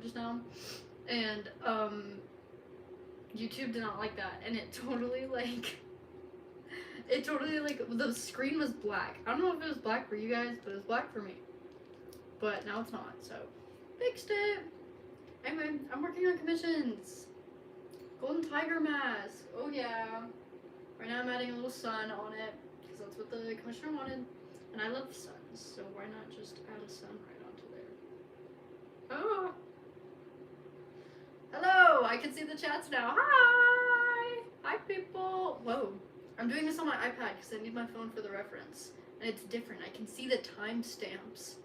just now, and YouTube did not like that, and it totally like the screen was black. I don't know if it was black for you guys, but it was black for me. But now it's not, so fixed it. Anyway, I'm working on commissions. Golden Tiger mask. Oh yeah. Right now I'm adding a little sun on it because that's what the commissioner wanted, and I love suns, so why not just add a sun right onto there? Oh. Hello, I can see the chats now. Hi! Hi, people. Whoa. I'm doing this on my iPad because I need my phone for the reference. And it's different. I can see the timestamps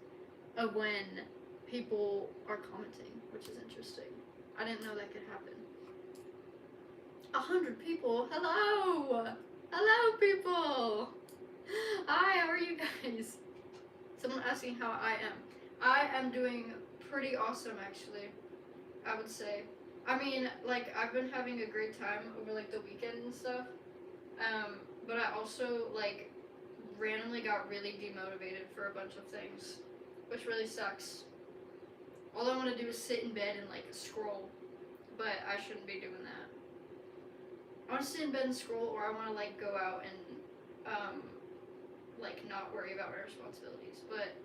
of when people are commenting, which is interesting. I didn't know that could happen. 100 people. Hello! Hello, people! Hi, how are you guys? Someone asking how I am. I am doing pretty awesome, actually. I would say. I mean, like, I've been having a great time over, like, the weekend and stuff. But I also, like, randomly got really demotivated for a bunch of things, which really sucks. All I want to do is sit in bed and, like, scroll, but I shouldn't be doing that. I want to sit in bed and scroll, or I want to, like, go out and, like, not worry about my responsibilities. But,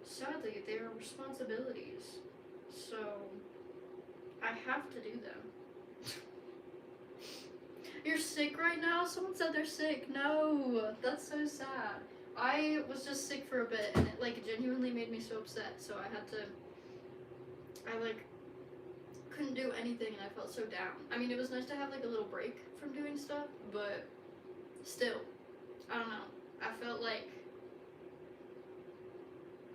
sadly, they are responsibilities, so I have to do them. You're sick right now? Someone said they're sick. No, that's so sad. I was just sick for a bit, and it, like, genuinely made me so upset, so I, like, couldn't do anything, and I felt so down. I mean, it was nice to have, like, a little break from doing stuff, but still, I don't know. I felt like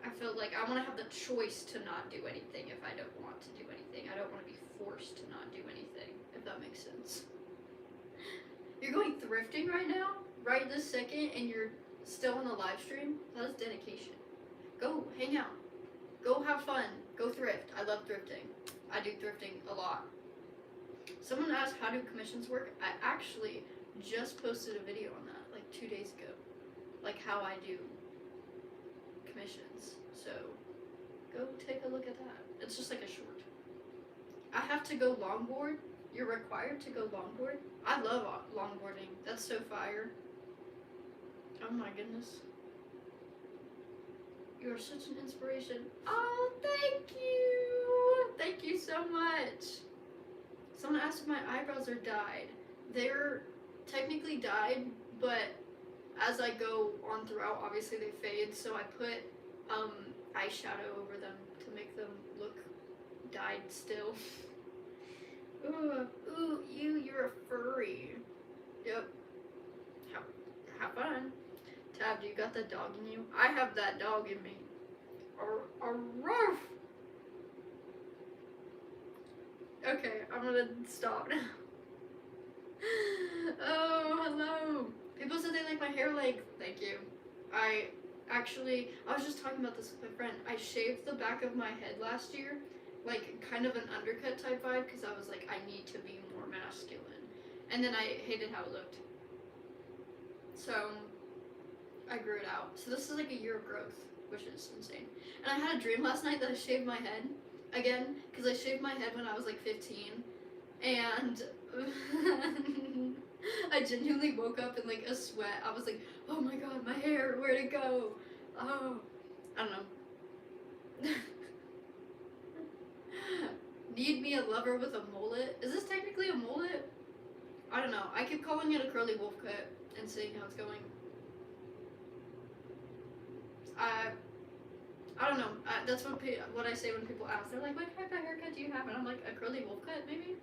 I want to have the choice to not do anything if I don't want to do anything. I don't want to be forced to not do anything, if that makes sense. You're going thrifting right now? Right this second, and you're still on the live stream? That is dedication. Go hang out. Go have fun. Go thrift. I love thrifting. I do thrifting a lot. Someone asked, how do commissions work? I actually just posted a video on that, like 2 days ago. Like, how I do commissions. So, go take a look at that. It's just like a short. I have to go longboard. You're required to go longboard? I love longboarding. That's so fire. Oh my goodness. You are such an inspiration. Oh, thank you. Thank you so much. Someone asked if my eyebrows are dyed. They're technically dyed, but as I go on throughout, obviously they fade, so I put eyeshadow over them to make them look dyed still. Ooh, you're a furry. Yep. Have fun. Tab, do you got that dog in you? I have that dog in me. Ruff. Okay, I'm gonna stop now. Oh, hello. People said they like my hair length. Thank you. I was just talking about this with my friend. I shaved the back of my head last year, like kind of an undercut type vibe, because I was like, I need to be more masculine. And then I hated how it looked. So I grew it out. So this is like a year of growth, which is insane. And I had a dream last night that I shaved my head again, because I shaved my head when I was like 15. And I genuinely woke up in like a sweat. I was like, oh my god, my hair, where'd it go? Oh, I don't know. Need me a lover with a mullet? Is this technically a mullet? I don't know. I keep calling it a curly wolf cut and seeing how it's going. I don't know. That's what I say when people ask. They're like, what type of haircut do you have? And I'm like, a curly wolf cut, maybe?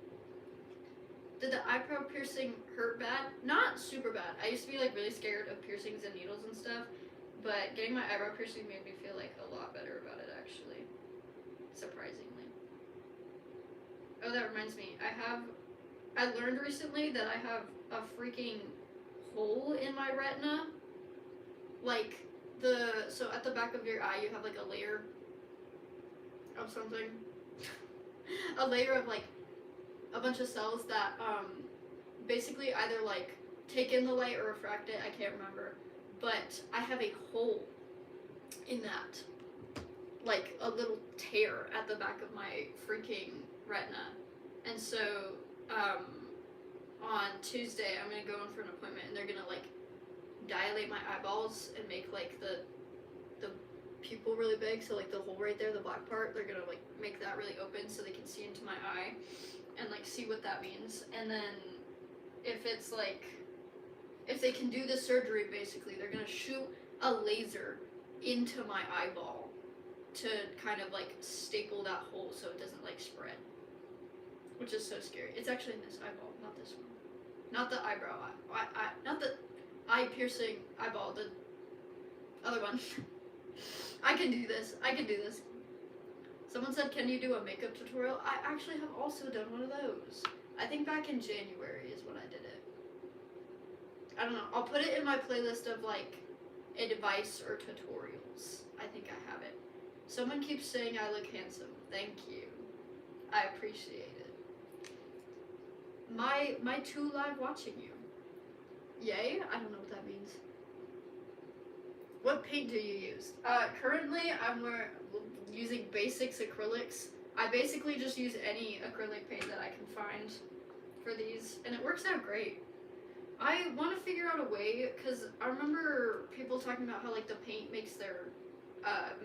Did the eyebrow piercing hurt bad? Not super bad. I used to be like really scared of piercings and needles and stuff, but getting my eyebrow piercing made me feel like a lot better about it, actually. Surprisingly. Oh, that reminds me. I learned recently that I have a freaking hole in my retina. Like, so at the back of your eye, you have like a layer of something. A layer of like a bunch of cells that basically either like take in the light or refract it. I can't remember, but I have a hole in that, like a little tear at the back of my freaking retina. And so on Tuesday I'm gonna go in for an appointment, and they're gonna like dilate my eyeballs and make like the pupil really big, so like the hole right there, the black part, they're gonna like make that really open so they can see into my eye and like see what that means. And then if it's like, if they can do the surgery, basically they're gonna shoot a laser into my eyeball to kind of like staple that hole so it doesn't like spread, which is so scary. It's actually in this eyeball, not this one, not the eyebrow not the eye piercing eyeball, the other one. I can do this. Someone said, can you do a makeup tutorial? I actually have also done one of those. I think back in January is when I did it. I don't know. I'll put it in my playlist of like advice or tutorials. I think I have it. Someone keeps saying I look handsome. Thank you. I appreciate it. My 2 live watching you. Yay? I don't know what that means. What paint do you use? Currently, I'm using Basics acrylics. I basically just use any acrylic paint that I can find for these, and it works out great. I want to figure out a way, because I remember people talking about how like the paint makes their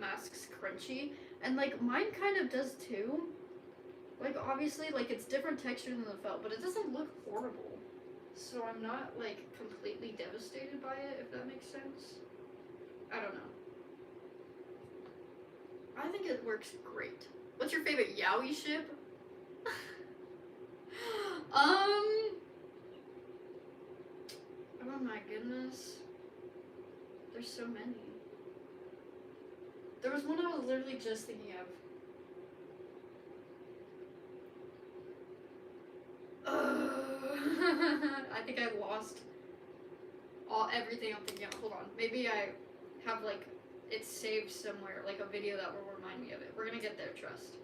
masks crunchy, and like mine kind of does too. Like obviously, like it's different texture than the felt, but it doesn't look horrible. So I'm not like completely devastated by it, if that makes sense. I don't know. I think it works great. What's your favorite yaoi ship? Oh my goodness. There's so many. There was one I was literally just thinking of. I think I lost everything I'm thinking of. Hold on. Maybe I have like it saved somewhere, like a video that will remind me of it. We're gonna get there, trust.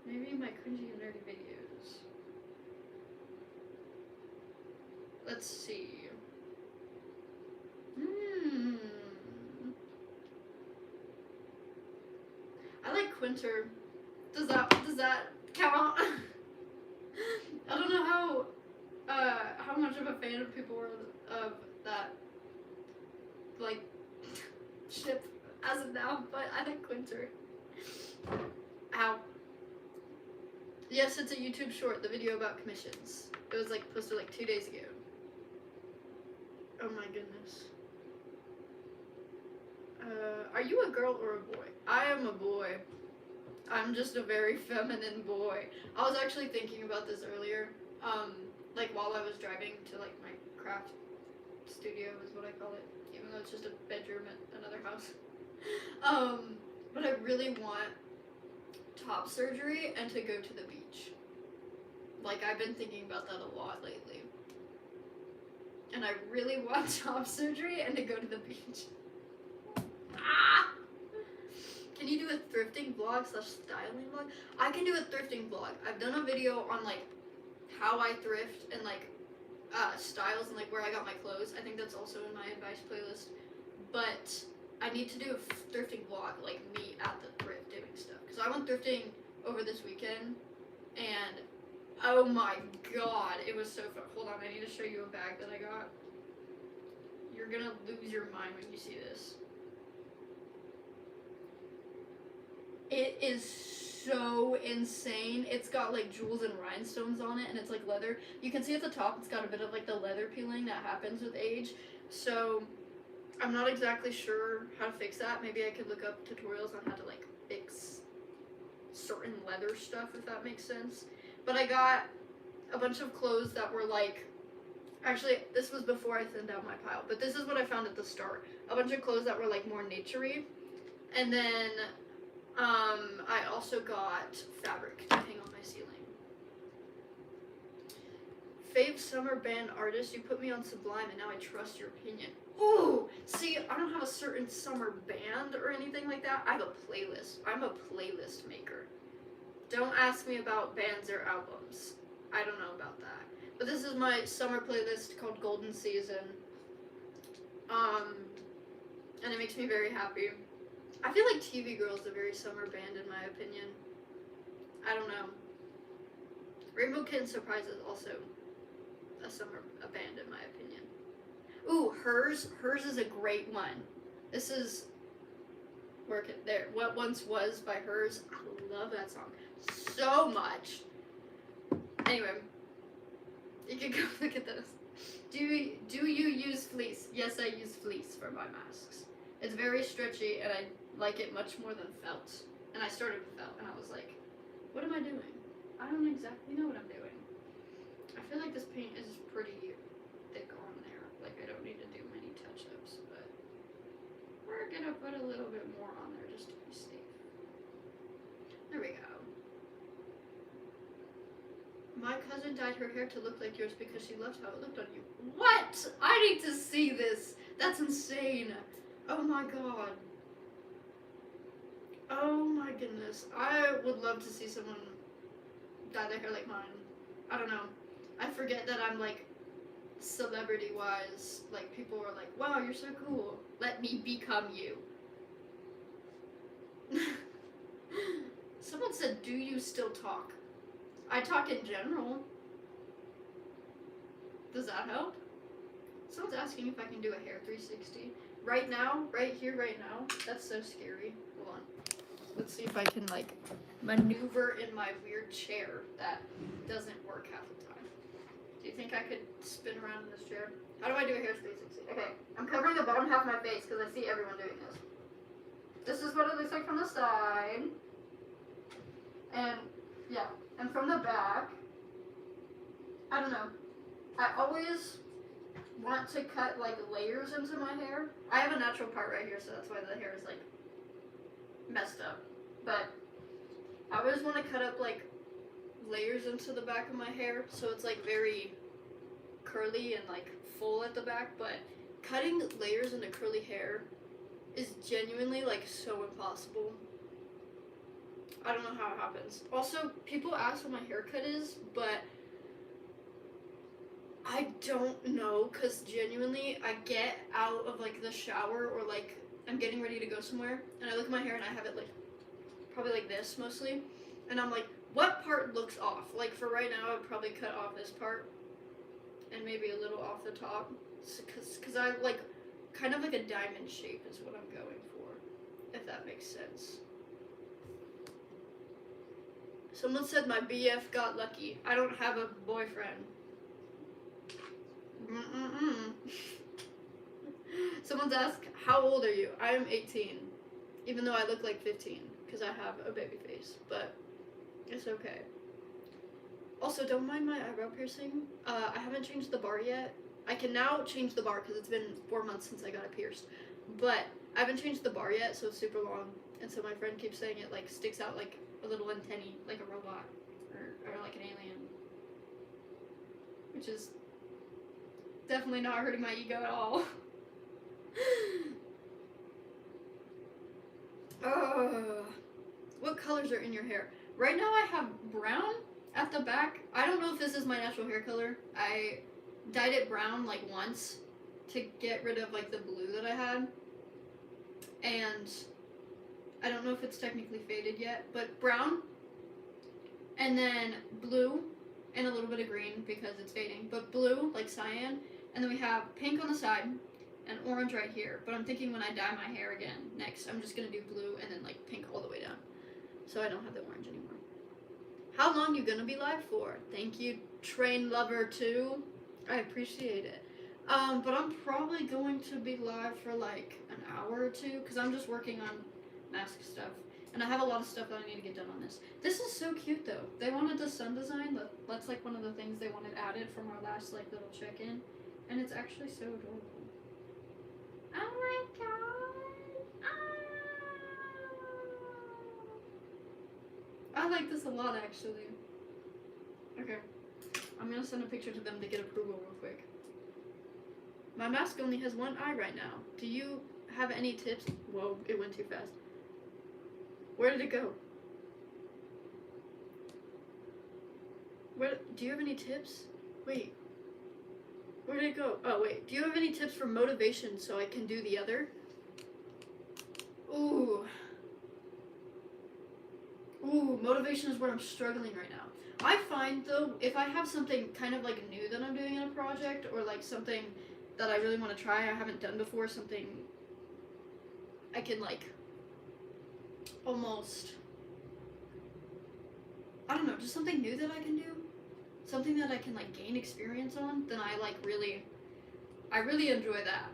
Maybe my cringy and nerdy videos. Let's see. I like Quinter. Does that count? I don't know how much of a fan of people were of that like ship as of now, but I like Quinter. Ow. Yes, it's a YouTube short, the video about commissions. It was like posted like 2 days ago. Oh my goodness. Are you a girl or a boy? I am a boy. I'm just a very feminine boy. I was actually thinking about this earlier. Like while I was driving to like my craft studio is what I call it, even though it's just a bedroom at another house. But I really want top surgery and to go to the beach. Like I've been thinking about that a lot lately. And I really want top surgery and to go to the beach. Ah! Can you do a thrifting vlog / styling vlog? I can do a thrifting vlog. I've done a video on like how I thrift and like styles and like where I got my clothes. I think that's also in my advice playlist. But I need to do a thrifting vlog, like me at the thrift doing stuff. Because I went thrifting over this weekend, and oh my god, it was so fun. Hold on, I need to show you a bag that I got. You're gonna lose your mind when you see this. It is so insane. It's got like jewels and rhinestones on it, and it's like leather. You can see at the top it's got a bit of like the leather peeling that happens with age. So I'm not exactly sure how to fix that. Maybe I could look up tutorials on how to like fix certain leather stuff, if that makes sense. But I got a bunch of clothes that were like, actually this was before I thinned out my pile, but this is what I found at the start. A bunch of clothes that were like more nature-y. And then I also got fabric to hang on my ceiling. Fave summer band artist, you put me on Sublime and now I trust your opinion. Ooh, see, I don't have a certain summer band or anything like that. I have a playlist. I'm a playlist maker. Don't ask me about bands or albums. I don't know about that. But this is my summer playlist called Golden Season. Um, and it makes me very happy. I feel like TV Girl is a very summer band in my opinion. I don't know. Rainbow Kitten Surprise is also a band in my opinion. Ooh, Hers is a great one. This is What Once Was by Hers. I love that song so much. Anyway, you can go look at this. Do you use fleece? Yes, I use fleece for my masks. It's very stretchy and I like it much more than felt. And I started with felt and I was like, what am I doing? I don't exactly know what I'm doing. I feel like this paint is pretty thick on there. Like I don't need to do many touch-ups, but we're gonna put a little bit more on there just to be safe. There we go. My cousin dyed her hair to look like yours because she loved how it looked on you. What? I need to see this. That's insane. Oh my god. Oh my goodness. I would love to see someone dye their hair like mine. I don't know. I forget that I'm like celebrity wise. Like people are like, wow, you're so cool. Let me become you. Someone said, do you still talk? I talk in general. Does that help? Someone's asking if I can do a hair 360. Right now, right here, right now. That's so scary. Hold on. Let's see if I can like maneuver in my weird chair that doesn't work half the time. Do you think I could spin around in this chair? How do I do a hair 360? Okay, I'm covering the bottom half of my face because I see everyone doing this. This is what it looks like from the side. And yeah, and from the back, I don't know. I always want to cut like layers into my hair. I have a natural part right here, so that's why the hair is like messed up. But I always want to cut up like layers into the back of my hair, so it's like very curly and like full at the back. But cutting layers into curly hair is genuinely like so impossible. I don't know how it happens. Also, people ask what my haircut is, but I don't know, because genuinely, I get out of like the shower or like I'm getting ready to go somewhere, and I look at my hair and I have it like probably like this mostly, and I'm like, what part looks off? Like for right now, I would probably cut off this part and maybe a little off the top, because I like kind of like a diamond shape is what I'm going for, if that makes sense. Someone said my BF got lucky. I don't have a boyfriend. Someone's asked, how old are you? I am 18, even though I look like 15, because I have a baby face, but it's okay. Also, don't mind my eyebrow piercing. I haven't changed the bar yet. I can now change the bar because it's been 4 months since I got it pierced, but I haven't changed the bar yet, so it's super long, and so my friend keeps saying it like sticks out like a little antennae, like a robot, or like an alien, which is definitely not hurting my ego at all. What colors are in your hair? Right now I have brown at the back. I don't know if this is my natural hair color. I dyed it brown like once to get rid of like the blue that I had. And I don't know if it's technically faded yet, but brown, and then blue, and a little bit of green because it's fading, but blue, like cyan, and then we have pink on the side, and orange right here, but I'm thinking when I dye my hair again next, I'm just going to do blue and then like pink all the way down, so I don't have the orange anymore. How long you going to be live for? Thank you, Train Lover 2. I appreciate it. But I'm probably going to be live for like an hour or two, because I'm just working on mask stuff, and I have a lot of stuff that I need to get done on this. This is so cute though. They wanted the sun design. That's like one of the things they wanted added from our last like little check-in, and it's actually so adorable. Oh my god! I like this a lot actually. Okay, I'm gonna send a picture to them to get approval real quick. My mask only has one eye right now. Do you have any tips? Whoa, it went too fast. Where did it go? Where, do you have any tips? Wait. Where did it go? Oh, wait. Do you have any tips for motivation so I can do the other? Ooh. Ooh, motivation is where I'm struggling right now. I find, though, if I have something kind of like new that I'm doing in a project, or like something that I really want to try I haven't done before, something I can like almost, I don't know, just something new that I can do, something that I can like gain experience on, then I really enjoy that,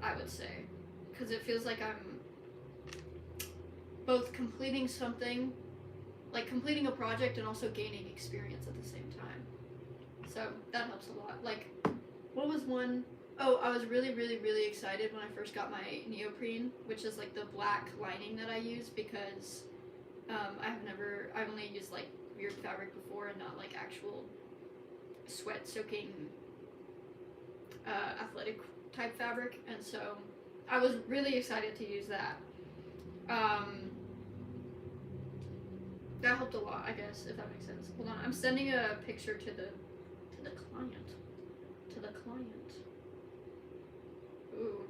I would say, because it feels like I'm both completing something, like completing a project and also gaining experience at the same time. So that helps a lot. Like, what was one? Oh, I was really, really, really excited when I first got my neoprene, which is like the black lining that I use because I've only used like weird fabric before and not like actual sweat soaking athletic type fabric, and so I was really excited to use that. That helped a lot, I guess, if that makes sense. Hold on, I'm sending a picture to the client. To the client. Ooh,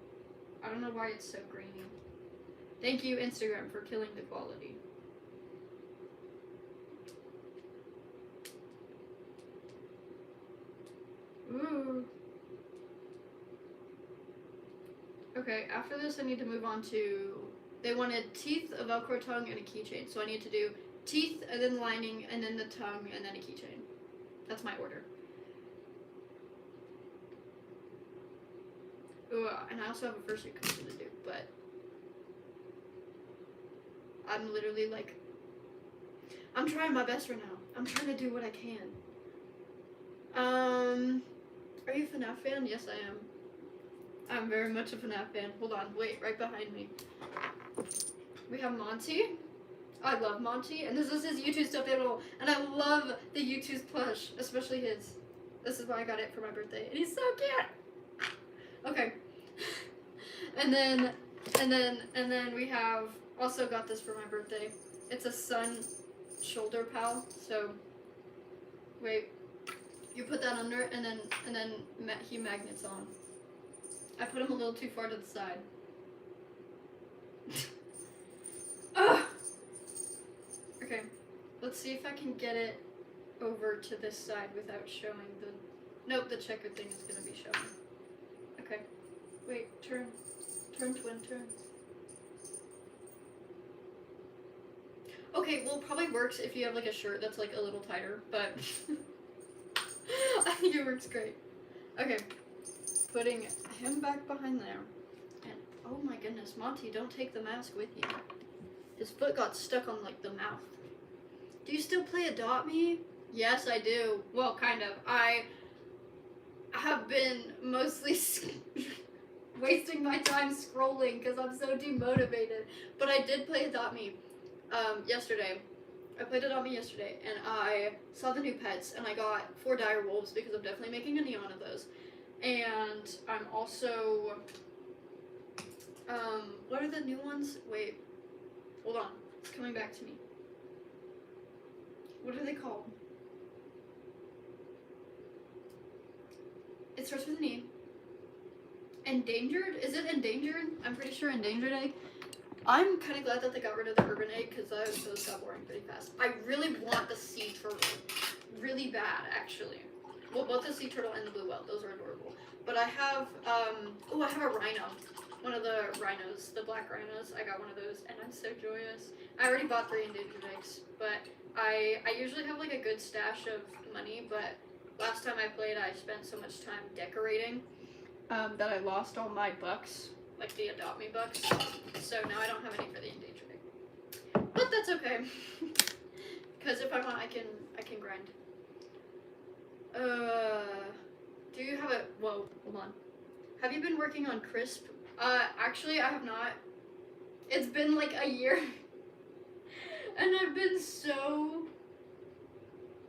I don't know why it's so grainy. Thank you, Instagram, for killing the quality. Ooh. Okay, after this I need to move on to, they wanted teeth, a Velcro tongue, and a keychain. So I need to do teeth, and then lining, and then the tongue, and then a keychain. That's my order. Ooh, and I also have a fursuit custom to do, but I'm literally like, I'm trying my best right now. I'm trying to do what I can. Are you a FNAF fan? Yes, I am. I'm very much a FNAF fan. Hold on, wait, right behind me. We have Monty. I love Monty, and this is his YouTube stuffed animal, and I love the YouTube's plush, especially his. This is why I got it for my birthday, and he's so cute. Okay. and then we have also got this for my birthday. It's a sun shoulder pal. So wait, you put that under, and then he magnets on. I put him a little too far to the side. Ugh. Okay, let's see if I can get it over to this side without showing the. Nope, the checkered thing is gonna be showing. Okay, wait, turn, twin, turn. Okay, well, it probably works if you have like a shirt that's like a little tighter, but I think it works great. Okay, putting him back behind there, and oh my goodness, Monty, don't take the mask with you. His foot got stuck on like the mouth. Do you still play Adopt Me? Yes, I do. Well, kind of. I have been mostly wasting my time scrolling because I'm so demotivated. But I did play Adopt Me yesterday. I played Adopt Me yesterday, and I saw the new pets, and I got 4 dire wolves because I'm definitely making a neon of those. And I'm also, what are the new ones? Wait, hold on, it's coming back to me. What are they called? It starts with an E. Endangered? Is it endangered? I'm pretty sure endangered egg. I'm kind of glad that they got rid of the urban egg because those got boring pretty fast. I really want the sea turtle. Really bad, actually. Well, both the sea turtle and the blue whale. Those are adorable. But I have, I have a rhino. One of the rhinos, the black rhinos. I got one of those, and I'm so joyous. I already bought 3 endangered eggs, but I usually have like a good stash of money, but last time I played, I spent so much time decorating that I lost all my bucks, like the Adopt Me bucks. So now I don't have any for the endangered egg. But that's okay, because if I want, I can grind. Do you have a? Whoa, hold on. Have you been working on Crisp? Actually, I have not. It's been like a year, and I've been so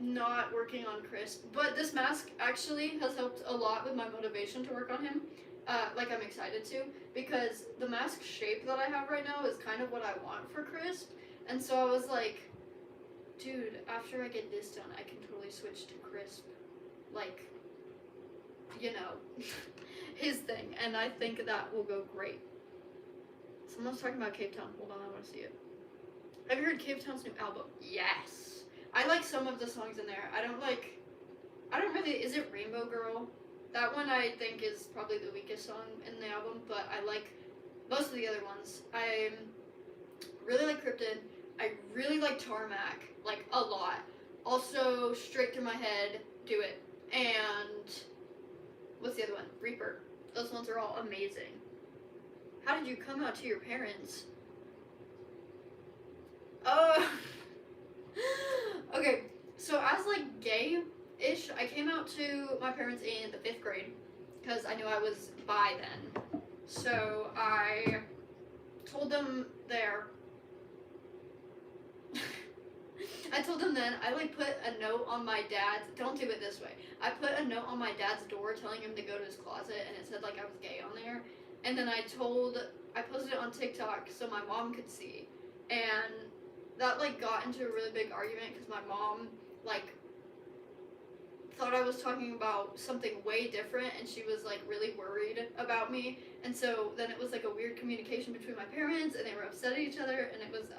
not working on Crisp. But this mask actually has helped a lot with my motivation to work on him. Like I'm excited to, because the mask shape that I have right now is kind of what I want for Crisp. And so I was like, dude, after I get this done, I can totally switch to Crisp. Like, you know, his thing, and I think that will go great. Someone's talking about Cape Town. Hold on, I want to see it. Have you heard Cape Town's new album? Yes. I like some of the songs in there. I don't really, is it Rainbow Girl? That one I think is probably the weakest song in the album, but I like most of the other ones. I really like Krypton. I really like Tarmac, like a lot. Also, Straight Through My Head, Do It. And what's the other one? Reaper. Those ones are all amazing. How did you come out to your parents? Oh. Okay, so as like gay-ish, I came out to my parents in the 5th grade because I knew I was bi then. So I told them there. I told them then, I like put a note on my dad's, don't do it this way. I put a note on my dad's door telling him to go to his closet, and it said like I was gay on there. And then I posted it on TikTok so my mom could see. And that like got into a really big argument because my mom like thought I was talking about something way different, and she was like really worried about me. And so then it was like a weird communication between my parents, and they were upset at each other, and it was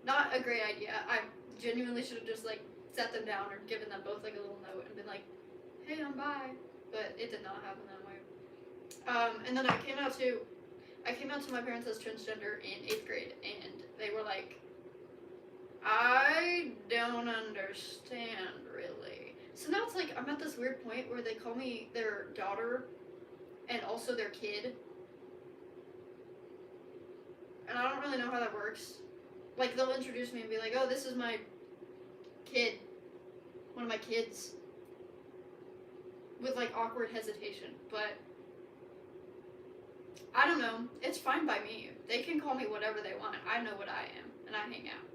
not a great idea. I genuinely should have just like sat them down or given them both like a little note and been like, hey, I'm bi. But it did not happen that way. And then I came out to my parents as transgender in 8th grade, and they were like, I don't understand really. So now it's like I'm at this weird point where they call me their daughter and also their kid. And I don't really know how that works. Like they'll introduce me and be like, oh, this is my kid. One of my kids. With like awkward hesitation. But I don't know. It's fine by me. They can call me whatever they want. I know what I am. And I hang out.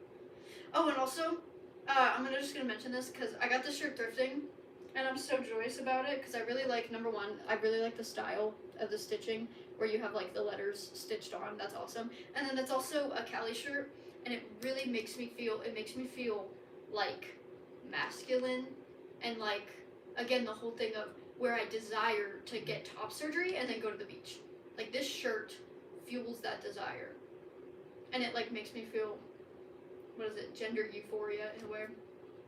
Oh, and also, I'm just gonna mention this because I got this shirt thrifting, and I'm so joyous about it because I really like, number one, I really like the style of the stitching where you have like the letters stitched on. That's awesome. And then it's also a Cali shirt, and it really makes me feel like masculine, and like, again, the whole thing of where I desire to get top surgery and then go to the beach. Like this shirt fuels that desire, and it like makes me feel, what is it, gender euphoria in a way.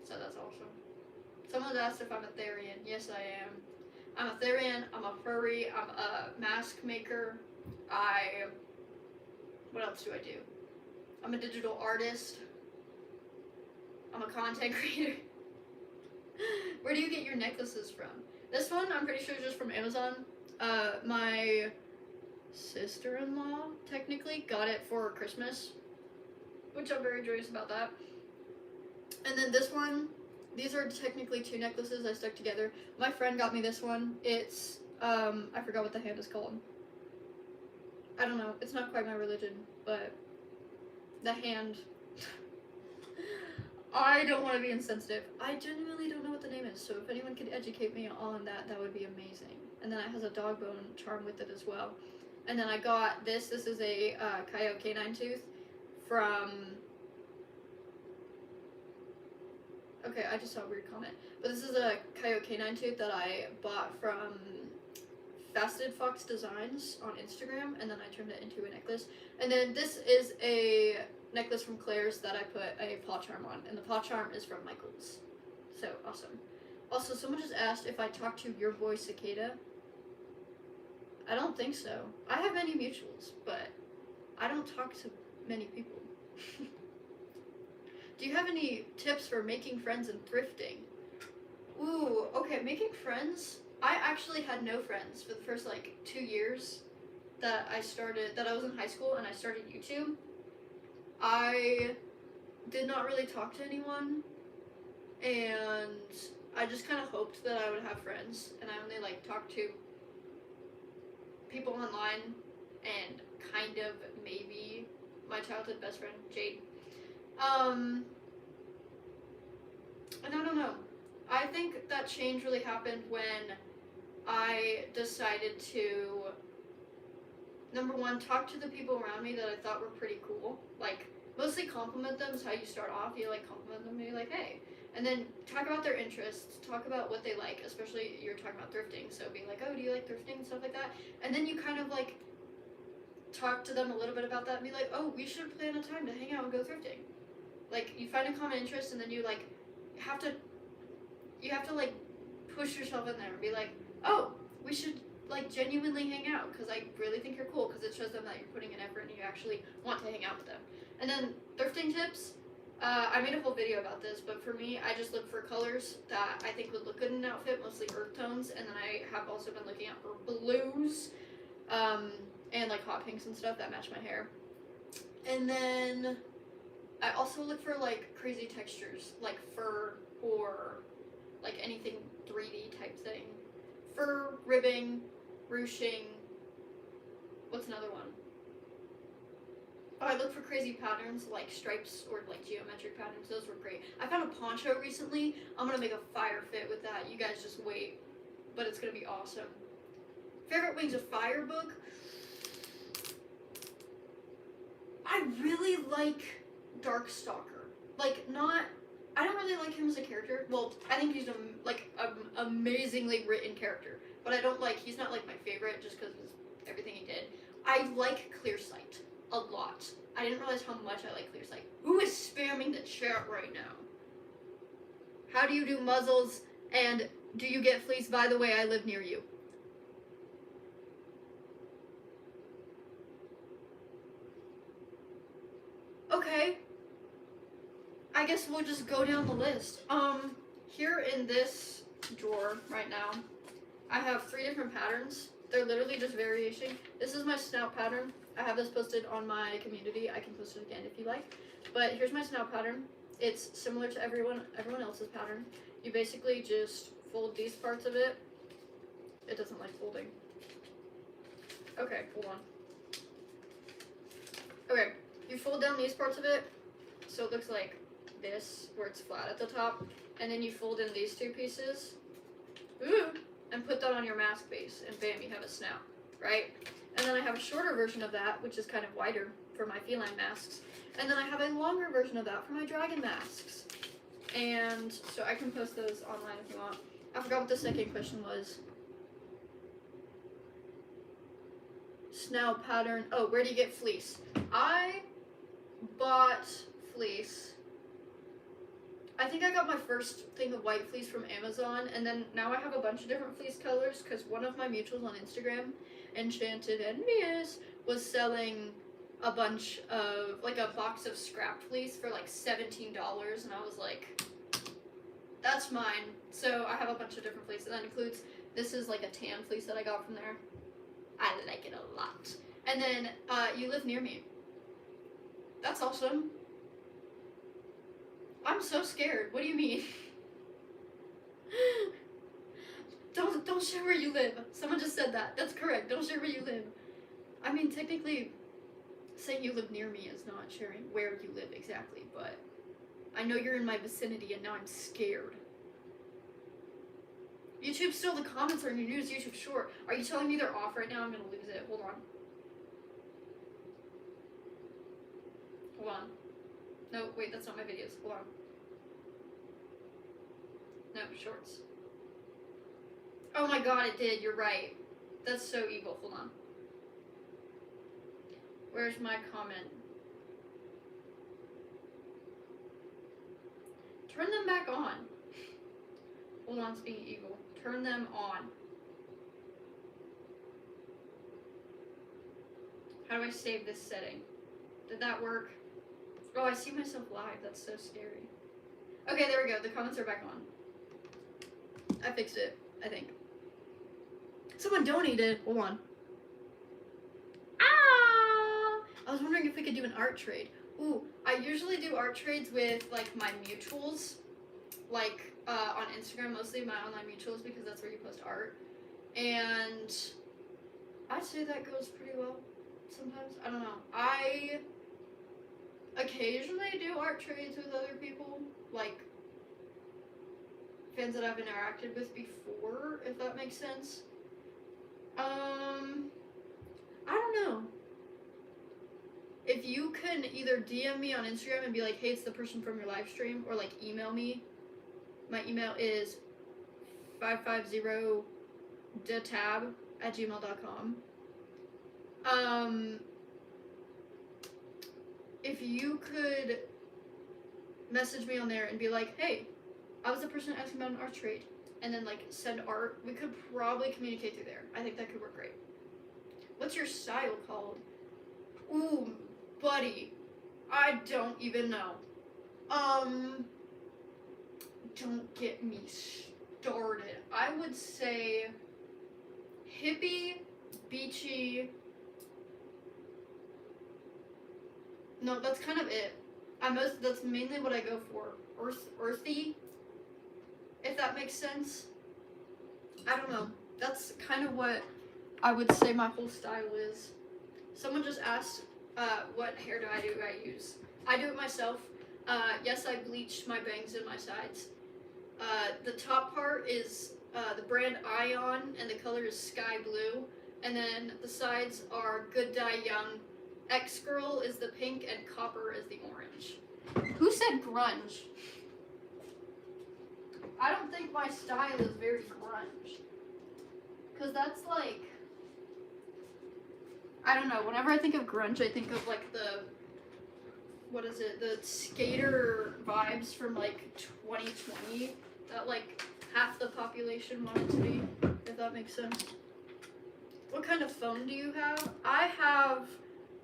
So that's awesome. Someone asked if I'm a Therian. Yes, I am. I'm a Therian, I'm a furry, I'm a mask maker. What else do I do? I'm a digital artist. I'm a content creator. Where do you get your necklaces from? This one, I'm pretty sure is just from Amazon. My sister-in-law, technically, got it for Christmas, which I'm very joyous about that. And then this one, these are technically 2 necklaces I stuck together. My friend got me this one. It's, I forgot what the hand is called. I don't know. It's not quite my religion, but the hand. I don't want to be insensitive. I genuinely don't know what the name is, so if anyone could educate me on that, that would be amazing. And then it has a dog bone charm with it as well. And then I got this. This is a Coyote Canine Tooth from... Okay, I just saw a weird comment. But this is a Coyote Canine Tooth that I bought from Faceted Fox Designs on Instagram, and then I turned it into a necklace. And then this is a necklace from Claire's that I put a paw charm on, and the paw charm is from Michael's. So, awesome. Also, someone just asked if I talked to your boy Cicada. I don't think so. I have many mutuals, but I don't talk to many people. Do you have any tips for making friends and thrifting? Ooh, okay, making friends. I actually had no friends for the first like 2 years that I was in high school and I started YouTube. I did not really talk to anyone, and I just kind of hoped that I would have friends, and I only like talked to people online and kind of maybe my childhood best friend, Jade. And I don't know. I think that change really happened when I decided to, number one, talk to the people around me that I thought were pretty cool. Like, mostly compliment them is how you start off. You, like, compliment them and you're like, hey. And then talk about their interests, talk about what they like, especially you're talking about thrifting, so being like, oh, do you like thrifting and stuff like that? And then you kind of like talk to them a little bit about that and be like, oh, we should plan a time to hang out and go thrifting. Like, you find a common interest and then you like have to like push yourself in there and be like, oh, we should like genuinely hang out because I really think you're cool, because it shows them that you're putting an effort and you actually want to hang out with them. And then thrifting tips, I made a whole video about this, but for me, I just look for colors that I think would look good in an outfit, mostly earth tones, and then I have also been looking at blues, and like hot pinks and stuff that match my hair. And then I also look for like crazy textures, like fur or like anything 3D type thing. Fur, ribbing, ruching. What's another one? Oh, I look for crazy patterns like stripes or like geometric patterns. Those were great. I found a poncho recently. I'm gonna make a fire fit with that. You guys just wait. But it's gonna be awesome. Favorite Wings of Fire book? I really like Darkstalker. Like, not... I don't really like him as a character. Well, I think he's an amazingly written character. But I don't like... He's not, like, my favorite just because of everything he did. I like Clearsight a lot. I didn't realize how much I like Clearsight. Who is spamming the chat right now? How do you do muzzles? And do you get fleas? By the way, I live near you. Okay. I guess we'll just go down the list. Here in this drawer right now, I have 3 different patterns. They're literally just variation. This is my snout pattern. I have this posted on my community. I can post it again if you like. But here's my snout pattern. It's similar to everyone else's pattern. You basically just fold these parts of it. It doesn't like folding. Okay, hold on. Okay, you fold down these parts of it, so it looks like this, where it's flat at the top, and then you fold in these 2 pieces, and put that on your mask base, and bam, you have a snout, right? And then I have a shorter version of that, which is kind of wider for my feline masks, and then I have a longer version of that for my dragon masks. And so I can post those online if you want. I forgot what the second question was. Snout pattern. Oh, where do you get fleece? I bought fleece. I think I got my first thing of white fleece from Amazon, and then now I have a bunch of different fleece colors because one of my mutuals on Instagram, Enchanted Envious, was selling a bunch of, like, a box of scrap fleece for like $17, and I was like, that's mine. So I have a bunch of different fleece, and that includes, this is like a tan fleece that I got from there. I like it a lot. And then, you live near me. That's awesome. I'm so scared. What do you mean? Don't share where you live. Someone just said that. That's correct. Don't share where you live. I mean, technically, saying you live near me is not sharing where you live exactly, but I know you're in my vicinity and now I'm scared. YouTube still, the comments are in your news YouTube short. Are you telling me they're off right now? I'm gonna lose it. Hold on. Hold on. No, wait, that's not my videos. Hold on. No, shorts. Oh my god, it did. You're right. That's so evil. Hold on. Where's my comment? Turn them back on. Hold on, it's being evil. Turn them on. How do I save this setting? Did that work? Oh, I see myself live. That's so scary. Okay, there we go. The comments are back on. I fixed it, I think. Someone donated. Hold on. Ah! I was wondering if we could do an art trade. Ooh, I usually do art trades with, like, my mutuals. Like, on Instagram, mostly my online mutuals, because that's where you post art. And I'd say that goes pretty well sometimes. I don't know. I occasionally do art trades with other people, like fans that I've interacted with before, if that makes sense. I don't know. If you can either DM me on Instagram and be like, hey, it's the person from your live stream, or like email me My email is 550detab@gmail.com. If you could message me on there and be like, hey, I was the person asking about an art trade, and then like send art, we could probably communicate through there. I think that could work great. What's your style called? Ooh, buddy, I don't even know. Don't get me started. I would say hippie, beachy. No, that's kind of it. That's mainly what I go for. Earthy, if that makes sense. I don't know. That's kind of what I would say my whole style is. Someone just asked, what hair do I use? I do it myself. Yes, I bleached my bangs and my sides. The top part is the brand Ion, and the color is sky blue. And then the sides are Good Dye Young. X-Girl is the pink, and Copper is the orange. Who said grunge? I don't think my style is very grunge. Because that's like... I don't know, whenever I think of grunge, I think of like the... What is it? The skater vibes from like 2020. That like half the population wanted to be, if that makes sense. What kind of phone do you have? I have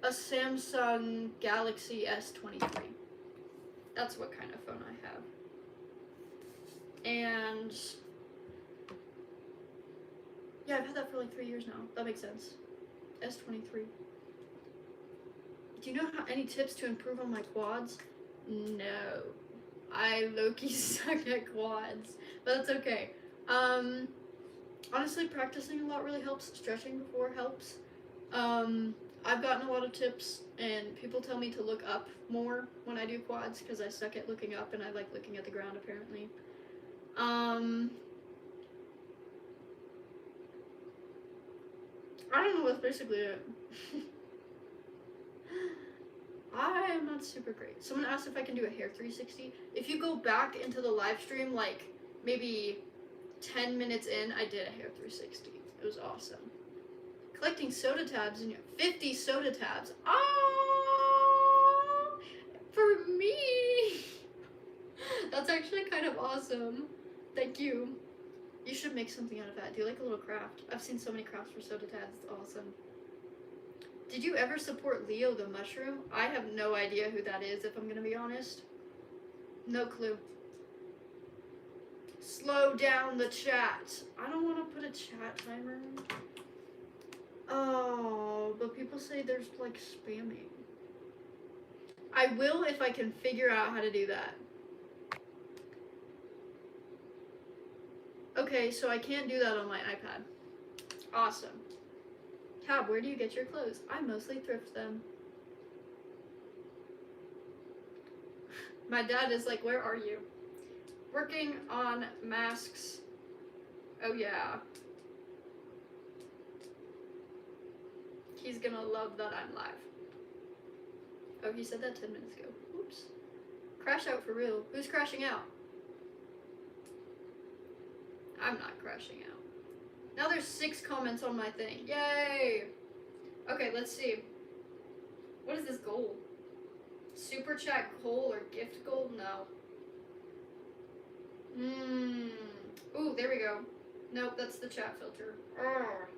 a Samsung Galaxy S23. That's what kind of phone I have. And yeah, I've had that for like 3 years now. That makes sense. S23. Do you know any tips to improve on my quads? No. I low-key suck at quads, but that's okay. Honestly, practicing a lot really helps. Stretching before helps. I've gotten a lot of tips, and people tell me to look up more when I do quads because I suck at looking up and I like looking at the ground apparently. I don't know, that's basically it. I am not super great. Someone asked if I can do a hair 360. If you go back into the live stream, like maybe 10 minutes in, I did a hair 360. It was awesome. Collecting soda tabs in your 50 soda tabs. Oh, for me. That's actually kind of awesome. Thank you. You should make something out of that. Do like a little craft. I've seen so many crafts for soda tabs. It's awesome. Did you ever support Leo the Mushroom? I have no idea who that is, if I'm gonna be honest. No clue. Slow down the chat. I don't want to put a chat timer. Oh, but people say there's like spamming. I will if I can figure out how to do that. Okay, so I can't do that on my iPad. Awesome. Cab, where do you get your clothes? I mostly thrift them. My dad is like, where are you? Working on masks. Oh yeah. He's gonna love that I'm live. Oh, he said that 10 minutes ago. Oops. Crash out for real. Who's crashing out? I'm not crashing out. Now there's 6 comments on my thing. Yay! Okay, let's see. What is this goal? Super chat goal or gift goal? No. Ooh, there we go. Nope, that's the chat filter. Ugh.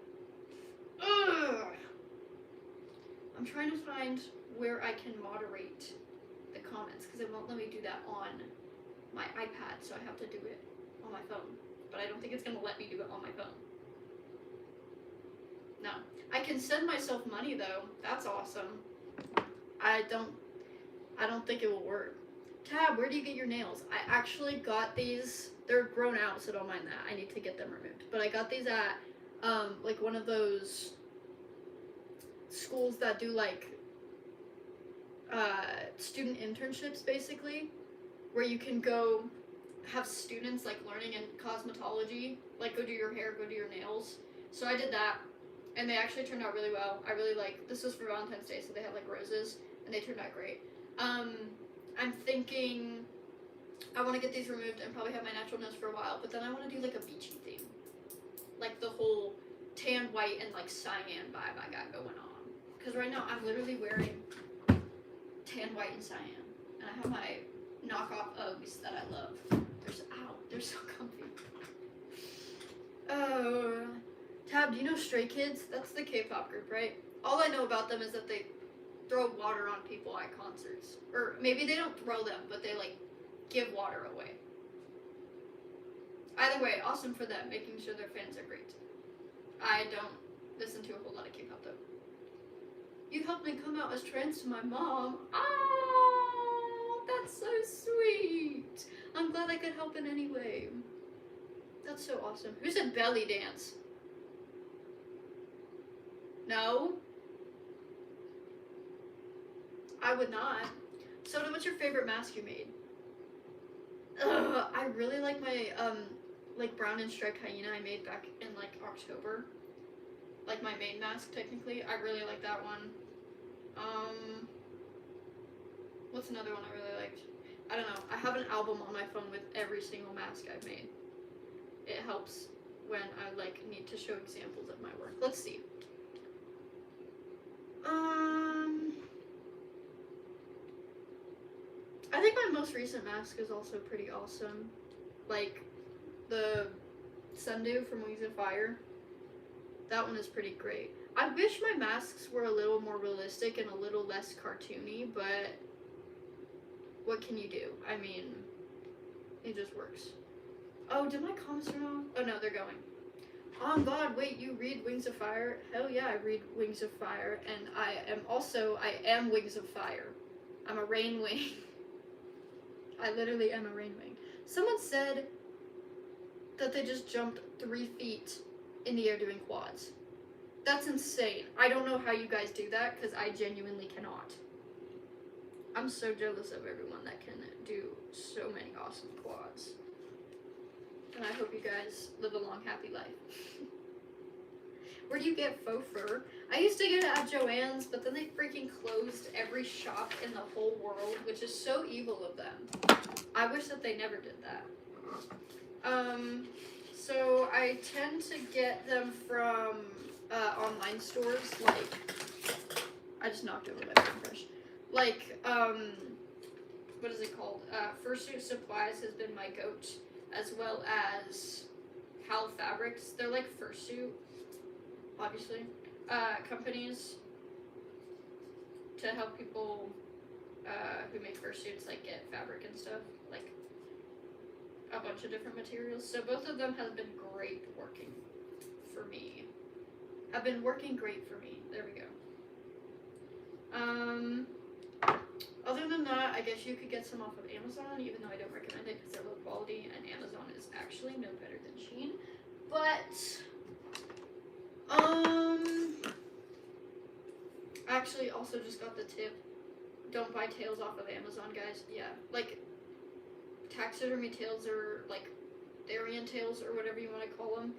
I'm trying to find where I can moderate the comments because it won't let me do that on my iPad, so I have to do it on my phone. But I don't think it's gonna let me do it on my phone. No. I can send myself money though. That's awesome. I don't think it will work. Tab, where do you get your nails? I actually got these. They're grown out, so don't mind that. I need to get them removed. But I got these at like one of those schools that do like student internships basically, where you can go have students like learning in cosmetology, like go do your hair, go do your nails. So I did that, and they actually turned out really well. I really like, this was for Valentine's Day, so they had like roses, and they turned out great. I'm thinking I want to get these removed and probably have my natural nose for a while, but then I want to do like a beachy theme. Like the whole tan, white, and like cyan vibe I got going on. Because right now I'm literally wearing tan, white, and cyan. And I have my knockoff Uggs that I love. They're so comfy. Oh, Tab, do you know Stray Kids? That's the K-pop group, right? All I know about them is that they throw water on people at concerts. Or maybe they don't throw them, but they like give water away. Either way, awesome for them, making sure their fans are great. I don't listen to a whole lot of K-pop though. You helped me come out as trans to my mom. Oh, that's so sweet. I'm glad I could help in any way. That's so awesome. Who said belly dance? No. I would not. Soda, what's your favorite mask you made? I really like my like brown and striped hyena I made back in like October. Like my main mask technically. I really like that one. What's another one I really liked? I don't know. I have an album on my phone with every single mask I've made. It helps when I like need to show examples of my work. Let's see. I think my most recent mask is also pretty awesome. Like the Sundew from Wings of Fire. That one is pretty great. I wish my masks were a little more realistic and a little less cartoony, but what can you do? I mean, it just works. Oh, did my comments turn off? Oh no, they're going. Oh god, wait, you read Wings of Fire? Hell yeah, I read Wings of Fire, and I am Wings of Fire. I'm a rain wing. I literally am a rain wing. Someone said that they just jumped 3 feet in the air doing quads. That's insane. I don't know how you guys do that, because I genuinely cannot. I'm so jealous of everyone that can do so many awesome quads. And I hope you guys live a long, happy life. Where do you get faux fur? I used to get it at Joann's, but then they freaking closed every shop in the whole world, which is so evil of them. I wish that they never did that. So I tend to get them from online stores, like, I just knocked over my paintbrush. Like, what is it called? Fursuit Supplies has been my goat, as well as Hal Fabrics. They're like fursuit, obviously, companies to help people who make fursuits like get fabric and stuff, like a bunch of different materials. So both of them have been great working for me. Have been working great for me. There we go. Other than that, I guess you could get some off of Amazon, even though I don't recommend it because they're low quality, and Amazon is actually no better than Shein. But, I actually also just got the tip, don't buy tails off of Amazon, guys. Yeah, like, taxidermy tails or, like, Therian tails or whatever you want to call them,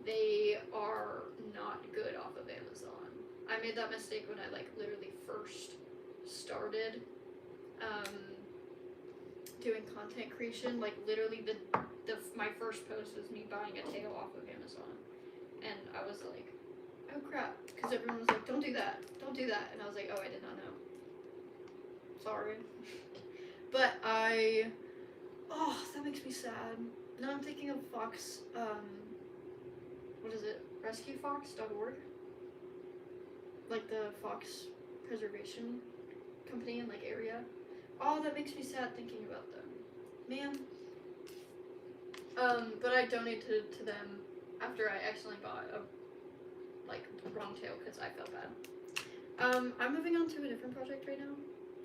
they are not good off of Amazon. I made that mistake when I, like, literally first started doing content creation. Like, literally my first post was me buying a tail off of Amazon, and I was like, oh crap, because everyone was like, don't do that, and I was like, oh, I did not know, sorry. But that makes me sad. Now I'm thinking of Fox, what is it, rescuefox.org, like the Fox preservation company in like area. Oh, that makes me sad thinking about them, man. But I donated to them after I accidentally bought a wrong tail because I felt bad. I'm moving on to a different project right now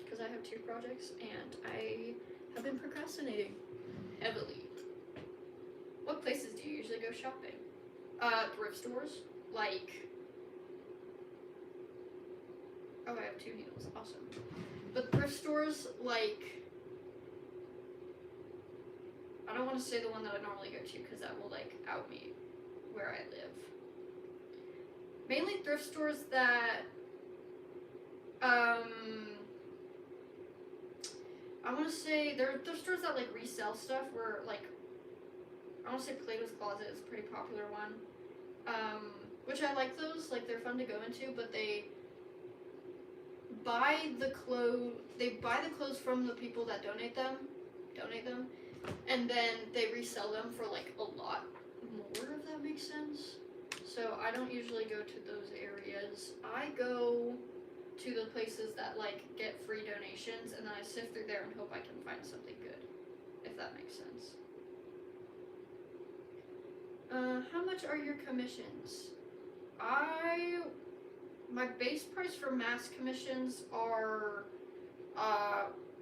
because I have 2 projects and I have been procrastinating heavily. What places do you usually go shopping? Thrift stores, like. Oh, I have 2 needles. Awesome. But thrift stores, like, I don't want to say the one that I normally go to because that will, like, out me where I live. Mainly thrift stores that, I want to say there's stores that like resell stuff where like I want to say Plato's Closet is a pretty popular one, which I like those. Like they're fun to go into, but they buy the clothes. They buy the clothes from the people that donate them, and then they resell them for like a lot more. If that makes sense. So I don't usually go to those areas. I go to the places that like get free donations, and then I sift through there and hope I can find something good, if that makes sense. How much are your commissions? My base price for mass commissions are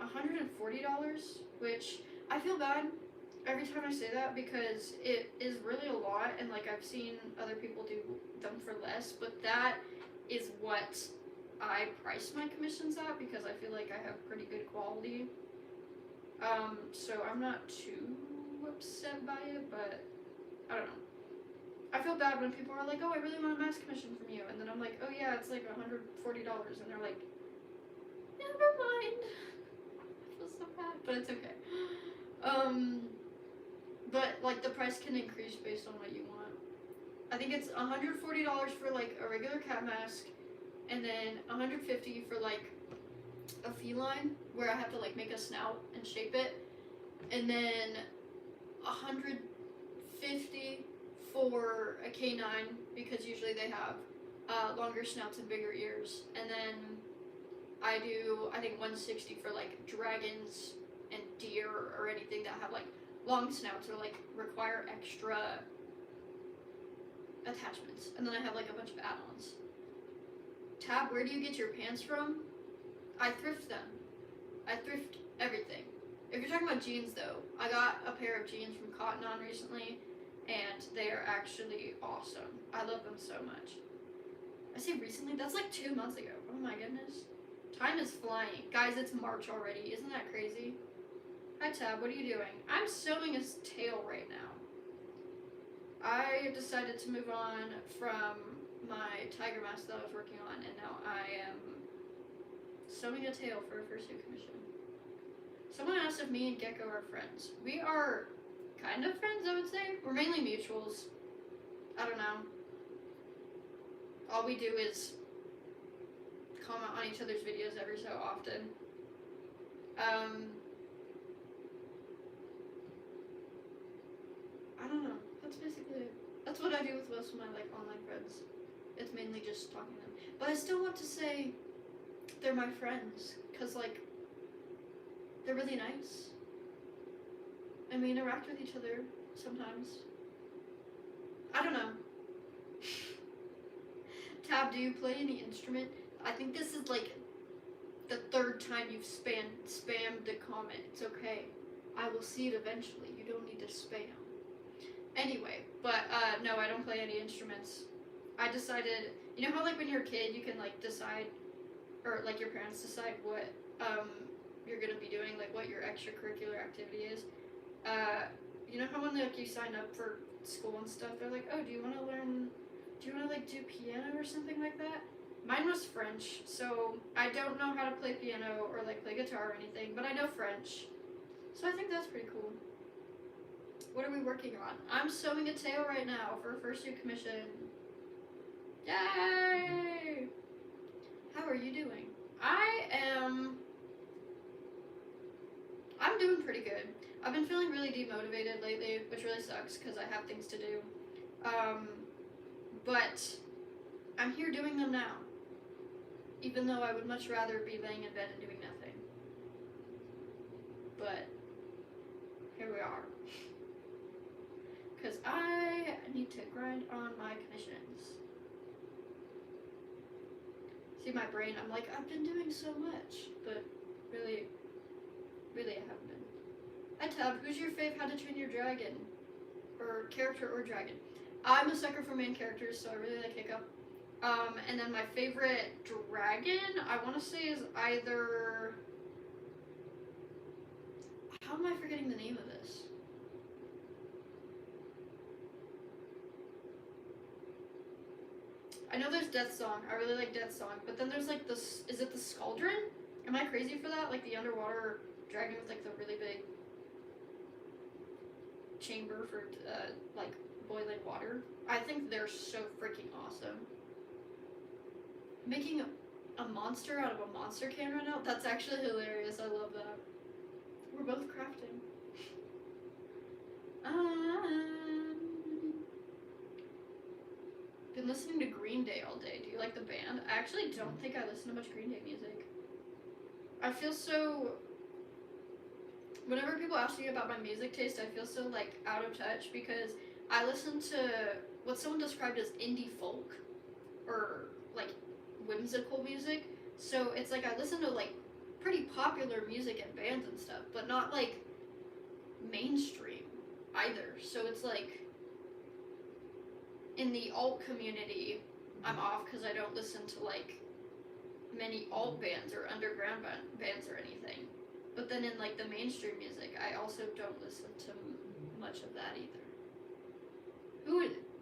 $140, which I feel bad every time I say that because it is really a lot, and like I've seen other people do them for less, but that is what I price my commissions at because I feel like I have pretty good quality. So I'm not too upset by it, but I don't know. I feel bad when people are like, oh, I really want a mass commission from you, and then I'm like, oh yeah, it's like $140, and they're like, never mind. I feel so bad, but it's okay. But like the price can increase based on what you want. I think it's $140 for like a regular cat mask, and then $150 for like a feline where I have to like make a snout and shape it, and then $150 for a canine because usually they have longer snouts and bigger ears, and then I think $160 for like dragons and deer or anything that have like long snouts or like require extra attachments, and then I have like a bunch of add-ons. Tab, where do you get your pants from? I thrift them. I thrift everything. If you're talking about jeans though, I got a pair of jeans from Cotton On recently, and they are actually awesome. I love them so much. I say recently, that's like 2 months ago. Oh my goodness. Time is flying. Guys, it's March already. Isn't that crazy? Hi Tab, what are you doing? I'm sewing a tail right now. I decided to move on from my tiger mask that I was working on, and now I am sewing a tail for a fursuit commission. Someone asked if me and Gecko are friends. We are kind of friends, I would say. We're mainly mutuals. I don't know. All we do is comment on each other's videos every so often. I don't know. That's basically it. That's what I do with most of my like online friends. It's mainly just talking to them. But I still want to say they're my friends, cause like they're really nice. And we interact with each other sometimes. I don't know. Tab, do you play any instrument? I think this is like the third time you've spammed the comment. It's okay. I will see it eventually. You don't need to spam. Anyway, but no, I don't play any instruments. I decided, you know how like when you're a kid you can like decide, or like your parents decide what you're gonna be doing, like what your extracurricular activity is. You know how when like you sign up for school and stuff, they're like, oh, do you want to like do piano or something like that? Mine was French, so I don't know how to play piano or like play guitar or anything, but I know French, so I think that's pretty cool. What are we working on? I'm sewing a tail right now for a fursuit commission. Yay! How are you doing? I'm doing pretty good. I've been feeling really demotivated lately, which really sucks because I have things to do. But I'm here doing them now. Even though I would much rather be laying in bed and doing nothing. But here we are. Because I need to grind on my commissions. See my brain, I'm like, I've been doing so much, but really I haven't been. Hi Tab, who's your fave How to Train Your Dragon? Or character or dragon? I'm a sucker for main characters, so I really like Hiccup. And then my favorite dragon, I want to say is either... How am I forgetting the name of this? I know there's Death Song. I really like Death Song. But then there's like this... Is it the Skaldron? Am I crazy for that? Like the underwater dragon with like the really big chamber for like boiling water. I think they're so freaking awesome. Making a monster out of a monster can right now? That's actually hilarious. I love that. We're both crafting. Been listening to Green Day all day. Do you like the band? I actually don't think I listen to much Green Day music. I feel so... Whenever people ask me about my music taste, I feel so, like, out of touch because I listen to what someone described as indie folk or, like, whimsical music. So it's like I listen to, like, pretty popular music and bands and stuff, but not, like, mainstream either. So it's like... In the alt community, I'm off because I don't listen to like many alt bands or underground bands or anything. But then in like the mainstream music, I also don't listen to much of that either.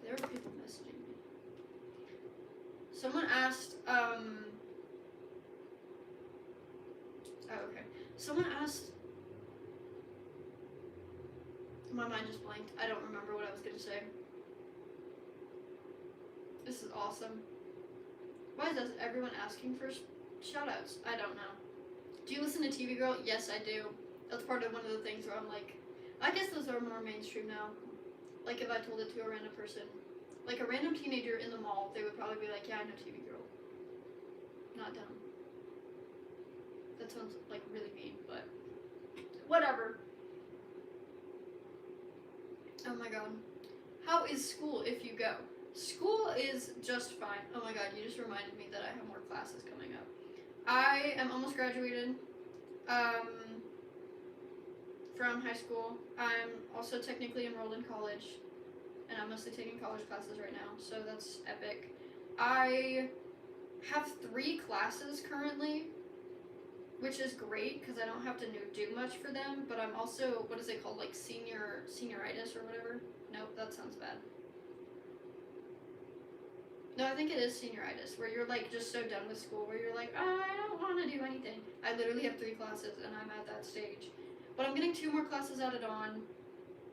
There are people messaging me. Someone asked, oh okay. Someone asked, my mind just blanked. I don't remember what I was gonna say. This is awesome. Why is everyone asking for shoutouts? I don't know. Do you listen to TV Girl? Yes, I do. That's part of one of the things where I'm like, I guess those are more mainstream now. Like if I told it to a random person, like a random teenager in the mall, they would probably be like, yeah, I know TV Girl. Not dumb. That sounds like really mean, but whatever. Oh my god. How is school if you go? School is just fine. Oh my god, you just reminded me that I have more classes coming up. I am almost graduated from high school. I'm also technically enrolled in college, and I'm mostly taking college classes right now, so that's epic. I have 3 classes currently, which is great because I don't have to do much for them, but I'm also, what is it called, like senioritis or whatever? Nope, that sounds bad. No, I think it is senioritis, where you're like just so done with school, where you're like, oh, I don't want to do anything. I literally have 3 classes, and I'm at that stage. But I'm getting 2 more classes added on.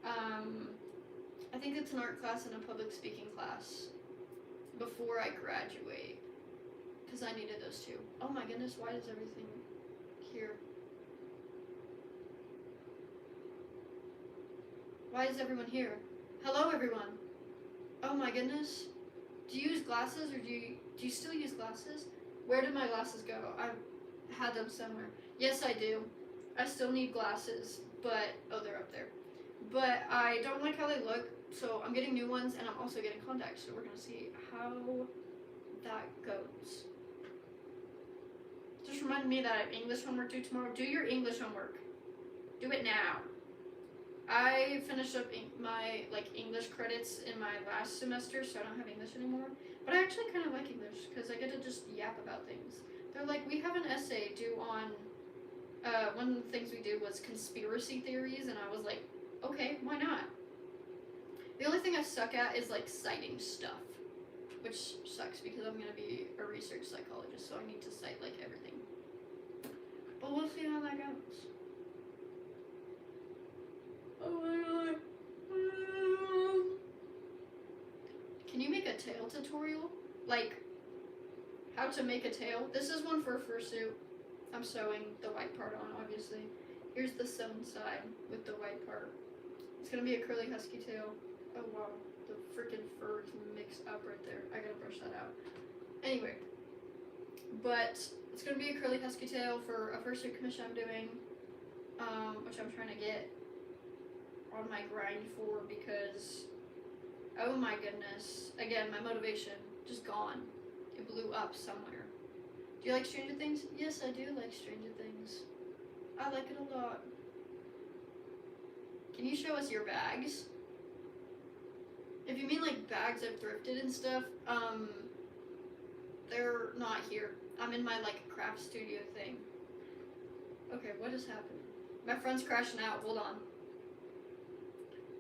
I think it's an art class and a public speaking class before I graduate, because I needed those 2. Oh my goodness, why is everything here? Why is everyone here? Hello, everyone. Oh my goodness. Do you use glasses, or do you still use glasses? Where did my glasses go? I had them somewhere. Yes, I do. I still need glasses, but, oh, they're up there. But I don't like how they look, so I'm getting new ones, and I'm also getting contacts, so we're going to see how that goes. Just reminded me that I have English homework due tomorrow. Do your English homework. Do it now. I finished up my English credits in my last semester, so I don't have English anymore. But I actually kind of like English because I get to just yap about things. They're like, we have an essay due on, one of the things we did was conspiracy theories, and I was like, okay, why not? The only thing I suck at is like citing stuff, which sucks because I'm going to be a research psychologist, so I need to cite like everything. But we'll see how that goes. Oh my god. Can you make a tail tutorial? Like, how to make a tail? This is one for a fursuit. I'm sewing the white part on, obviously. Here's the sewn side with the white part. It's gonna be a curly husky tail. Oh wow, the freaking fur is mixed up right there. I gotta brush that out. Anyway, but it's gonna be a curly husky tail for a fursuit commission I'm doing, which I'm trying to get on my grind for because, oh my goodness, again, my motivation just gone. It blew up somewhere. Do you like Stranger Things? Yes, I do like Stranger Things. I like it a lot. Can you show us your bags? If you mean like bags I've thrifted and stuff, they're not here. I'm in my like craft studio thing. Okay, what is happening? My friend's crashing out. Hold on.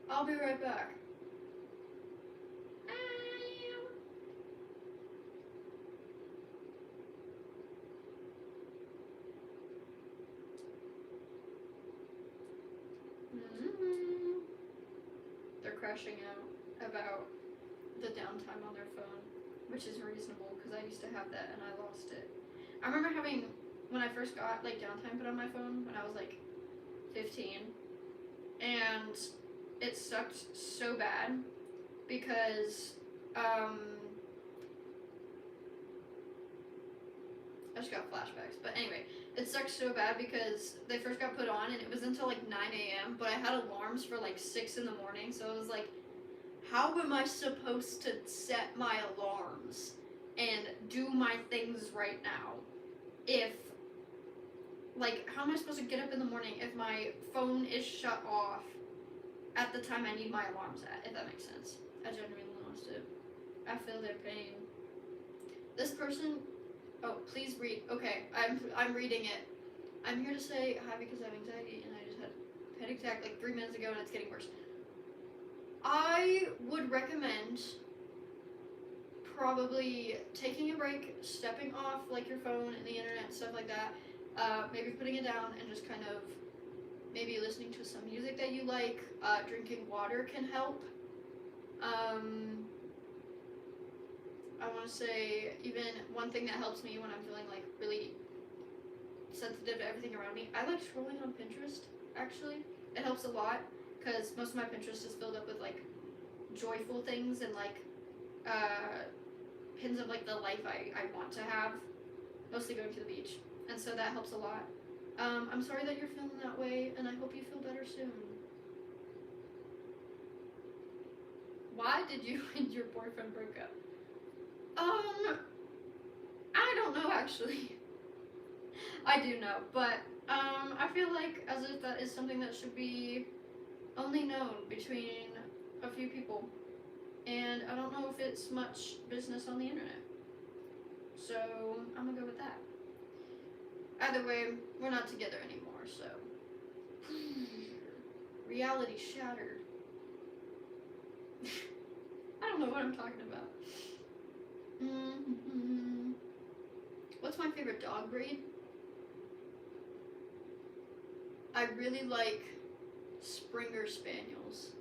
I'll be right back. Mm-hmm. They're crashing out about the downtime on their phone, which is reasonable because I used to have that and I lost it. I remember having, when I first got like downtime put on my phone when I was like 15, and it sucked so bad because I just got flashbacks. But anyway, it sucked so bad because they first got put on and it was until like 9 a.m. But I had alarms for like 6 in the morning, so it was like, how am I supposed to set my alarms and do my things right now if, like, how am I supposed to get up in the morning if my phone is shut off at the time I need my alarms at, if that makes sense? I genuinely lost it. I feel their pain. This person, oh, please read. Okay, I'm reading it. I'm here to say hi because I have anxiety and I just had a panic attack like 3 minutes ago and it's getting worse. I would recommend probably taking a break, stepping off like your phone and the internet and stuff like that, maybe putting it down and just kind of maybe listening to some music that you like. Drinking water can help. I want to say even one thing that helps me when I'm feeling like really sensitive to everything around me, I like scrolling on Pinterest, actually. It helps a lot because most of my Pinterest is filled up with like joyful things and like pins of like the life I want to have, mostly going to the beach, and so that helps a lot. I'm sorry that you're feeling that way and I hope you feel better soon. Why did you and your boyfriend break up? I don't know actually. I do know, but I feel like as if that is something that should be only known between a few people, and I don't know if it's much business on the internet, so I'm gonna go with that. Either way, we're not together anymore, so reality shattered. I don't know what I'm talking about. What's my favorite dog breed? I really like Springer Spaniels.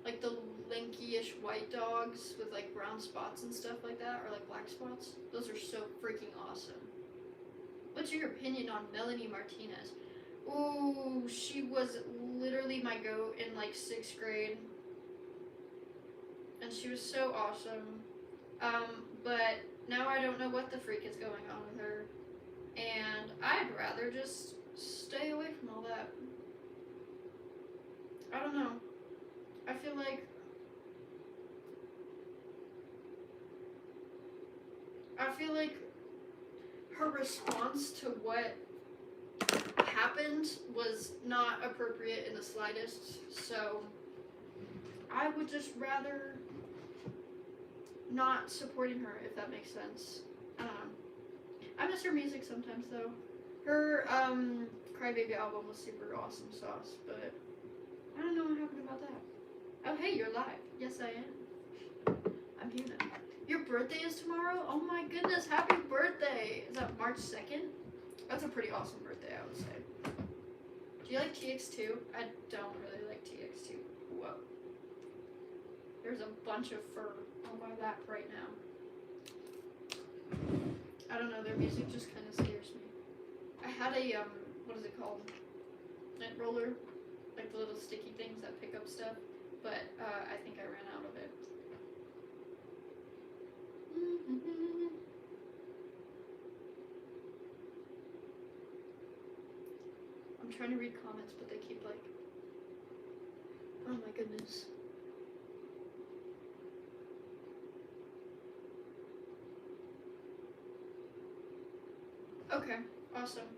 Like the linky-ish white dogs with like brown spots and stuff like that, or like black spots. Those are so freaking awesome. What's your opinion on Melanie Martinez? Ooh, she was literally my goat in like 6th grade. And she was so awesome. But now I don't know what the freak is going on with her. And I'd rather just stay away from all that. I don't know. I feel like her response to what happened was not appropriate in the slightest, so I would just rather not supporting her, if that makes sense. I don't know. I miss her music sometimes though. Her Crybaby album was super awesome sauce, but I don't know what happened about that. Oh hey, you're live. Yes I am. I'm here now. Your birthday is tomorrow? Oh my goodness, happy birthday! Is that March 2nd? That's a pretty awesome birthday, I would say. Do you like TX2? I don't really like TX2. Whoa. There's a bunch of fur on my lap right now. I don't know, their music just kind of scares me. I had a, what is it called? Net roller? Like the little sticky things that pick up stuff. But I think I ran out of it. I'm trying to read comments, but they keep like, oh my goodness. Okay, awesome.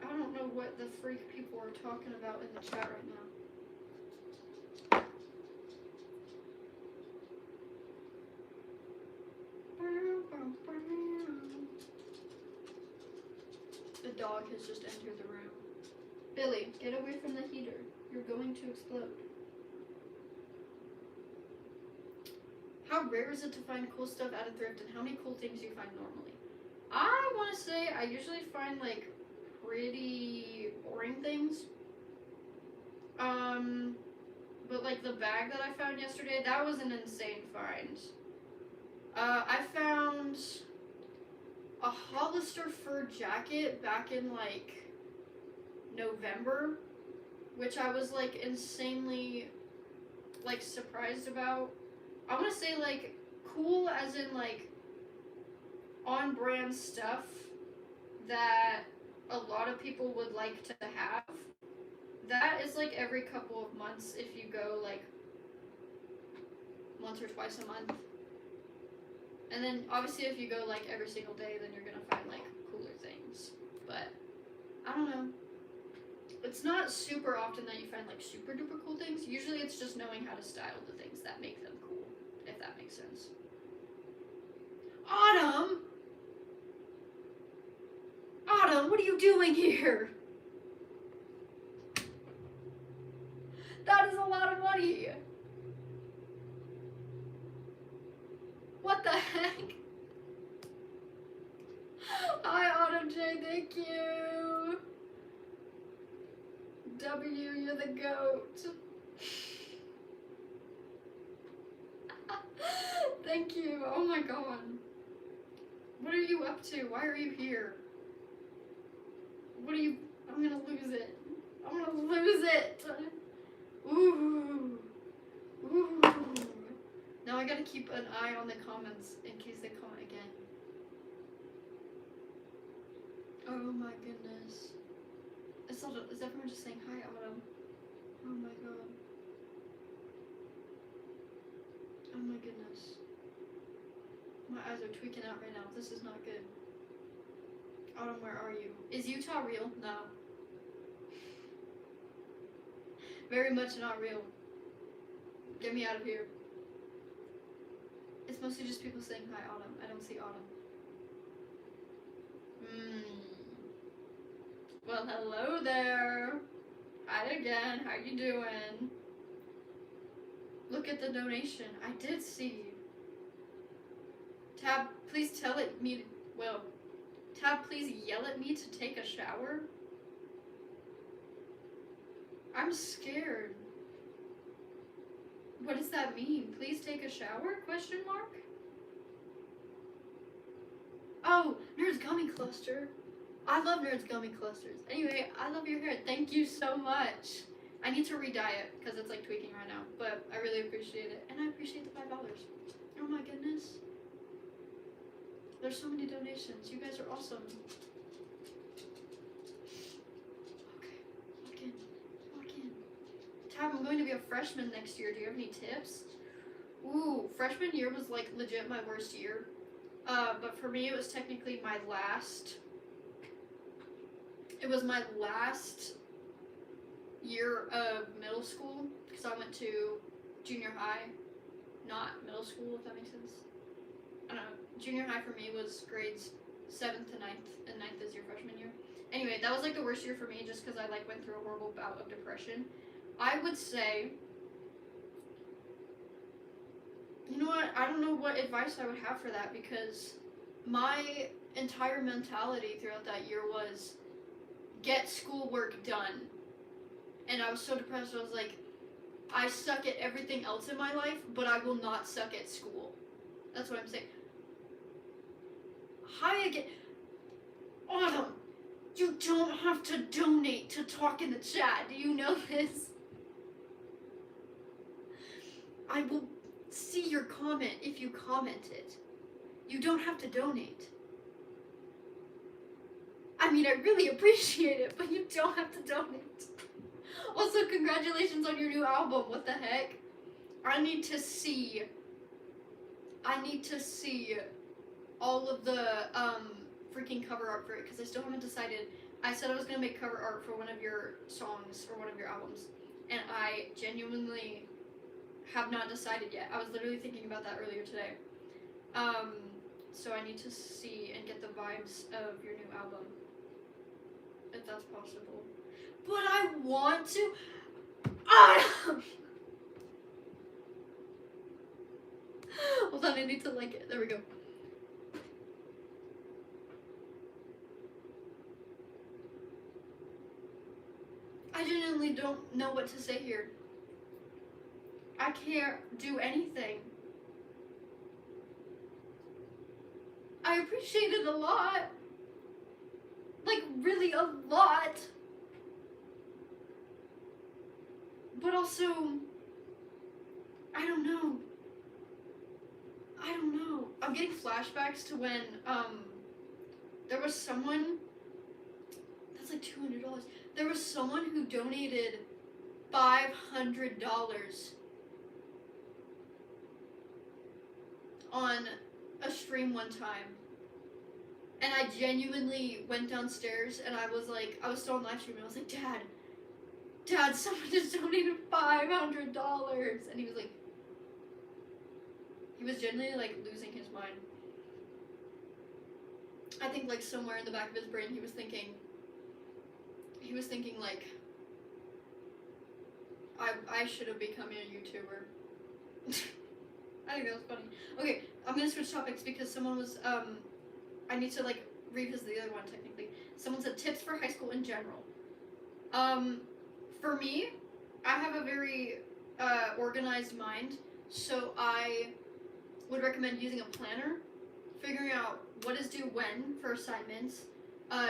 I don't know what the freak people are talking about in the chat right now. The dog has just entered the room. Billy, get away from the heater. You're going to explode. How rare is it to find cool stuff at a thrift, and how many cool things do you find normally? I want to say I usually find like pretty boring things. But like the bag that I found yesterday, that was an insane find. I found a Hollister fur jacket back in like November, which I was like insanely like surprised about. I want to say like cool as in like on brand stuff that a lot of people would like to have. That is like every couple of months if you go like once or twice a month. And then obviously if you go like every single day, then you're gonna find like cooler things. But I don't know. It's not super often that you find like super duper cool things. Usually it's just knowing how to style the things that make them cool, if that makes sense. Autumn! Autumn, what are you doing here? That is a lot of money. What the heck? Hi, Autumn J, thank you. W, you're the goat. Thank you. Oh my god. What are you up to? Why are you here? What are you... I'm gonna lose it. I'm gonna lose it. Ooh. Ooh. Now I gotta keep an eye on the comments in case they comment again. Oh my goodness. Is everyone just saying hi, Autumn? Oh my god. Oh my goodness. My eyes are tweaking out right now. This is not good. Autumn, where are you? Is Utah real? No. Very much not real. Get me out of here. It's mostly just people saying hi, Autumn. I don't see Autumn. Well, hello there. Hi again. How you doing? Look at the donation. I did see. Tab, please tell it me. Well, Tab, please yell at me to take a shower. I'm scared. What does that mean? Please take a shower? Question mark? Oh, Nerds Gummy Cluster. I love Nerds Gummy Clusters. Anyway, I love your hair. Thank you so much. I need to re-dye it because it's like tweaking right now, but I really appreciate it. And I appreciate the $5. Oh my goodness. There's so many donations. You guys are awesome. Okay, lock in. Lock in. Tab, I'm going to be a freshman next year. Do you have any tips? Ooh, freshman year was like legit my worst year. But for me it was technically my last. It was my last year of middle school because I went to junior high, not middle school, if that makes sense. I don't know. Junior high for me was grades 7th to 9th, and 9th is your freshman year. Anyway, that was like the worst year for me just because I like went through a horrible bout of depression. I would say, you know what, I don't know what advice I would have for that because my entire mentality throughout that year was get schoolwork done. And I was so depressed, I was like, I suck at everything else in my life, but I will not suck at school. That's what I'm saying. Hi again. Autumn, you don't have to donate to talk in the chat. Do you know this? I will see your comment if you comment it. You don't have to donate. I mean, I really appreciate it, but you don't have to donate. Also, congratulations on your new album. What the heck? I need to see all of the freaking cover art for it because I still haven't decided. I said I was gonna make cover art for one of your songs or one of your albums, and I genuinely have not decided yet. I was literally thinking about that earlier today. So I need to see and get the vibes of your new album, if that's possible. But I want to. Hold on, I need to like it. There we go. I genuinely don't know what to say here. I can't do anything. I appreciate it a lot. Like, really a lot. But also, I don't know. I'm getting flashbacks to when, there was someone, that's like $200. There was someone who donated $500 on a stream one time. And I genuinely went downstairs and I was still on live stream and I was like, Dad, someone just donated $500. And he was genuinely like losing his mind. I think like somewhere in the back of his brain he was thinking like, I should have become a YouTuber. I think that was funny. Okay, I'm gonna switch topics because someone was, I need to like revisit the other one technically. Someone said tips for high school in general. For me, I have a very organized mind, so I would recommend using a planner, figuring out what is due when for assignments.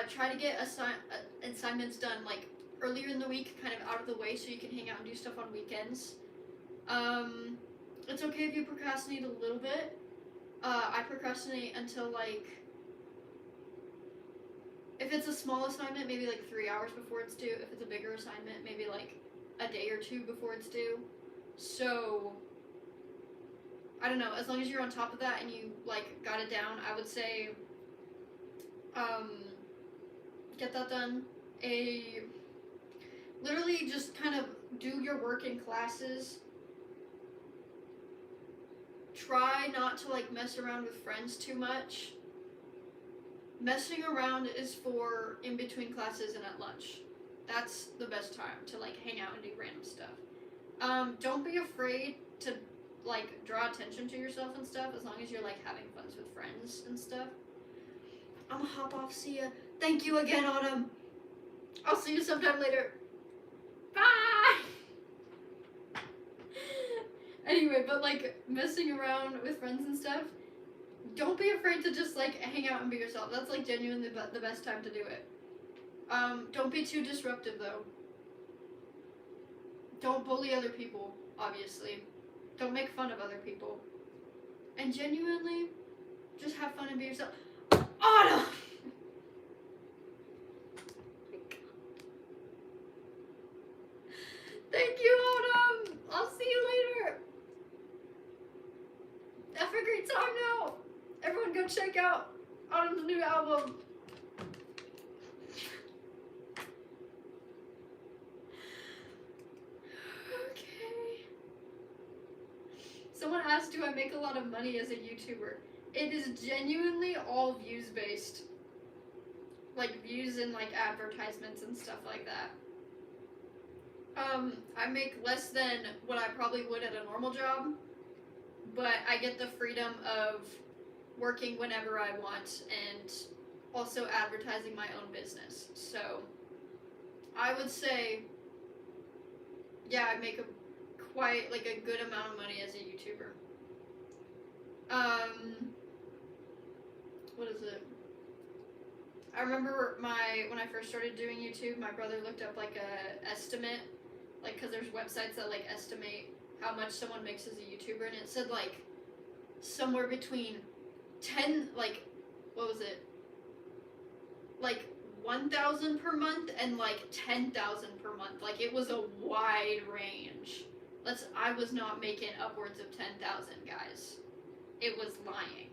Try to get assignments done like earlier in the week, kind of out of the way, so you can hang out and do stuff on weekends. It's okay if you procrastinate a little bit. I procrastinate until like, if it's a small assignment, maybe like 3 hours before it's due. If it's a bigger assignment, maybe like a day or two before it's due. So, I don't know, as long as you're on top of that and you like got it down, I would say, get that done. Literally just kind of do your work in classes. Try not to like mess around with friends too much. Messing around is for in between classes and at lunch. That's the best time to like hang out and do random stuff. Don't be afraid to like draw attention to yourself and stuff, as long as you're like having fun with friends and stuff. I'm gonna hop off. See ya. Thank you again, Autumn. I'll see you sometime later. Bye! Anyway, but like messing around with friends and stuff, don't be afraid to just like hang out and be yourself. That's like genuinely the best time to do it. Don't be too disruptive though. Don't bully other people, obviously. Don't make fun of other people. And genuinely, just have fun and be yourself. Autumn! Thank you, Autumn! I'll see you later! Have a great time now! Everyone go check out Autumn's new album. Okay. Someone asked, do I make a lot of money as a YouTuber? It is genuinely all views based. Like views and like advertisements and stuff like that. I make less than what I probably would at a normal job, but I get the freedom of working whenever I want and also advertising my own business. So I would say, yeah, I make quite like a good amount of money as a YouTuber. What is it? I remember when I first started doing YouTube, my brother looked up like a estimate, like, cause there's websites that like estimate how much someone makes as a YouTuber, and it said like somewhere between 10, like, what was it? Like 1,000 per month and like 10,000 per month. Like it was a wide range. I was not making upwards of 10,000, guys. It was lying.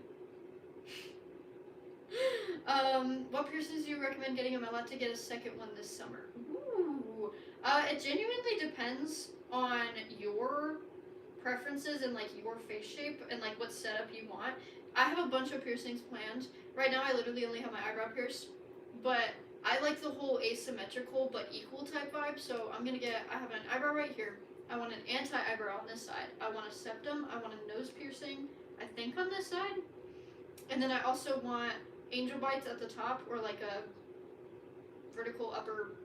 What piercings do you recommend getting? Am I allowed to get a second one this summer? Ooh. It genuinely depends on your preferences and like your face shape and like what setup you want. I have a bunch of piercings planned. Right now I literally only have my eyebrow pierced, but I like the whole asymmetrical but equal type vibe, so I have an eyebrow right here. I want an anti-eyebrow on this side. I want a septum. I want a nose piercing, I think, on this side. And then I also want angel bites at the top, or like a vertical upper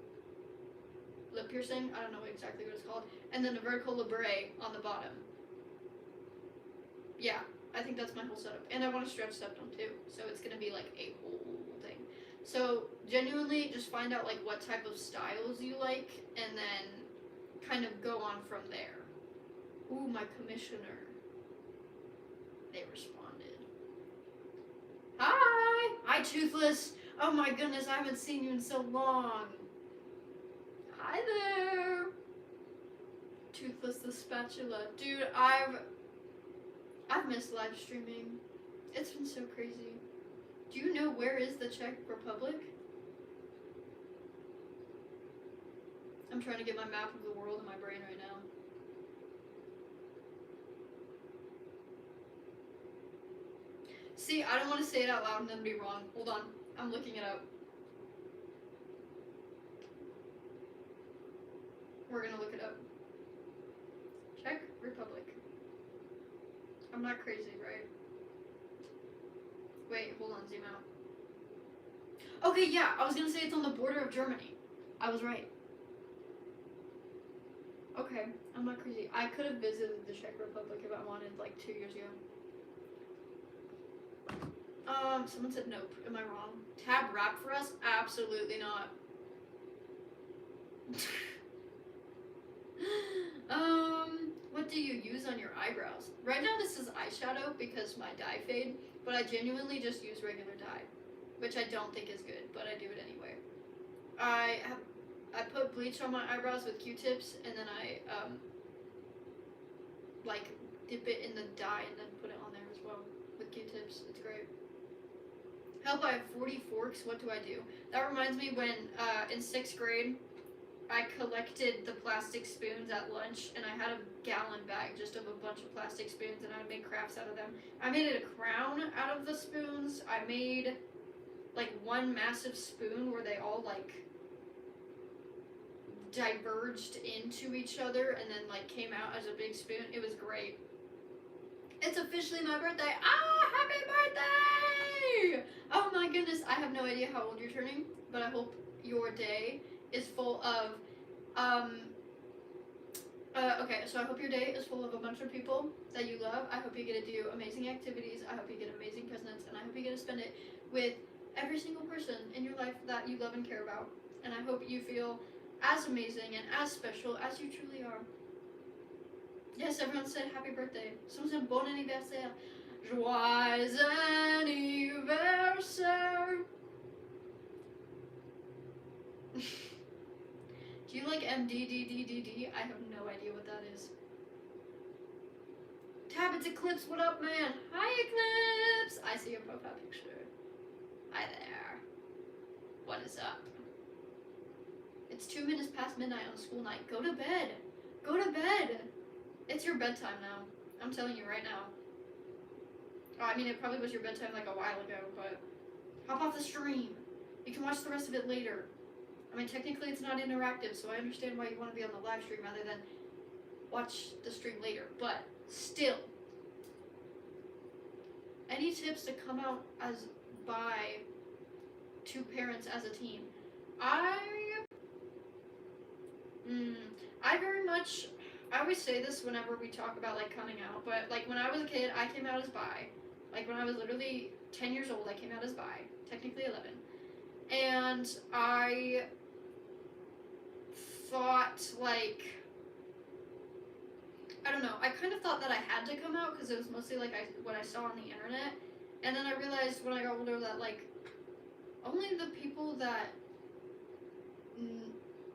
lip piercing. I don't know exactly what it's called. And then a vertical labret on the bottom. Yeah, I think that's my whole setup. And I want a stretch septum too. So it's going to be like a whole thing. So genuinely just find out like what type of styles you like and then kind of go on from there. Ooh, my commissioner. They responded. Hi! Hi, Toothless. Oh my goodness, I haven't seen you in so long. Hi there. Toothless the spatula. Dude, I've missed live streaming. It's been so crazy. Do you know where is the Czech Republic? I'm trying to get my map of the world in my brain right now. See, I don't want to say it out loud and then be wrong. Hold on. I'm looking it up. We're gonna look it up. Czech Republic. I'm not crazy, right? Wait, hold on, zoom out. Okay, yeah, I was gonna say it's on the border of Germany. I was right. Okay, I'm not crazy. I could have visited the Czech Republic if I wanted, like 2 years ago. Someone said nope. Am I wrong? Tab rap for us? Absolutely not. What do you use on your eyebrows? Right now this is eyeshadow because my dye fade, but I genuinely just use regular dye, which I don't think is good, but I do it anyway. I put bleach on my eyebrows with Q-tips, and then I like dip it in the dye and then put it on there as well with Q-tips. It's great. Help, I have 40 forks. What do I do? That reminds me when in 6th grade I collected the plastic spoons at lunch, and I had a gallon bag just of a bunch of plastic spoons, and I would make crafts out of them. I made a crown out of the spoons. I made like one massive spoon where they all like diverged into each other and then like came out as a big spoon. It was great. It's officially my birthday. Ah, happy birthday! Oh my goodness, I have no idea how old you're turning, but I hope your day is full of okay, so I hope your day is full of a bunch of people that you love. I hope you get to do amazing activities. I hope you get amazing presents, and I hope you get to spend it with every single person in your life that you love and care about. And I hope you feel as amazing and as special as you truly are. Yes, everyone said happy birthday. Someone said bon anniversaire. Joyeux anniversaire. Do you like MDDDDD? I have no idea what that is. Tab, it's Eclipse. What up, man? Hi, Eclipse. I see your profile picture. Hi there. What is up? It's 2 minutes past midnight on a school night. Go to bed. Go to bed. It's your bedtime now. I'm telling you right now. Oh, I mean, it probably was your bedtime like a while ago, but hop off the stream. You can watch the rest of it later. I mean, technically it's not interactive, so I understand why you want to be on the live stream rather than watch the stream later, but still. Any tips to come out as by 2 parents as a teen? I always say this whenever we talk about like coming out, but like when I was a kid, I came out as bi. Like when I was literally 10 years old, I came out as bi, technically 11. And I thought like, I don't know, I kind of thought that I had to come out because it was mostly like what I saw on the internet. And then I realized when I got older that like only the people that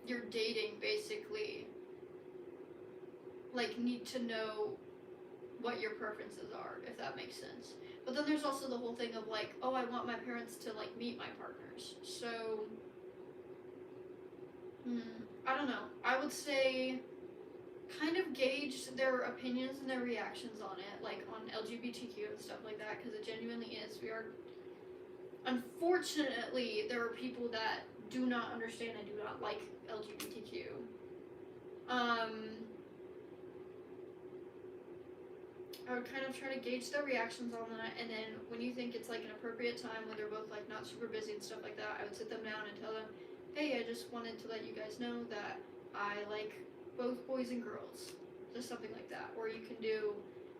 you're dating basically like need to know what your preferences are, if that makes sense. But then there's also the whole thing of like, oh, I want my parents to like meet my partners. So I don't know. I would say kind of gauge their opinions and their reactions on it, like on LGBTQ and stuff like that, because it genuinely is. We are, unfortunately, there are people that do not understand and do not like LGBTQ. I would kind of try to gauge their reactions on that, and then when you think it's like an appropriate time when they're both like not super busy and stuff like that, I would sit them down and tell them, hey, I just wanted to let you guys know that I like both boys and girls. Just something like that. Or you can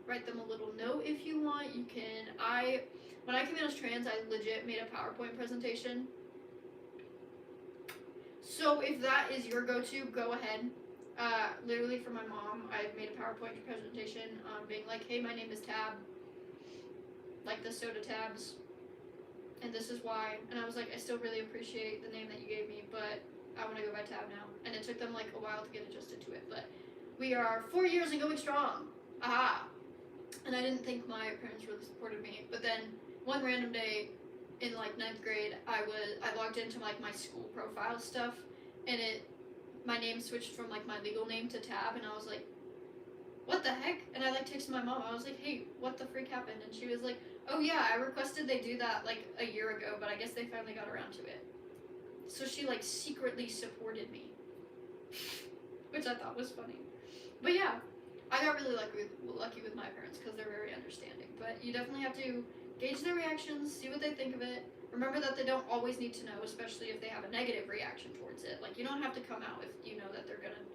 write them a little note if you want. You can, when I came in as trans, I legit made a PowerPoint presentation. So if that is your go-to, go ahead. Literally for my mom, I made a PowerPoint presentation being like, hey, my name is Tab. Like the soda tabs. And this is why. And I was like, I still really appreciate the name that you gave me, but I want to go by Tab now. And it took them like a while to get adjusted to it, but we are 4 years and going strong. Aha. And I didn't think my parents really supported me, but then one random day in like 9th grade, I logged into like my school profile stuff, and my name switched from like my legal name to Tab, and I was like, what the heck? And I like texted my mom. I was like, hey, what the freak happened? And she was like, oh yeah, I requested they do that like a year ago, but I guess they finally got around to it. So she like secretly supported me, which I thought was funny. But yeah, I got really lucky with my parents because they're very understanding. But you definitely have to gauge their reactions, see what they think of it. Remember that they don't always need to know, especially if they have a negative reaction towards it. Like, you don't have to come out if you know that they're gonna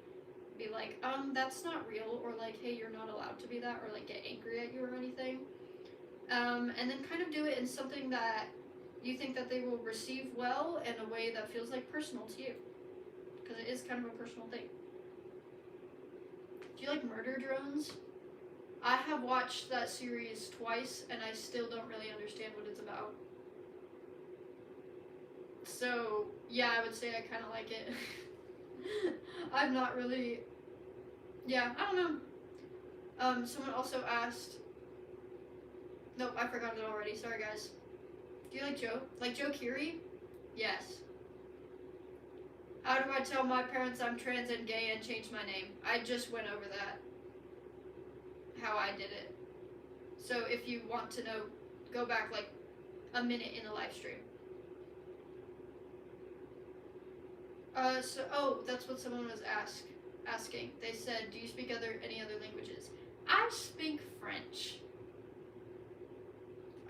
be like, that's not real, or like, hey, you're not allowed to be that, or like get angry at you or anything. And then kind of do it in something that you think that they will receive well in a way that feels like personal to you, because it is kind of a personal thing. Do you like Murder Drones? I have watched that series twice, and I still don't really understand what it's about. So, yeah, I would say I kind of like it. I'm not really... Yeah, I don't know. Someone also asked... Nope, I forgot it already. Sorry, guys. Do you like Joe? Like Joe Keery? Yes. How do I tell my parents I'm trans and gay and change my name? I just went over that. How I did it. So if you want to know, go back like a minute in the live stream. That's what someone was asking. They said, do you speak any other languages? I speak French.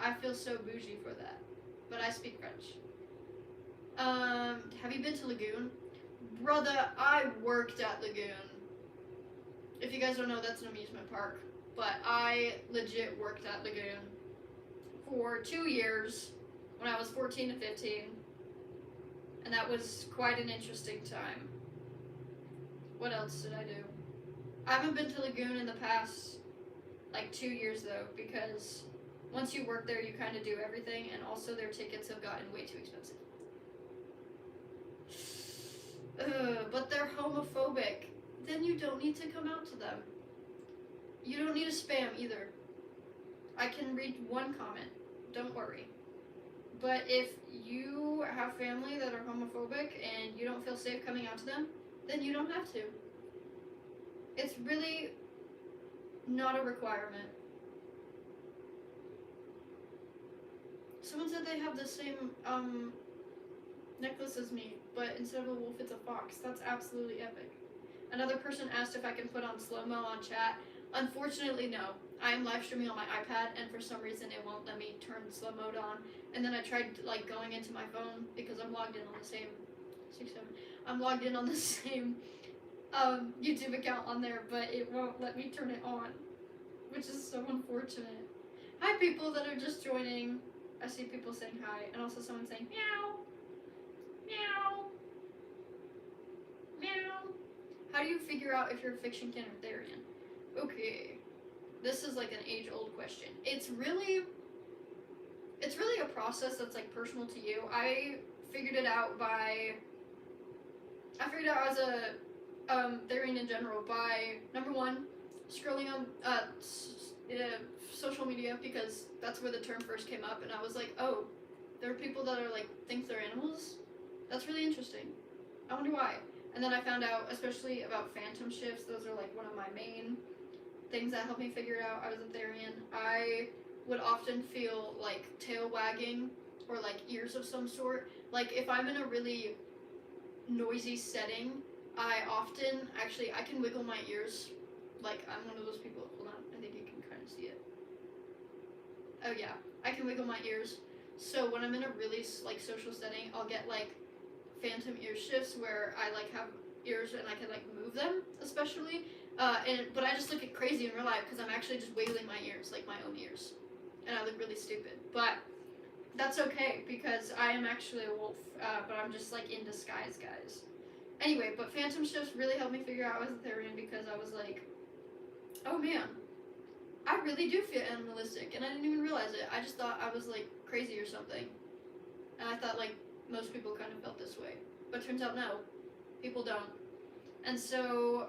I feel so bougie for that, but I speak French. Have you been to Lagoon? Brother, I worked at Lagoon. If you guys don't know, that's an amusement park, but I legit worked at Lagoon for 2 years when I was 14 to 15. And that was quite an interesting time. What else did I do? I haven't been to Lagoon in the past, like 2 years though, because once you work there, you kind of do everything, and also their tickets have gotten way too expensive. But they're homophobic. Then you don't need to come out to them. You don't need to spam either. I can read one comment. Don't worry. But if you have family that are homophobic and you don't feel safe coming out to them, then you don't have to. It's really not a requirement. Someone said they have the same necklace as me, but instead of a wolf, it's a fox. That's absolutely epic. Another person asked if I can put on slow-mo on chat. Unfortunately, no. I am live streaming on my iPad, and for some reason it won't let me turn slow mode on. And then I tried like going into my phone because I'm logged in on the same I'm logged in on the same YouTube account on there, but it won't let me turn it on, which is so unfortunate. Hi, people that are just joining. I see people saying hi, and also someone saying meow, meow, meow. How do you figure out if you're a fiction kin or Therian? Okay, this is like an age-old question. It's really a process that's like personal to you. I figured it out as a Therian in general by, number one, scrolling on social media, because that's where the term first came up, and I was like, oh, there are people that are like, think they're animals? That's really interesting. I wonder why. And then I found out, especially about phantom shifts, those are like one of my main things that helped me figure it out. I was a Therian. I would often feel like tail wagging or like ears of some sort. Like if I'm in a really noisy setting, I can wiggle my ears. Like I'm one of those people. Hold on, I think you can kind of see it. Oh yeah, I can wiggle my ears. So when I'm in a really like social setting, I'll get like phantom ear shifts where I like have ears and I can like move them, especially. But I just look crazy in real life because I'm actually just wiggling my ears, like my own ears, and I look really stupid. But that's okay because I am actually a wolf, but I'm just like in disguise, guys. Anyway, but phantom shifts really helped me figure out I was a Therian because I was like, oh man, I really do feel animalistic, and I didn't even realize it. I just thought I was like crazy or something, and I thought like most people kind of felt this way, but turns out no, people don't. And so,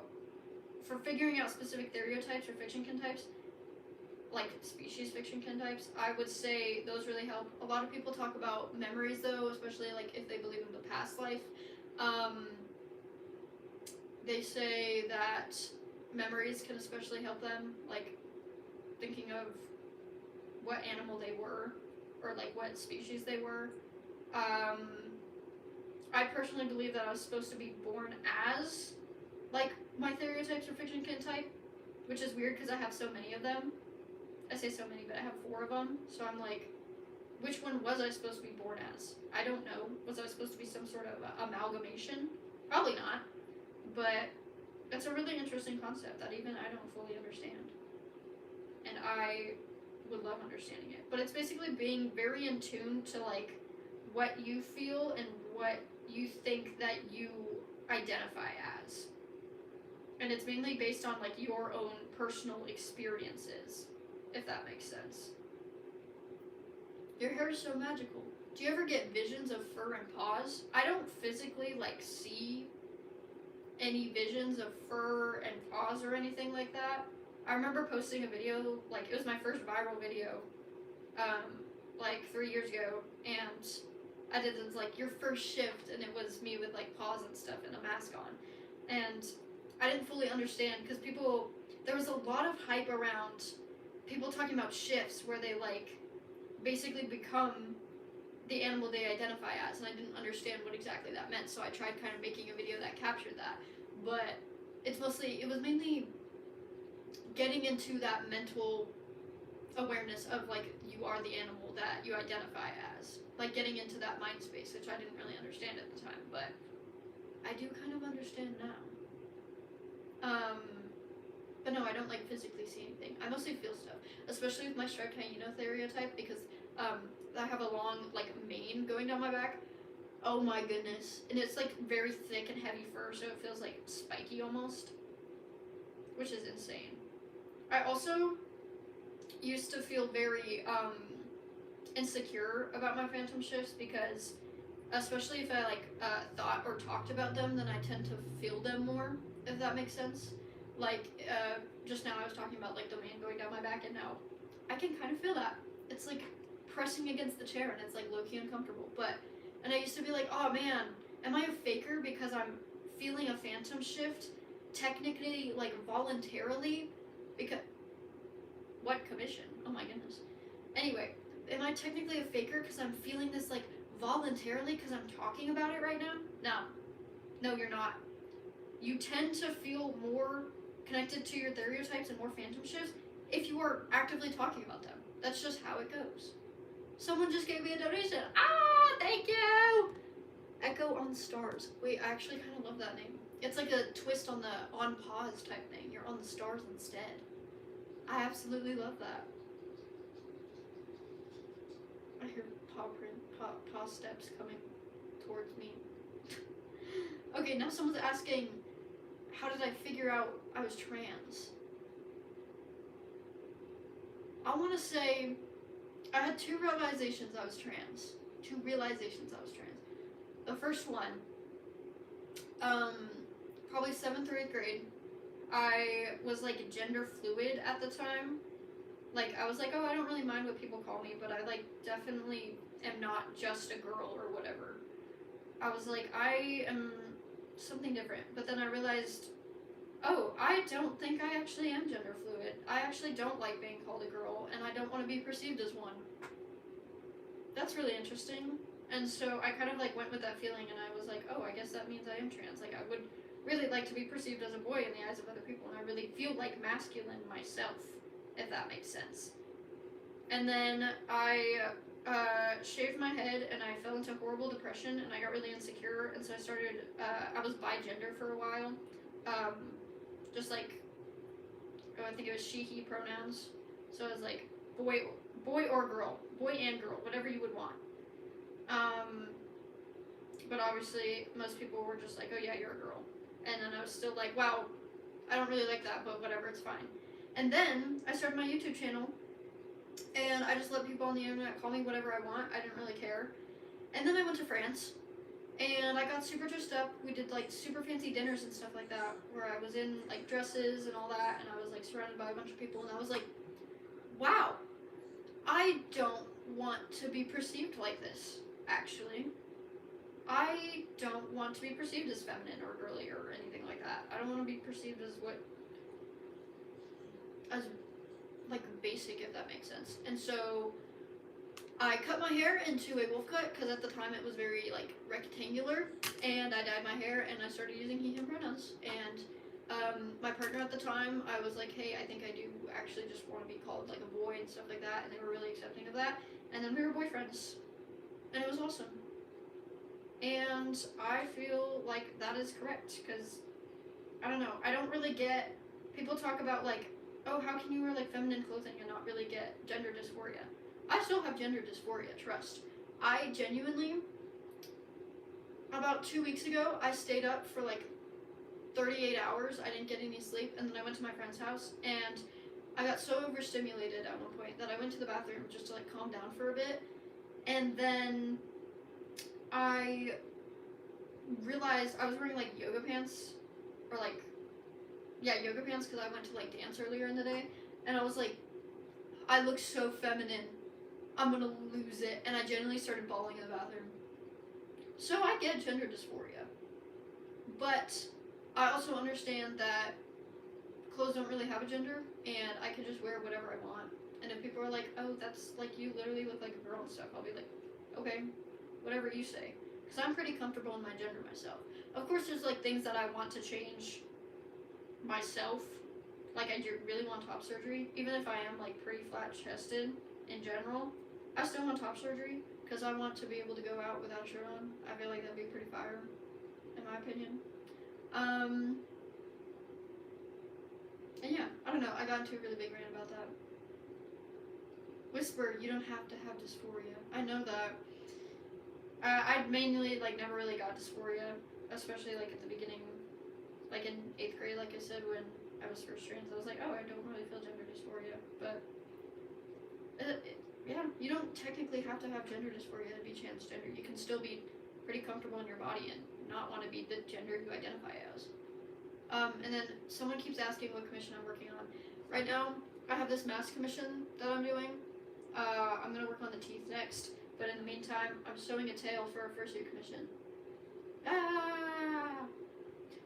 for figuring out specific stereotypes or fiction kin types, like species fiction kin types, I would say those really help. A lot of people talk about memories though, especially like if they believe in the past life. They say that memories can especially help them, like thinking of what animal they were or like what species they were. I personally believe that I was supposed to be born as like my stereotypes or fiction kin type, which is weird because I have so many of them. I say so many, but I have 4 of them. So I'm like, which one was I supposed to be born as? I don't know. Was I supposed to be some sort of amalgamation? Probably not. But it's a really interesting concept that even I don't fully understand. And I would love understanding it. But it's basically being very in tune to like what you feel and what you think that you identify as. And it's mainly based on like your own personal experiences, if that makes sense. Your hair is so magical. Do you ever get visions of fur and paws? I don't physically like see any visions of fur and paws or anything like that. I remember posting a video, like it was my first viral video, like 3 years ago, and I did this like your first shift, and it was me with like paws and stuff and a mask on, and I didn't fully understand because there was a lot of hype around people talking about shifts where they like basically become the animal they identify as, and I didn't understand what exactly that meant, so I tried kind of making a video that captured that. But it was mainly getting into that mental awareness of like you are the animal that you identify as, like getting into that mind space, which I didn't really understand at the time, but I do kind of understand now. But no, I don't like physically see anything. I mostly feel stuff, especially with my striped hyena stereotype because I have a long like mane going down my back. Oh my goodness, and it's like very thick and heavy fur, so it feels like spiky almost, which is insane. I also used to feel very insecure about my phantom shifts because, especially if I like thought or talked about them, then I tend to feel them more, if that makes sense. Like just now I was talking about like the mane going down my back, and now I can kind of feel that. It's like pressing against the chair and it's like low-key uncomfortable. And I used to be like, oh man, am I a faker because I'm feeling a phantom shift technically like voluntarily? Because what commission? Oh my goodness. Anyway, am I technically a faker because I'm feeling this like voluntarily because I'm talking about it right now? No, you're not. You tend to feel more connected to your stereotypes and more phantom shifts if you are actively talking about them. That's just how it goes. Someone just gave me a donation. Ah, thank you! Echo on Stars. Wait, I actually kind of love that name. It's like a twist on the on pause type thing. You're on the stars instead. I absolutely love that. I hear paw steps coming towards me. Okay, now someone's asking, how did I figure out I was trans? I want to say I had 2 realizations I was trans. 2 realizations I was trans. The first one, probably 7th or 8th grade, I was like gender fluid at the time. Like I was like, oh, I don't really mind what people call me, but I like definitely am not just a girl or whatever. I was like, I am something different. But then I realized, oh, I don't think I actually am gender fluid. I actually don't like being called a girl, and I don't want to be perceived as one. That's really interesting. And so I kind of like went with that feeling, and I was like, oh, I guess that means I am trans. Like I would really like to be perceived as a boy in the eyes of other people, and I really feel like masculine myself, if that makes sense. And then I shaved my head, and I fell into horrible depression, and I got really insecure, and so I started, I was bi-gender for a while, um, just like, I think it was she, he pronouns, so it was like, boy or girl, boy and girl, whatever you would want, but obviously, most people were just like, oh yeah, you're a girl, and then I was still like, wow, I don't really like that, but whatever, it's fine, and then I started my YouTube channel, and I just let people on the internet call me whatever I want. I didn't really care. And then I went to France, and I got super dressed up. We did like super fancy dinners and stuff like that, where I was in like dresses and all that, and I was like surrounded by a bunch of people, and I was like, wow, I don't want to be perceived like this, actually. I don't want to be perceived as feminine or girly or anything like that. I don't want to be perceived as like basic, if that makes sense. And so I cut my hair into a wolf cut because at the time it was very like rectangular, and I dyed my hair and I started using he him pronouns. And my partner at the time, I was like, hey, I think I do actually just want to be called like a boy and stuff like that, and they were really accepting of that. And then we were boyfriends, and it was awesome. And I feel like that is correct because I don't know, I don't really get, people talk about like, oh, how can you wear like feminine clothing and not really get gender dysphoria? I still have gender dysphoria, trust. I genuinely, about 2 weeks ago, I stayed up for like 38 hours. I didn't get any sleep, and then I went to my friend's house, and I got so overstimulated at one point that I went to the bathroom just to like calm down for a bit, and then I realized I was wearing like yoga pants, or like, yeah, yoga pants, because I went to like dance earlier in the day, and I was like, I look so feminine, I'm gonna lose it, and I genuinely started bawling in the bathroom. So I get gender dysphoria, but I also understand that clothes don't really have a gender, and I can just wear whatever I want. And if people are like, oh, that's like, you literally look like a girl and stuff, I'll be like, okay, whatever you say, because I'm pretty comfortable in my gender myself. Of course, there's like things that I want to change myself, like I do really want top surgery, even if I am like pretty flat chested in general. I still want top surgery because I want to be able to go out without a shirt on. I feel like that'd be pretty fire, in my opinion. And yeah, I don't know, I got into a really big rant about that. Whisper, you don't have to have dysphoria. I know that. I mainly like never really got dysphoria, especially like at the beginning, like in 8th grade, like I said, when I was first trans, I was like, oh, I don't really feel gender dysphoria, but yeah, you don't technically have to have gender dysphoria to be transgender. You can still be pretty comfortable in your body and not want to be the gender you identify as. And then someone keeps asking what commission I'm working on. Right now, I have this mask commission that I'm doing. I'm going to work on the teeth next, but in the meantime, I'm sewing a tail for a fursuit commission.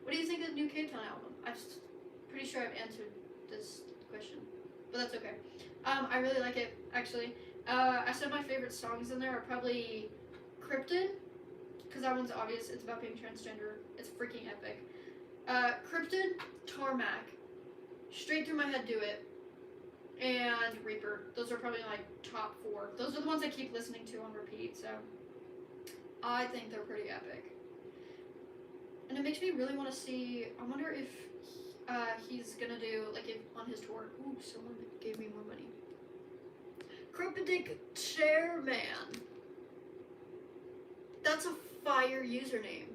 What do you think of the new Cape Town album? I'm pretty sure I've answered this question, but that's okay. I really like it, actually. I said my favorite songs in there are probably Cryptid, because that one's obvious. It's about being transgender. It's freaking epic. Cryptid, Tarmac, Straight Through My Head, Do It, and Reaper. Those are probably like top 4. Those are the ones I keep listening to on repeat, so I think they're pretty epic. And it makes me really want to see, I wonder if he's gonna do, like, if on his tour. Ooh, someone gave me more money. Cryptic Chairman. That's a fire username.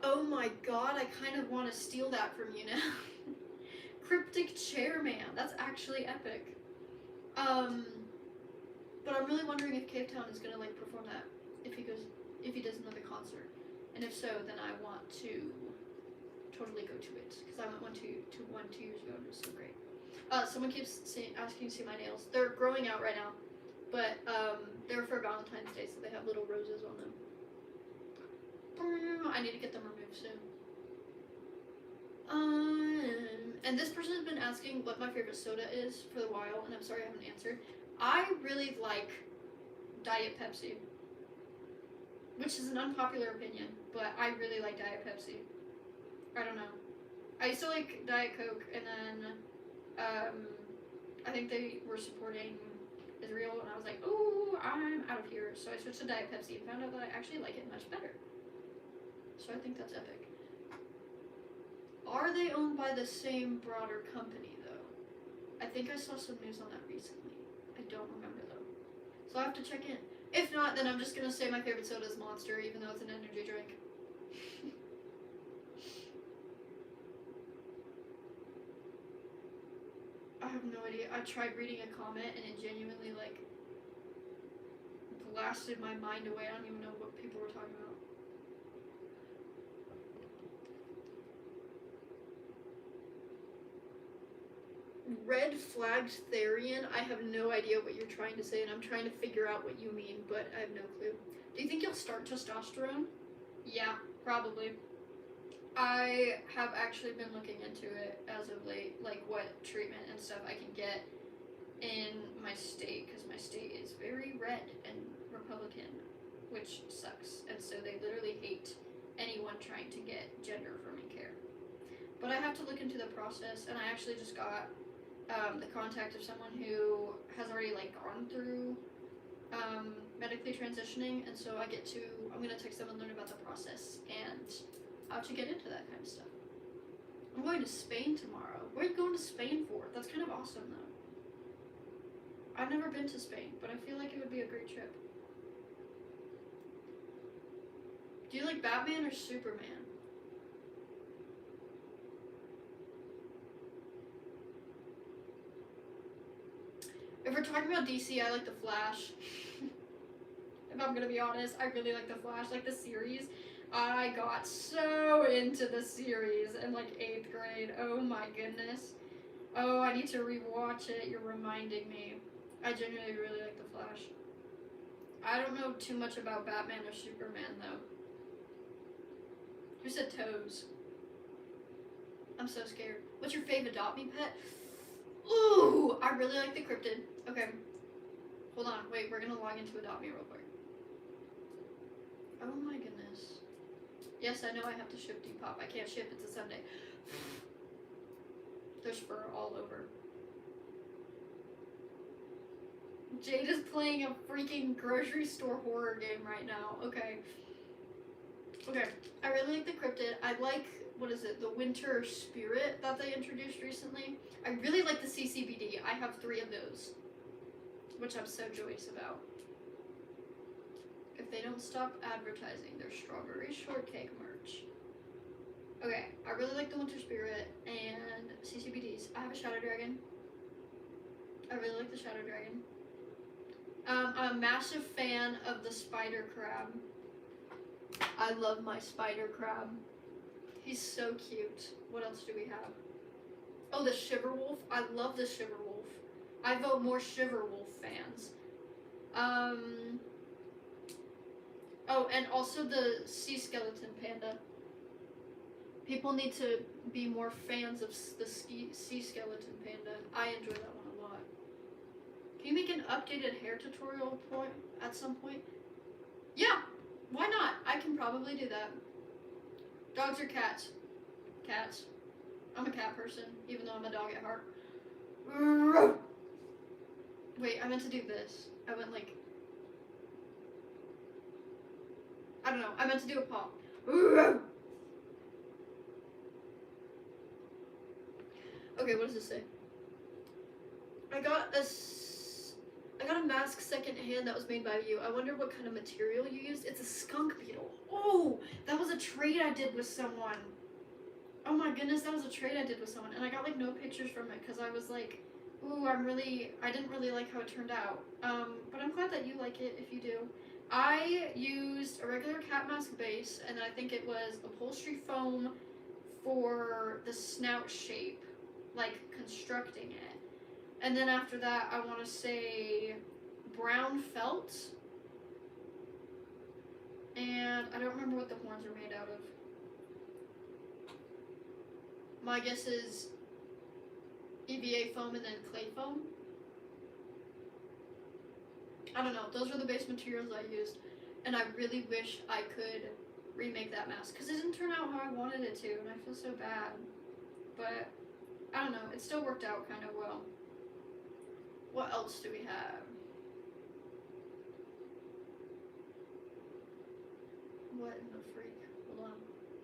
Oh my god, I kind of want to steal that from you now. Cryptic Chairman. That's actually epic. But I'm really wondering if Cape Town is gonna like perform that if he does another concert, and if so, then I want to totally go to it because I went one 2 years ago and it was so great. Someone keeps asking to see my nails. They're growing out right now, but they're for Valentine's Day, so they have little roses on them. I need to get them removed soon. And this person has been asking what my favorite soda is for a while, and I'm sorry I haven't answered. I really like Diet Pepsi, which is an unpopular opinion, but I really like Diet Pepsi. I don't know. I used to like Diet Coke, and then I think they were supporting is real, and I was like, ooh, I'm out of here. So I switched to Diet Pepsi and found out that I actually like it much better. So I think that's epic. Are they owned by the same broader company, though? I think I saw some news on that recently. I don't remember, though. So I have to check in. If not, then I'm just going to say my favorite soda is Monster, even though it's an energy drink. I have no idea. I tried reading a comment, and it genuinely, like, blasted my mind away. I don't even know what people were talking about. Red flagged Therian. I have no idea what you're trying to say, and I'm trying to figure out what you mean, but I have no clue. Do you think you'll start testosterone? Yeah, probably. I have actually been looking into it as of late, like what treatment and stuff I can get in my state, because my state is very red and Republican, which sucks. And so they literally hate anyone trying to get gender-affirming care. But I have to look into the process, and I actually just got the contact of someone who has already like gone through medically transitioning, and so I'm gonna text them and learn about the process and how to get into that kind of stuff. I'm going to Spain tomorrow. Where are you going to Spain for? That's kind of awesome though. I've never been to Spain, but I feel like it would be a great trip. Do you like Batman or Superman? If we're talking about DC, I like The Flash. If I'm gonna be honest, I really like The Flash, like the series. I got so into the series in like 8th grade. Oh my goodness. Oh, I need to rewatch it. You're reminding me. I genuinely really like The Flash. I don't know too much about Batman or Superman though. Who said toes? I'm so scared. What's your fave Adopt Me pet? Ooh, I really like the cryptid. Okay. Hold on, wait, we're gonna log into Adopt Me real quick. Oh my goodness. Yes, I know I have to ship Depop. I can't ship, it's a Sunday. There's fur all over. Jade is playing a freaking grocery store horror game right now. Okay. Okay, I really like the cryptid. I like, what is it, the winter spirit that they introduced recently. I really like the CCBD. I have 3 of those, which I'm so joyous about. If they don't stop advertising their strawberry shortcake merch. Okay, I really like the winter spirit and CCBDs. I have a shadow dragon. I really like the shadow dragon. I'm a massive fan of the spider crab. I love my spider crab. He's so cute. What else do we have? Oh, the Shiverwolf. I love the Shiverwolf. I vote more Shiverwolf fans. Oh, and also the sea skeleton panda. People need to be more fans of the sea skeleton panda. I enjoy that one a lot. Can you make an updated hair tutorial at some point? Yeah, why not? I can probably do that. Dogs or cats? Cats. I'm a cat person, even though I'm a dog at heart. Wait, I meant to do this. I went like... I don't know. I meant to do a paw. Okay, what does this say? I got a mask secondhand that was made by you. I wonder what kind of material you used. It's a skunk beetle. Oh, that was a trade I did with someone. Oh my goodness, that was a trade I did with someone. And I got like no pictures from it because I was like, ooh, I didn't really like how it turned out. But I'm glad that you like it if you do. I used a regular cat mask base, and I think it was upholstery foam for the snout shape, like constructing it. And then after that, I want to say brown felt. And I don't remember what the horns are made out of. My guess is EVA foam and then clay foam. I don't know. Those are the base materials I used. And I really wish I could remake that mask. Because it didn't turn out how I wanted it to. And I feel so bad. But I don't know. It still worked out kind of well. What else do we have? What in the freak? Hold on.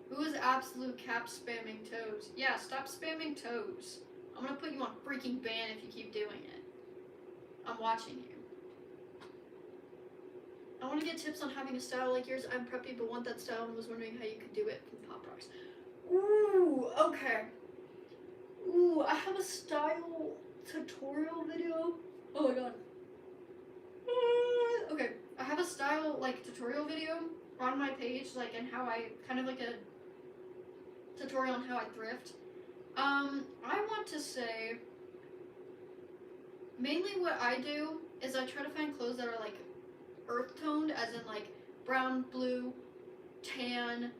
Who is absolute cap spamming toes? Yeah, stop spamming toes. I'm gonna put you on freaking ban if you keep doing it. I'm watching you. I want to get tips on having a style like yours. I'm preppy but want that style and was wondering how you could do it from Pop Rocks. Ooh, okay. Ooh, I have a style tutorial video. Oh my god. Okay, I have a style like tutorial video on my page, like, and how I kind of like a tutorial on how I thrift. I want to say mainly what I do is I try to find clothes that are like earth toned, as in like brown, blue, tan,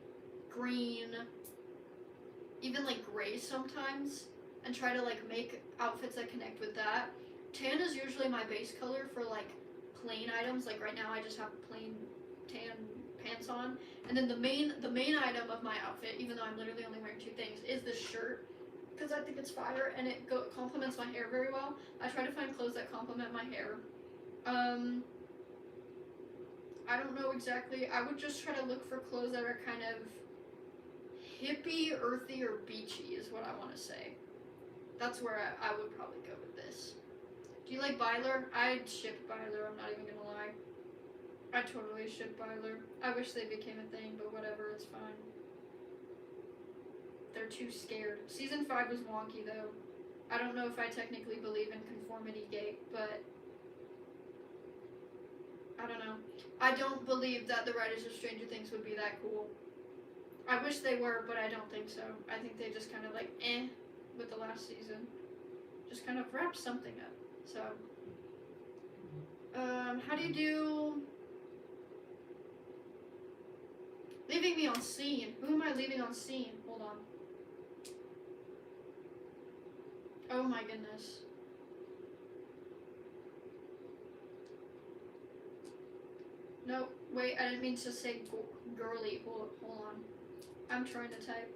green, even like gray sometimes, and try to like make outfits that connect with that. Tan is usually my base color for like plain items. Like right now I just have plain tan pants on, and then the main item of my outfit, even though I'm literally only wearing two things, is this shirt because I think it's fire and it complements my hair very well. I try to find clothes that complement my hair. I don't know exactly. I would just try to look for clothes that are kind of hippie, earthy, or beachy is what I want to say. That's where I would probably go with this. Do you like Byler? I'd ship Byler, I'm not even gonna lie. I totally ship Byler. I wish they became a thing, but whatever, it's fine. They're too scared. Season 5 was wonky though. I don't know if I technically believe in conformity gate, but I don't know. I don't believe that the writers of Stranger Things would be that cool. I wish they were, but I don't think so. I think they just kind of like with the last season. Just kind of wrapped something up. So, how do you do leaving me on scene? Who am I leaving on scene? Hold on. Oh my goodness. No, wait, I didn't mean to say girly. Hold on. I'm trying to type.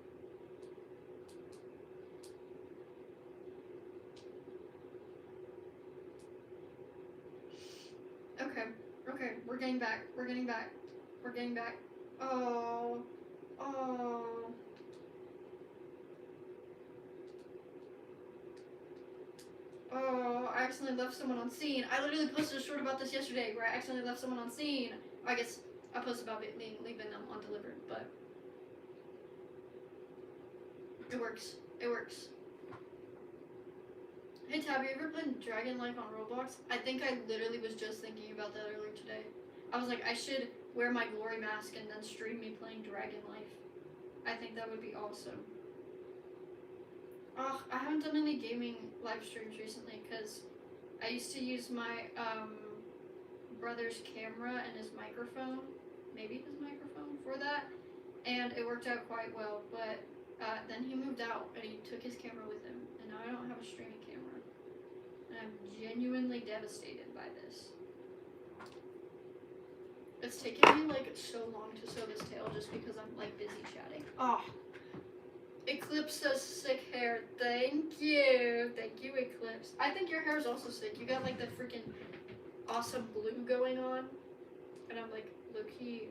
Okay, we're getting back. We're getting back. Oh. Oh, I accidentally left someone on scene. I literally posted a short about this yesterday where I accidentally left someone on scene. I guess I posted about leaving them undelivered, but it works. Hey Tab, you ever played Dragon Life on Roblox? I think I literally was just thinking about that earlier today. I was like, I should wear my glory mask and then stream me playing Dragon Life. I think that would be awesome. Oh, I haven't done any gaming live streams recently because I used to use my brother's camera and his microphone, maybe his microphone for that, and it worked out quite well, but then he moved out and he took his camera with him, and now I don't have a streaming camera, and I'm genuinely devastated by this. It's taken me like so long to sew this tail just because I'm like busy chatting. Oh, Eclipse says sick hair. Thank you, Eclipse. I think your hair is also sick. You got like the freaking awesome blue going on, and I'm like low-key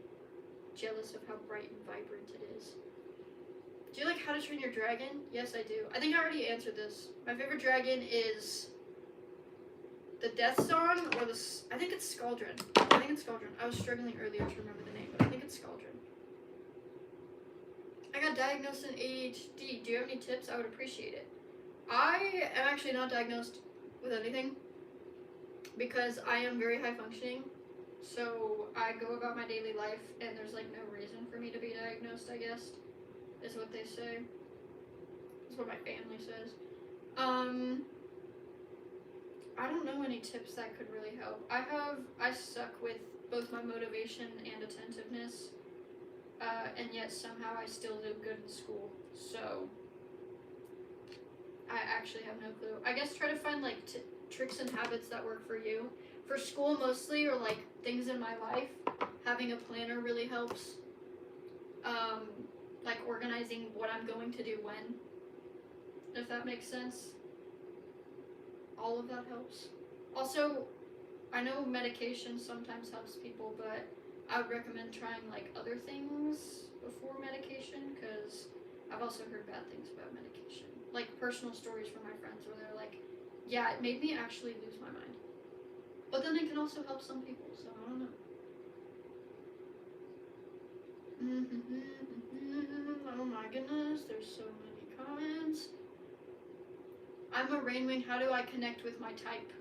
jealous of how bright and vibrant it is. Do you like How to Train Your Dragon? Yes, I do. I think I already answered this. My favorite dragon is the Death Song or I think it's Scaldron. I was struggling earlier to remember the name, but I think it's Scaldron. I got diagnosed in ADHD. Do you have any tips? I would appreciate it. I am actually not diagnosed with anything because I am very high functioning. So I go about my daily life and there's like no reason for me to be diagnosed, I guess, is what they say. Is what my family says. I don't know any tips that could really help. I suck with both my motivation and attentiveness, and yet somehow I still do good in school. So I actually have no clue. I guess try to find like tricks and habits that work for you. For school mostly, or like things in my life, having a planner really helps. Like organizing what I'm going to do when, if that makes sense. All of that helps. Also, I know medication sometimes helps people, but I would recommend trying like other things before medication, because I've also heard bad things about medication. Like personal stories from my friends where they're like, yeah, it made me actually lose my mind. But then it can also help some people, so I don't know. Oh my goodness, there's so many comments. I'm a Rainwing, how do I connect with my type?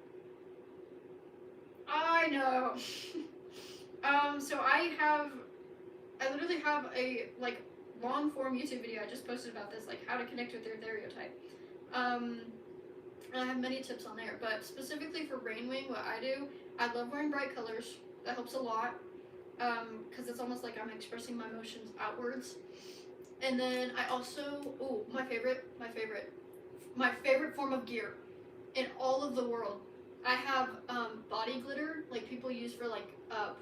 I know. So I literally have a like long form YouTube video I just posted about this, like how to connect with your stereotype. And I have many tips on there, but specifically for Rainwing, what I do, I love wearing bright colors. That helps a lot, because it's almost like I'm expressing my emotions outwards. And then I also, my favorite form of gear in all of the world. I have body glitter, like people use for like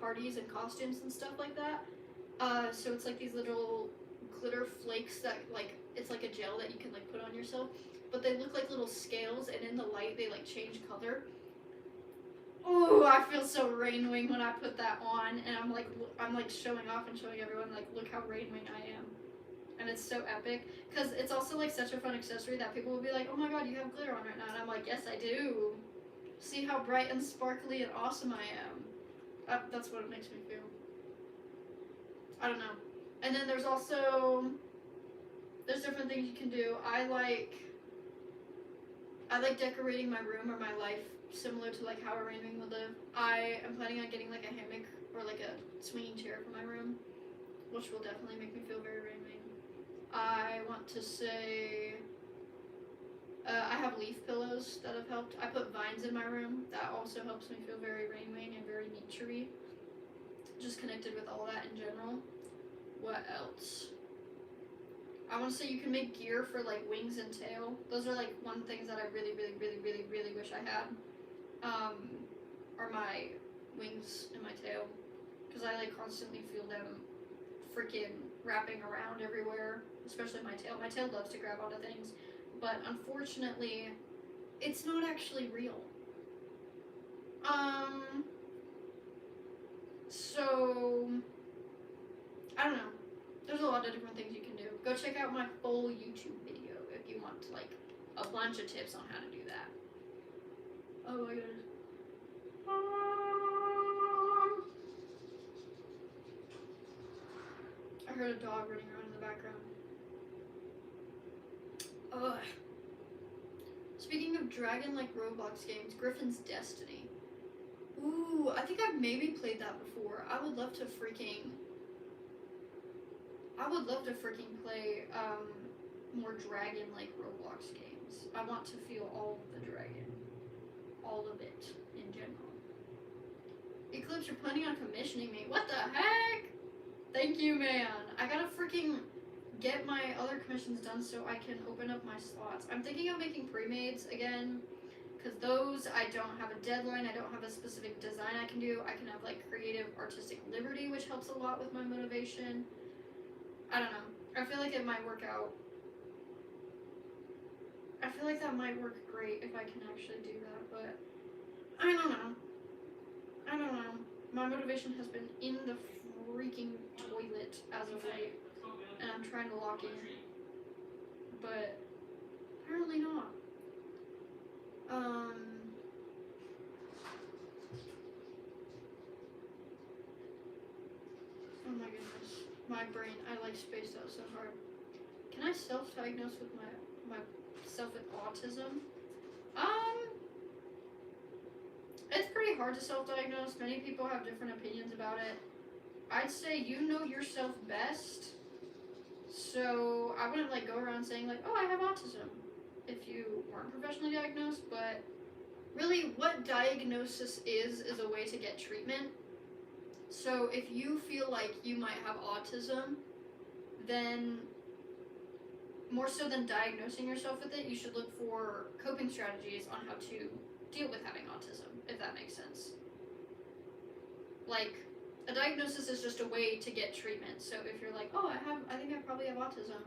parties and costumes and stuff like that. So it's like these little glitter flakes that like, it's like a gel that you can like put on yourself, but they look like little scales, and in the light they like change color. Oh, I feel so Rainwing when I put that on, and I'm like showing off and showing everyone like, look how Rainwing I am. And it's so epic, because it's also like such a fun accessory that people will be like, oh my god, you have glitter on right now, and I'm like, yes I do. See how bright and sparkly and awesome I am. That's what it makes me feel. I don't know. And then there's different things you can do. I like decorating my room or my life similar to like how a Rainwing would live. I am planning on getting like a hammock or like a swinging chair for my room, which will definitely make me feel very Rainwing. I want to say I have leaf pillows that have helped. I put vines in my room. That also helps me feel very Rainwing and very nature-y. Just connected with all that in general. What else? I want to say you can make gear for like wings and tail. Those are like one things that I really wish I had. Are my wings and my tail, because I like constantly feel them freaking wrapping around everywhere, especially my tail. My tail loves to grab onto things, but unfortunately, it's not actually real. So I don't know. There's a lot of different things you can do. Go check out my full YouTube video if you want like a bunch of tips on how to do that. Oh my goodness. I heard a dog running around in the background. Ugh. Speaking of dragon-like Roblox games, Griffin's Destiny. Ooh, I think I've maybe played that before. I would love to freaking play more dragon-like Roblox games. I want to feel all of the dragon. All of it, in general. Eclipse, you're planning on commissioning me. What the heck? Thank you, man. I gotta freaking get my other commissions done so I can open up my slots. I'm thinking of making pre-mades again, because those, I don't have a deadline, I don't have a specific design I can do. I can have like creative artistic liberty, which helps a lot with my motivation. I don't know. I feel like it might work out. I feel like that might work great if I can actually do that, but I don't know. My motivation has been in the freaking toilet as of late, and I'm trying to lock in, but apparently not. Oh my goodness, my brain, I like spaced out so hard. Can I self-diagnose with myself with autism? It's pretty hard to self-diagnose. Many people have different opinions about it. I'd say you know yourself best, so I wouldn't like go around saying like, oh, I have autism, if you weren't professionally diagnosed. But really, what diagnosis is a way to get treatment. So if you feel like you might have autism, then more so than diagnosing yourself with it, you should look for coping strategies on how to deal with having autism, if that makes sense. Like, a diagnosis is just a way to get treatment. So if you're like, oh, I think I probably have autism,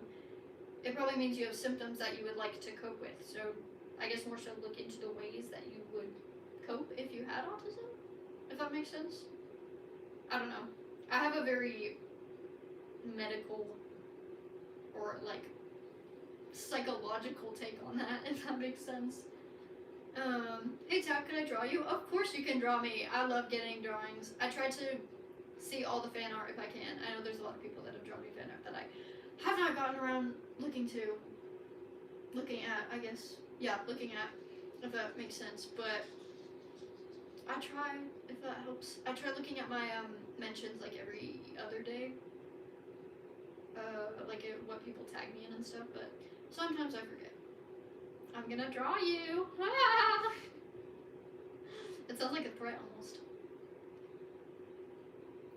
it probably means you have symptoms that you would like to cope with. So I guess more so look into the ways that you would cope if you had autism, if that makes sense. I don't know. I have a very medical or like psychological take on that, if that makes sense. Hey Tab, can I draw you? Of course you can draw me. I love getting drawings. I try to see all the fan art if I can. I know there's a lot of people that have drawn me fan art that I have not gotten around looking at, I guess. Yeah, looking at, if that makes sense. But I try, if that helps. I try looking at my mentions like every other day. Like what people tag me in and stuff, but sometimes I forget. I'm gonna draw you. Ah! It sounds like a threat almost.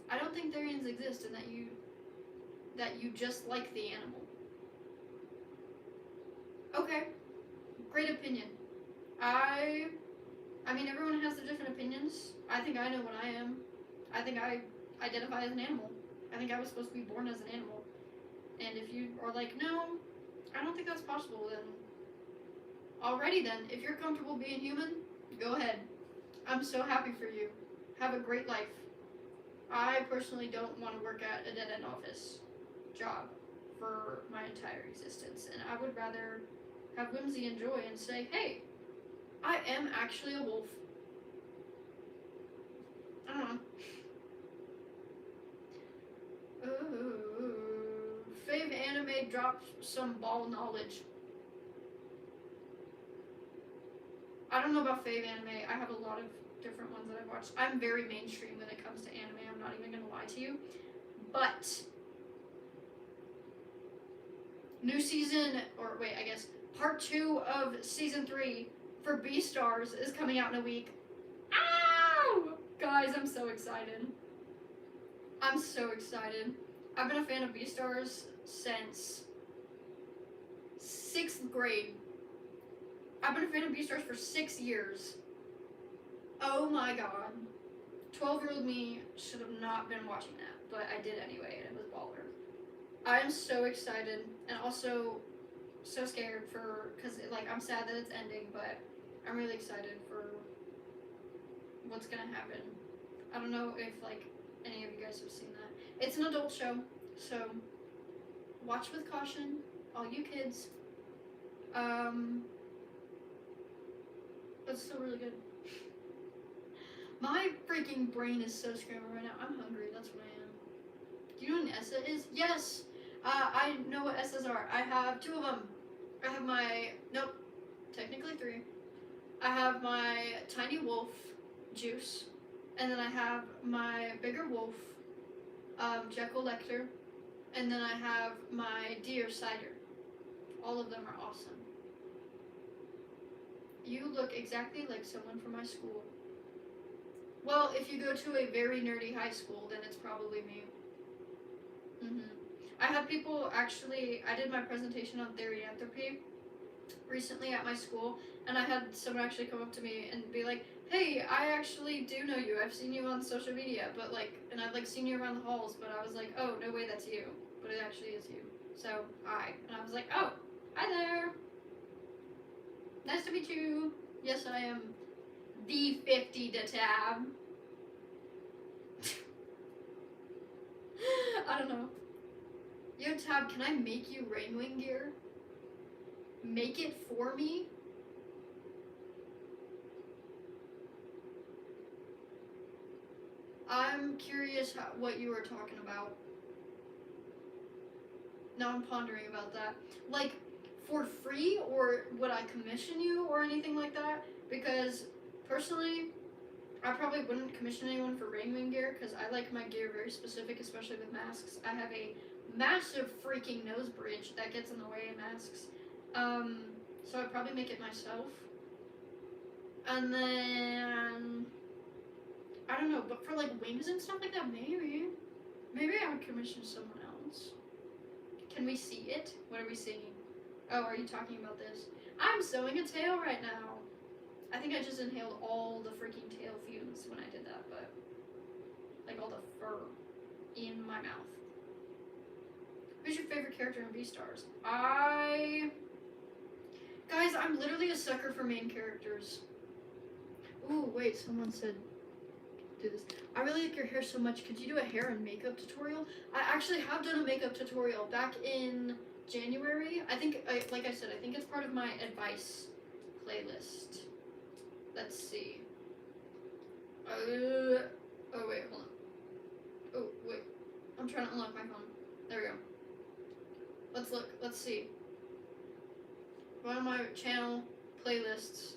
I don't think Therians exist and that you just like the animal. Okay. Great opinion. I mean everyone has their different opinions. I think I know what I am. I think I identify as an animal. I think I was supposed to be born as an animal. And if you are like, no, I don't think that's possible, then alrighty then. If you're comfortable being human, go ahead. I'm so happy for you. Have a great life. I personally don't want to work at a dead-end office job for my entire existence, and I would rather have whimsy and joy and say, hey, I am actually a wolf. I don't know. Fave anime dropped some ball knowledge. I don't know about fave anime. I have a lot of different ones that I've watched. I'm very mainstream when it comes to anime. I'm not even gonna lie to you. But new season, or wait, I guess part 2 of season 3 for Beastars is coming out in a week. Ow! Guys, I'm so excited. I'm so excited. I've been a fan of Beastars since 6th grade. I've been a fan of Beastars for 6 years. Oh my god. 12-year-old me should have not been watching that, but I did anyway, and it was baller. I am so excited, and also so scared because like I'm sad that it's ending, but I'm really excited for what's gonna happen. I don't know if like any of you guys have seen that. It's an adult show, so watch with caution, all you kids. But it's still really good. My freaking brain is so scrambled right now. I'm hungry, that's what I am. Do you know what an Essa is? Yes! I know what Essas are. I have 2 of them. I have my, nope, technically 3. I have my tiny wolf juice, and then I have my bigger wolf, Jekyll Lecter, and then I have my deer cider. All of them are awesome. You look exactly like someone from my school. Well, if you go to a very nerdy high school, then it's probably me. I had people actually, I did my presentation on therianthropy recently at my school, and I had someone actually come up to me and be like, hey, I actually do know you. I've seen you on social media, but like, and I've like seen you around the halls, but I was like, oh, no way, that's you. But it actually is you. So, hi. And I was like, oh, hi there. Nice to meet you. Yes, I am the 50 to Tab. I don't know. Yo, Tab, can I make you Rainwing gear? Make it for me? I'm curious what you were talking about. Now I'm pondering about that. Like, for free, or would I commission you or anything like that? Because, personally, I probably wouldn't commission anyone for Rainwing gear, because I like my gear very specific, especially with masks. I have a massive freaking nose bridge that gets in the way of masks. So I'd probably make it myself. And then, I don't know, but for like wings and stuff like that, maybe I would commission someone else. Can we see it? What are we seeing? Oh, are you talking about this? I'm sewing a tail right now. I think I just inhaled all the freaking tail fumes when I did that, but like all the fur in my mouth. Who's your favorite character in Beastars? Guys, I'm literally a sucker for main characters. Ooh, wait, someone said do this. I really like your hair so much. Could you do a hair and makeup tutorial? I actually have done a makeup tutorial back in January. I think, like I said, I think it's part of my advice playlist. Let's see. Oh wait, hold on. Oh wait, I'm trying to unlock my phone. There we go. Let's look. Let's see. One of my channel playlists.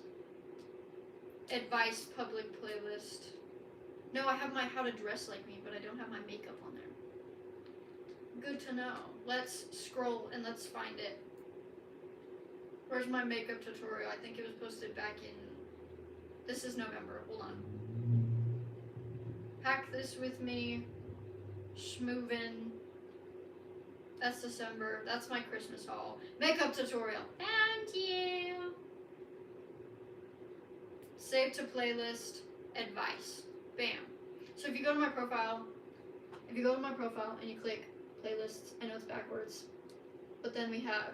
Advice public playlist. No, I have my how to dress like me, but I don't have my makeup on there. Good to know. Let's scroll and let's find it. Where's my makeup tutorial? I think it was posted back in... This is November. Hold on. Pack this with me. Schmoovin. That's December. That's my Christmas haul. Makeup tutorial. Thank you. Save to playlist. Advice. Bam. So if you go to my profile, and you click playlists, I know it's backwards, but then we have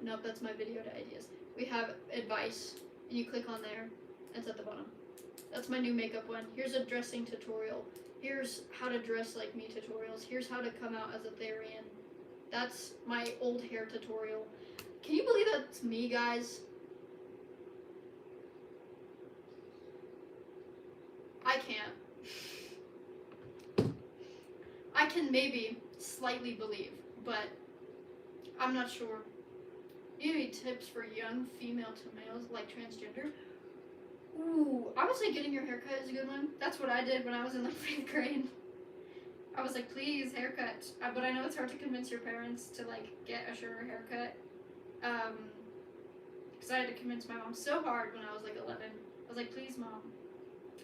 nope, that's my video to ideas. We have advice, and you click on there. It's at the bottom. That's my new makeup one. Here's a dressing tutorial. Here's how to dress like me tutorials. Here's how to come out as a Therian. That's my old hair tutorial. Can you believe that's me, guys? I can't. I can maybe slightly believe, but I'm not sure. Do you have any tips for young female to males like transgender? Ooh, I would say getting your haircut is a good one. That's what I did when I was in like 5th grade. I was like, please, haircut. But I know it's hard to convince your parents to like get a shorter haircut. Because I had to convince my mom so hard when I was like 11. I was like, please, mom.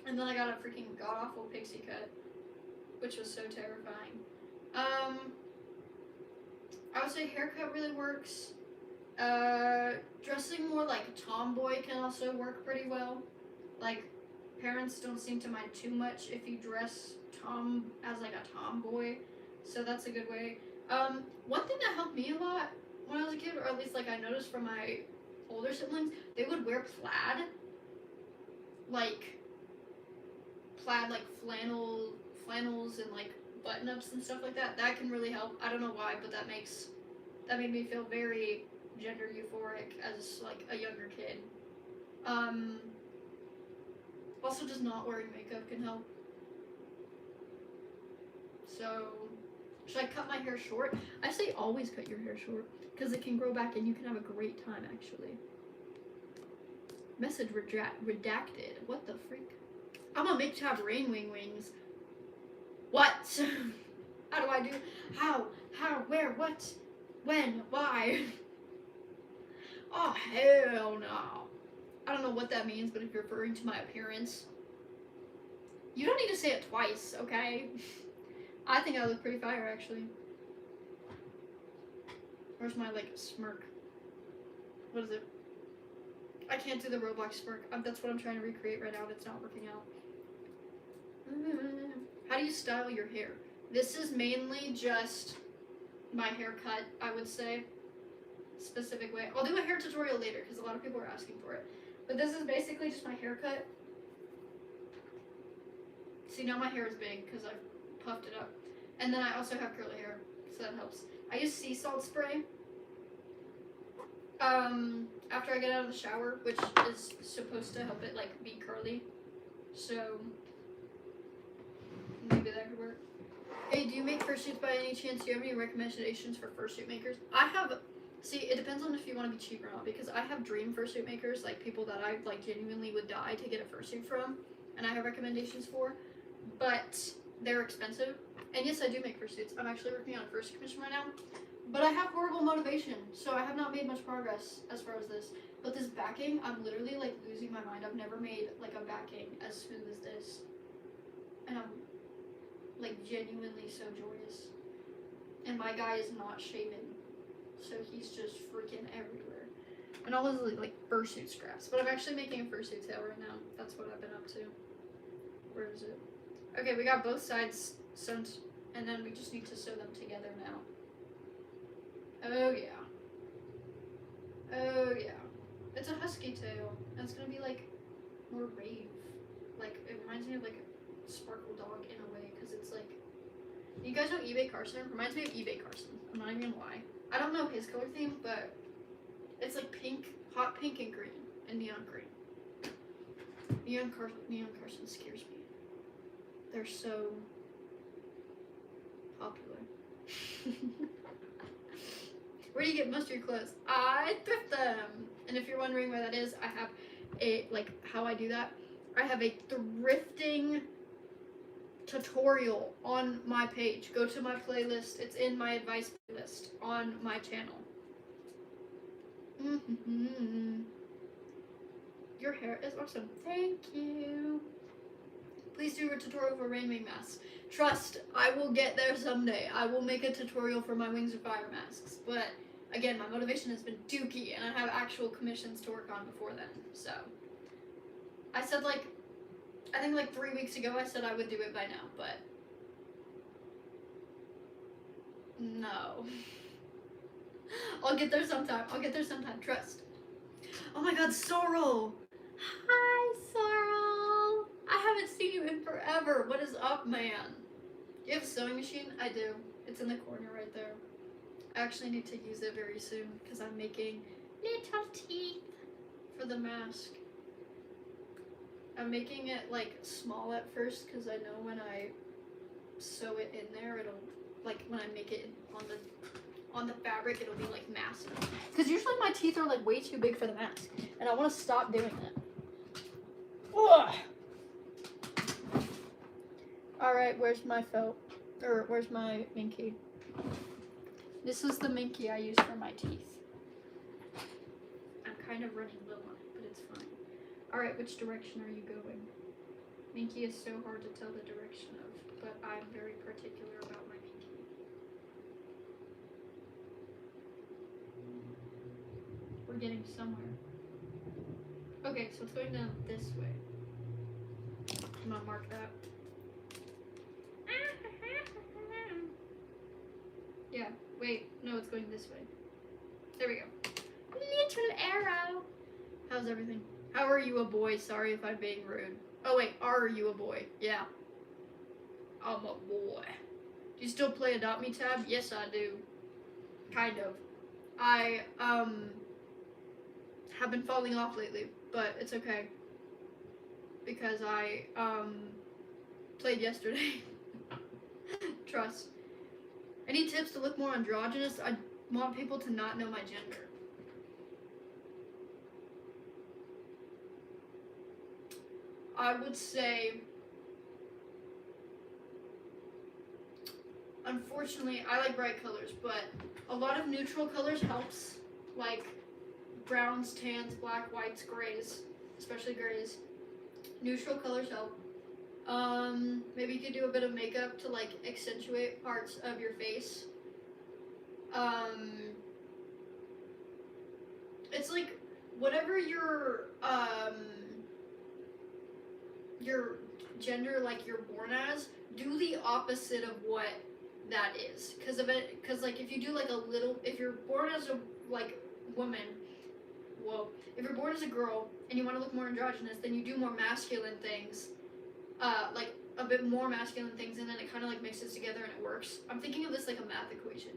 And then I got a freaking god-awful pixie cut, which was so terrifying. I would say haircut really works. Dressing more like a tomboy can also work pretty well. Like, parents don't seem to mind too much if you dress as like a tomboy, so that's a good way. One thing that helped me a lot when I was a kid, or at least like I noticed from my older siblings, they would wear plaid, like flannels and like button-ups and stuff like that. That can really help. I don't know why, but that made me feel very gender euphoric as like a younger kid. Also just not wearing makeup can help. So, should I cut my hair short? I say always cut your hair short, because it can grow back and you can have a great time, actually. Message redacted. What the freak? I'm gonna make tab rain wings. What? How do I do? How, where, what, when, why? Oh, hell no. I don't know what that means, but if you're referring to my appearance, you don't need to say it twice, okay? I think I look pretty fire, actually. Where's my, like, smirk? What is it? I can't do the Roblox smirk. That's what I'm trying to recreate right now, and it's not working out. How do you style your hair? This is mainly just my haircut, I would say. Specific way. I'll do a hair tutorial later, because a lot of people are asking for it. But this is basically just my haircut. See, now my hair is big, because I've puffed it up. And then I also have curly hair, so that helps. I use sea salt spray after I get out of the shower, which is supposed to help it like be curly. So maybe that could work. Hey, do you make fursuits by any chance? Do you have any recommendations for fursuit makers? I have. See, it depends on if you want to be cheap or not, because I have dream fursuit makers, like people that I like genuinely would die to get a fursuit from, and I have recommendations for, but they're expensive. And yes, I do make fursuits. I'm actually working on a fursuit commission right now, but I have horrible motivation, so I have not made much progress as far as this. But this backing, I'm literally like losing my mind. I've never made like a backing as smooth as this, and I'm like genuinely so joyous. And my guy is not shaven, so he's just freaking everywhere. And all his like fursuit scraps. But I'm actually making a fursuit tail right now. That's what I've been up to. Where is it? Okay, we got both sides sewn, and then we just need to sew them together now. Oh yeah. Oh yeah. It's a husky tail. And it's gonna be like more rave. Like, it reminds me of like Sparkle Dog in a way, because it's like, you guys know eBay Carson? Reminds me of eBay Carson. I'm not even gonna lie. I don't know his color theme, but it's like pink, hot pink and green, and neon green. Neon Carson scares me. They're so popular. Where do you get most of your clothes? I thrift them. And if you're wondering where that is, I have a, like, how I do that. I have a thrifting tutorial on my page. Go to my playlist. It's in my advice playlist on my channel. Your hair is awesome. Thank you. Please do a tutorial for rainwing masks. Trust, I will get there someday. I will make a tutorial for my Wings of Fire masks. But again, my motivation has been dookie, and I have actual commissions to work on before then. So I said, like, I think like 3 weeks ago I said I would do it by now, but no. I'll get there sometime. I'll get there sometime. Trust. Oh my god, Sorrel! Hi, Sorrel! I haven't seen you in forever. What is up, man? Do you have a sewing machine? I do. It's in the corner right there. I actually need to use it very soon because I'm making little teeth for the mask. I'm making it like small at first because I know when I sew it in there, it'll, like, when I make it on the fabric, it'll be like massive. Because usually my teeth are like way too big for the mask, and I want to stop doing that. Ugh. All right, where's my felt? Or where's my Minky? This is the Minky I use for my teeth. I'm kind of running low on it, but it's fine. All right, which direction are you going? Minky is so hard to tell the direction of, but I'm very particular about my Minky. We're getting somewhere. Okay, so it's going down this way. I'm gonna mark that. Yeah, wait, no, it's going this way. There we go. Little arrow. How's everything? How are you a boy? Sorry if I'm being rude. Oh wait, are you a boy? Yeah. I'm a boy. Do you still play Adopt Me tab? Yes, I do. Kind of. I, have been falling off lately, but it's okay. Because I, played yesterday. Trust. Any tips to look more androgynous? I want people to not know my gender. I would say, unfortunately, I like bright colors, but a lot of neutral colors helps, like browns, tans, black, whites, grays, especially grays. Neutral colors help. Maybe you could do a bit of makeup to like accentuate parts of your face. It's like whatever your gender, like you're born as, do the opposite of what that is. Cause like if you do like a little, if you're born as a like woman, if you're born as a girl and you want to look more androgynous, then you do more masculine things. Like a bit more masculine things, and then it kind of like mixes together and it works. I'm thinking of this like a math equation.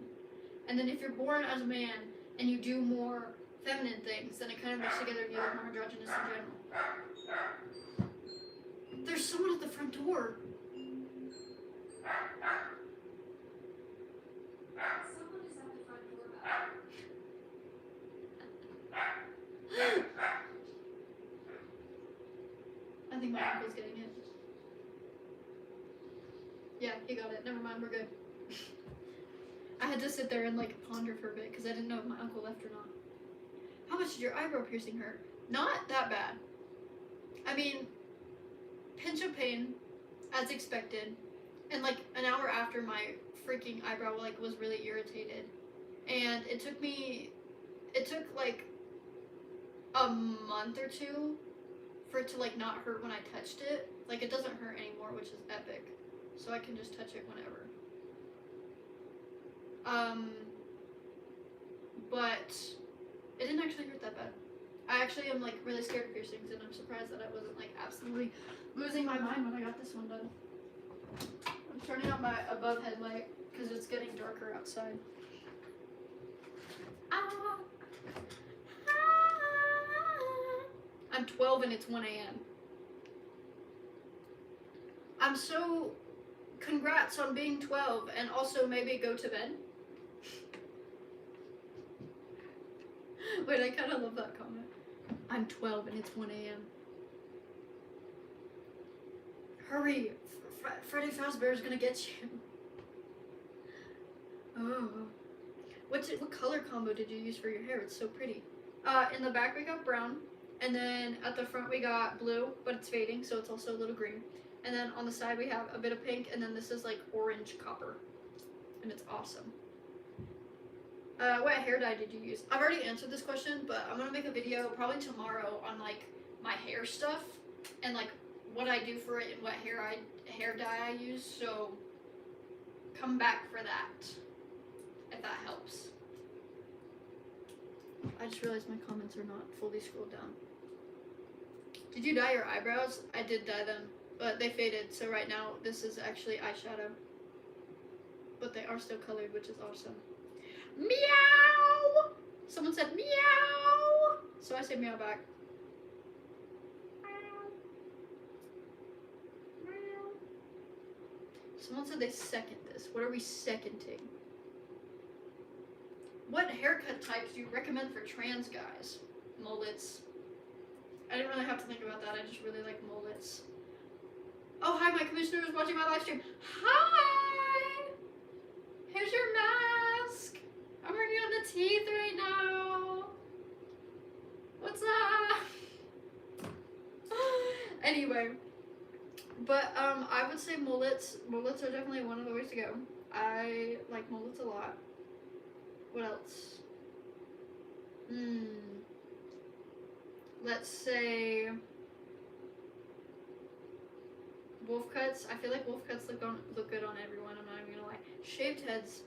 And then if you're born as a man and you do more feminine things, then it kind of mixes together and you look more androgynous in general. There's someone at the front door. Someone is at the front door. I think my uncle's getting it. Yeah, he got it. Never mind, we're good. I had to sit there and like ponder for a bit because I didn't know if my uncle left or not. How much did your eyebrow piercing hurt? Not that bad. I mean, pinch of pain, as expected, and like an hour after my freaking eyebrow like was really irritated, and it took like a month or two for it to like not hurt when I touched it. Like it doesn't hurt anymore, which is epic. So I can just touch it whenever. But it didn't actually hurt that bad. I actually am like really scared of piercings, and I'm surprised that I wasn't like absolutely losing my mind when I got this one done. I'm turning on my above headlight because it's getting darker outside. Ah. I'm 12 and it's 1 a.m. I'm so congrats on being 12 and also maybe go to bed. Wait, I kind of love that comment. I'm 12 and it's 1 a.m. Hurry! Freddy Fazbear is gonna get you. Oh. What color combo did you use for your hair? It's so pretty. In the back we got brown, and then at the front we got blue, but it's fading, so it's also a little green. And then on the side we have a bit of pink, and then this is like orange copper, and it's awesome. What hair dye did you use? I've already answered this question, but I'm gonna make a video probably tomorrow on like my hair stuff and like what I do for it and what hair dye I use. So come back for that if that helps. I just realized my comments are not fully scrolled down. Did you dye your eyebrows? I did dye them, but they faded. So right now this is actually eyeshadow, but they are still colored, which is awesome. Meow! Someone said meow! So I say meow back. Meow. Someone said they second this. What are we seconding? What haircut types do you recommend for trans guys? Mullets. I didn't really have to think about that. I just really like mullets. Oh, hi, my commissioner is watching my live stream. Hi! Here's your mask. I'm working on the teeth right now. What's up? Anyway, but I would say mullets. Mullets are definitely one of the ways to go. I like mullets a lot. What else? Let's say wolf cuts. I feel like wolf cuts look good on everyone. I'm not even gonna lie. Shaved heads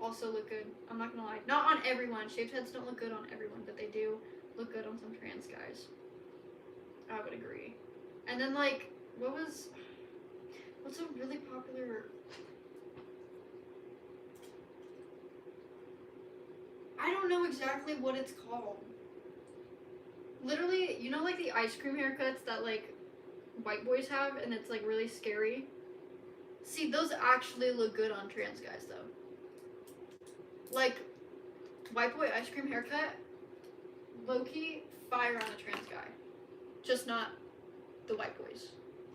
also look good. I'm not gonna lie. Not on everyone. Shaved heads don't look good on everyone, but they do look good on some trans guys. I would agree. And then like, what's a really popular? I don't know exactly what it's called. Literally, you know like the ice cream haircuts that like white boys have, and it's like really scary? See, those actually look good on trans guys though. Like, white boy ice cream haircut, low-key, fire on a trans guy. Just not the white boys.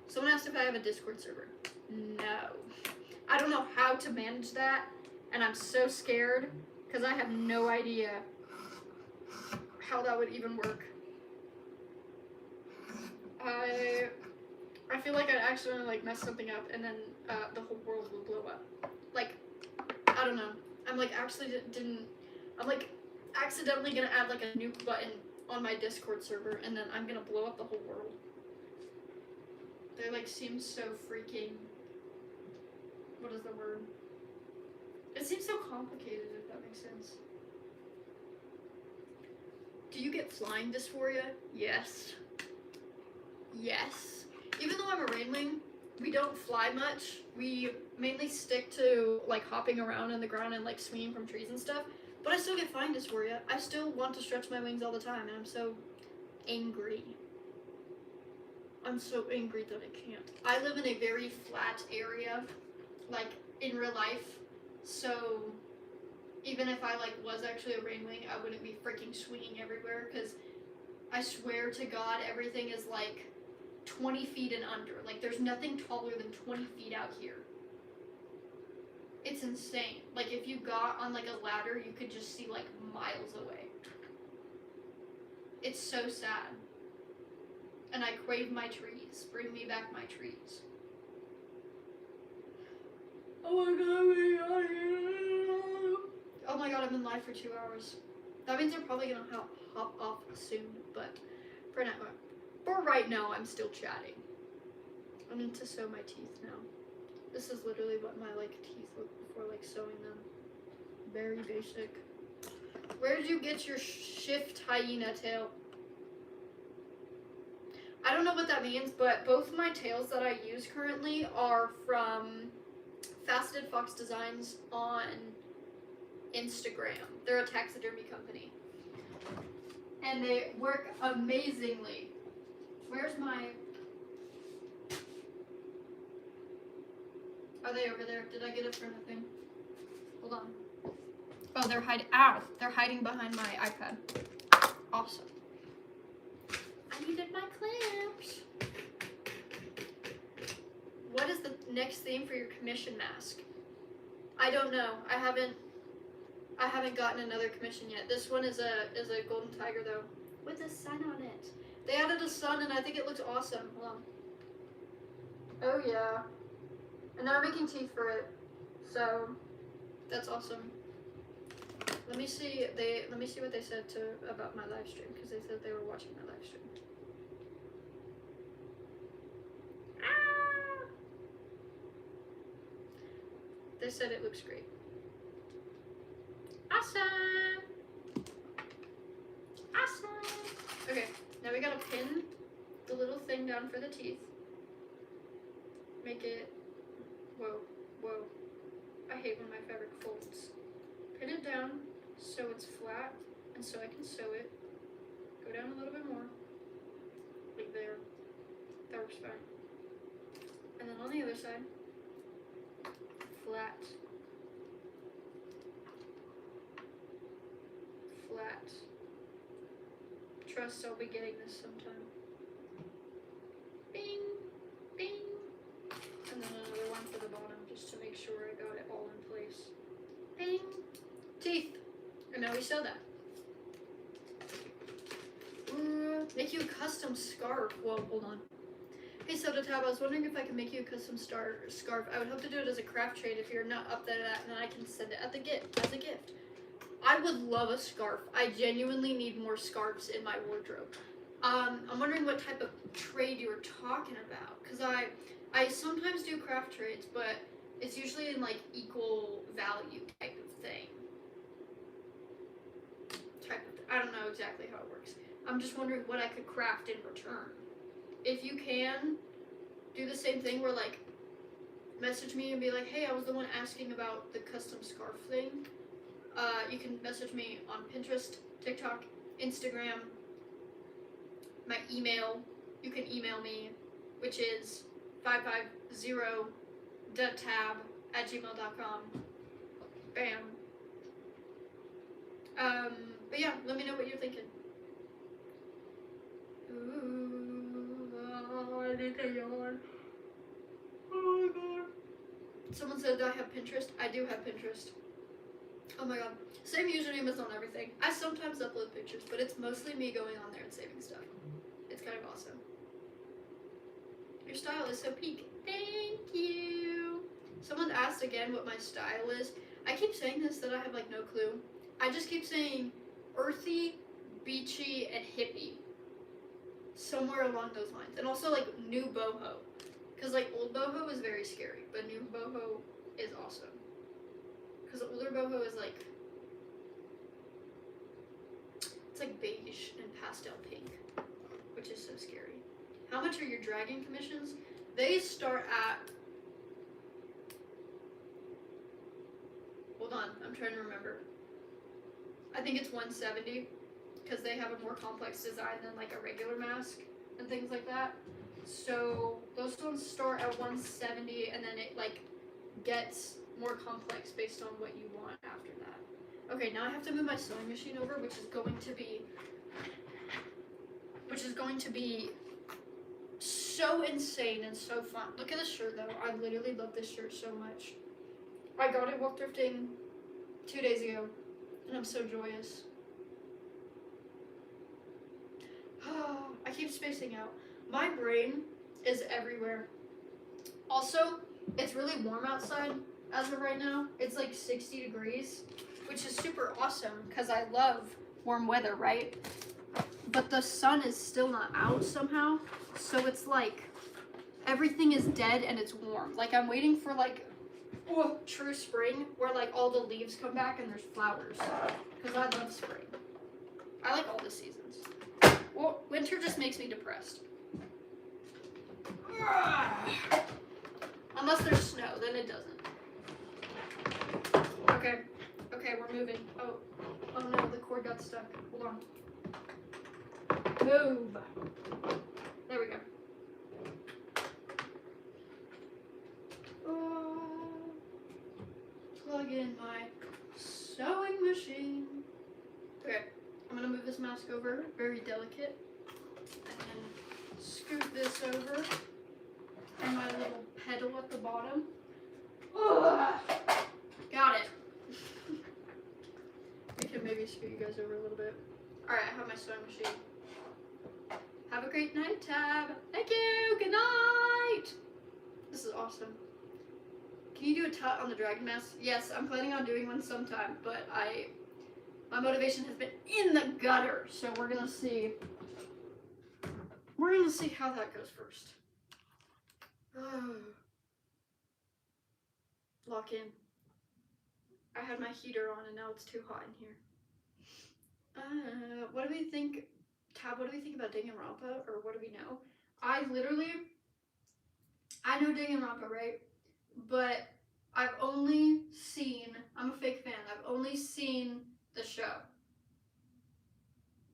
Someone asked if I have a Discord server. No. I don't know how to manage that, and I'm so scared, because I have no idea how that would even work. I feel like I'd accidentally like mess something up, and then the whole world will blow up. Like, I don't know. I'm like accidentally gonna add like a nuke button on my Discord server, and then I'm gonna blow up the whole world. They like seem so freaking, what is the word? It seems so complicated, if that makes sense. Do you get flying dysphoria? Yes. Yes. Even though I'm a rainwing, we don't fly much. We mainly stick to like hopping around in the ground and like swinging from trees and stuff. But I still get flying dysphoria. I still want to stretch my wings all the time, and I'm so angry. I'm so angry that I can't. I live in a very flat area, like in real life. So even if I like was actually a rainwing, I wouldn't be freaking swinging everywhere, because I swear to God, everything is like 20 feet and under. Like, there's nothing taller than 20 feet out here. It's insane. Like, if you got on like a ladder, you could just see like miles away. It's so sad. And I crave my trees. Bring me back my trees. Oh my god, oh my god, I'm in live for 2 hours. That means they're probably gonna hop off soon, but for now, for right now, I'm still chatting. I need to sew my teeth now. This is literally what my like teeth look before like sewing them. Very basic. Where did you get your shift hyena tail? I don't know what that means, but both my tails that I use currently are from Faceted Fox Designs on Instagram. They're a taxidermy company. And they work amazingly. Where's my... Are they over there? Did I get it for nothing? Hold on. Oh, they're hiding. Ow! They're hiding behind my iPad. Awesome. I needed my clamps. What is the next theme for your commission mask? I don't know. I haven't gotten another commission yet. This one is a golden tiger though, with a sun on it. They added a sun and I think it looks awesome. Hold on. Oh yeah. And they're making teeth for it, so that's awesome. Let me see what they said about my live stream, because they said they were watching my live stream. Ah! They said it looks great. Awesome! Awesome! Okay, now we gotta pin the little thing down for the teeth. Make it... Whoa, whoa. I hate when my fabric folds. Pin it down so it's flat and so I can sew it. Go down a little bit more. Like there. That works fine. And then on the other side, flat. Flat. Trust I'll be getting this sometime. Bing! Bing! And then another one for the bottom, just to make sure I got it all in place. Bing! Teeth! And now we sew that. Make you a custom scarf. Whoa, hold on. Hey Soda Tab, I was wondering if I could make you a custom scarf. I would hope to do it as a craft trade if you're not up to that, and then I can send it as a gift. I would love a scarf. I genuinely need more scarves in my wardrobe. I'm wondering what type of trade you were talking about, because I sometimes do craft trades, but it's usually in like equal value type of thing. I don't know exactly how it works. I'm just wondering what I could craft in return. If you can do the same thing where like message me and be like, hey, I was the one asking about the custom scarf thing. You can message me on Pinterest, TikTok, Instagram, my email. You can email me, which is 550devtab@gmail.com. Bam. But yeah, let me know what you're thinking. Ooh, I need to yawn. Oh my god. Someone said, do I have Pinterest? I do have Pinterest. Oh my god. Same username as on everything. I sometimes upload pictures, but it's mostly me going on there and saving stuff. It's kind of awesome. Your style is so peak. Thank you. Someone asked again what my style is. I keep saying this that I have like no clue. I just keep saying earthy, beachy, and hippie. Somewhere along those lines. And also like new boho. Because like old boho is very scary, but new boho is awesome. Because older boho is like, it's like beige and pastel pink, which is so scary. How much are your dragon commissions? They start at, hold on, I'm trying to remember. I think it's 170 because they have a more complex design than like a regular mask and things like that. So those ones start at 170 and then it like gets more complex based on what you want after that. Okay, now I have to move my sewing machine over, which is going to be so insane and so fun. Look at this shirt though. I literally love this shirt so much. I got it while thrifting 2 days ago, and I'm so joyous. I keep spacing out. My brain is everywhere. Also, it's really warm outside as of right now. It's like 60 degrees, which is super awesome because I love warm weather, right? But the sun is still not out somehow, so it's like everything is dead and it's warm. Like I'm waiting for like true spring where like all the leaves come back and there's flowers, because I love spring. I like all the seasons. Well, winter just makes me depressed. Unless there's snow, then it doesn't. Okay. Okay, we're moving. Oh no, the cord got stuck. Hold on. Move. There we go. Plug in my sewing machine. Okay, I'm gonna move this mask over, very delicate, and then scoot this over, and my little pedal at the bottom. Got it. We can maybe scoot you guys over a little bit. Alright, I have my sewing machine. Have a great night, Tab. Thank you. Good night. This is awesome. Can you do a tut on the dragon mask? Yes, I'm planning on doing one sometime, but my motivation has been in the gutter, so we're gonna see. We're gonna see how that goes first. Lock in. I had my heater on and now it's too hot in here. What do we think, Tab, what do we think about Danganronpa, or what do we know? I know Danganronpa, right? But I've only seen, I'm a fake fan, I've only seen the show.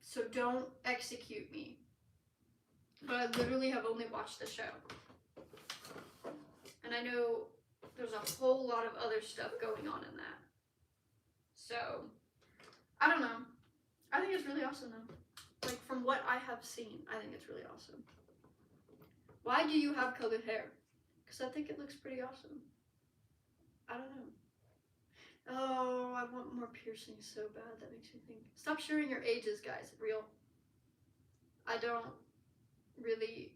So don't execute me. But I literally have only watched the show. And I know there's a whole lot of other stuff going on in that. So, I don't know. I think it's really awesome though. Like, from what I have seen, I think it's really awesome. Why do you have colored hair? Because I think it looks pretty awesome. I don't know. Oh, I want more piercings so bad. That makes me think. Stop sharing your ages, guys. Real. I don't really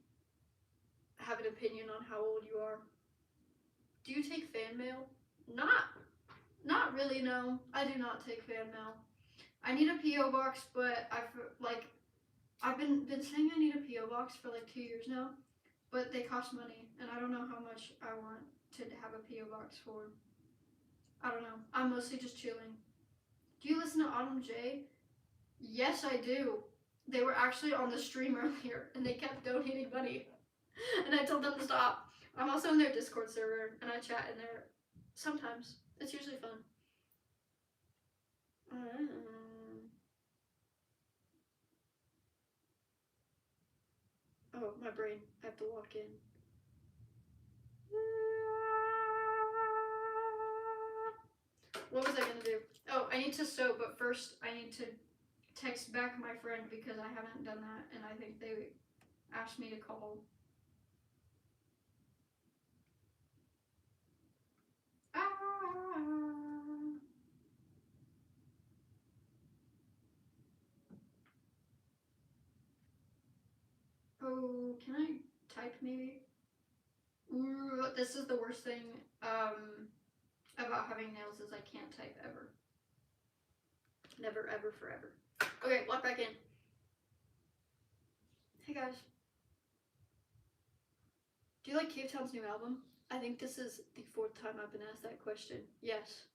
have an opinion on how old you are. Do you take fan mail? Not really, no. I do not take fan mail. I need a P.O. box, but I've been saying I need a P.O. box for like 2 years now, but they cost money, and I don't know how much I want to have a P.O. box for. I don't know. I'm mostly just chilling. Do you listen to Autumn J? Yes, I do. They were actually on the stream earlier, and they kept donating money, and I told them to stop. I'm also in their Discord server, and I chat in there sometimes. It's usually fun. Oh, my brain. I have to walk in. What was I gonna do? Oh, I need to sew, but first I need to text back my friend because I haven't done that, and I think they asked me to call. Oh, can I type maybe? Ooh, this is the worst thing about having nails is I can't type ever. Never, ever, forever. Okay, walk back in. Hey guys. Do you like Cave Town's new album? I think this is the 4th time I've been asked that question. Yes.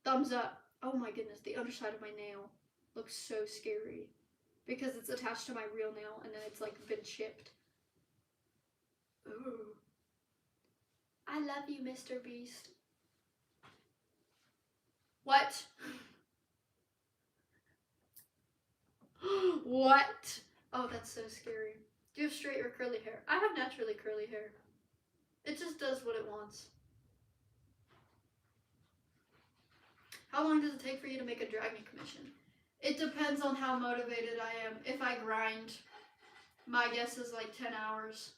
Thumbs up. Oh my goodness, the underside of my nail looks so scary. Because it's attached to my real nail and then it's like been chipped. Ooh. I love you, Mr. Beast. What? What? Oh, that's so scary. Do you have straight or curly hair? I have naturally curly hair. It just does what it wants. How long does it take for you to make a dragon commission? It depends on how motivated I am. If I grind, my guess is like 10 hours.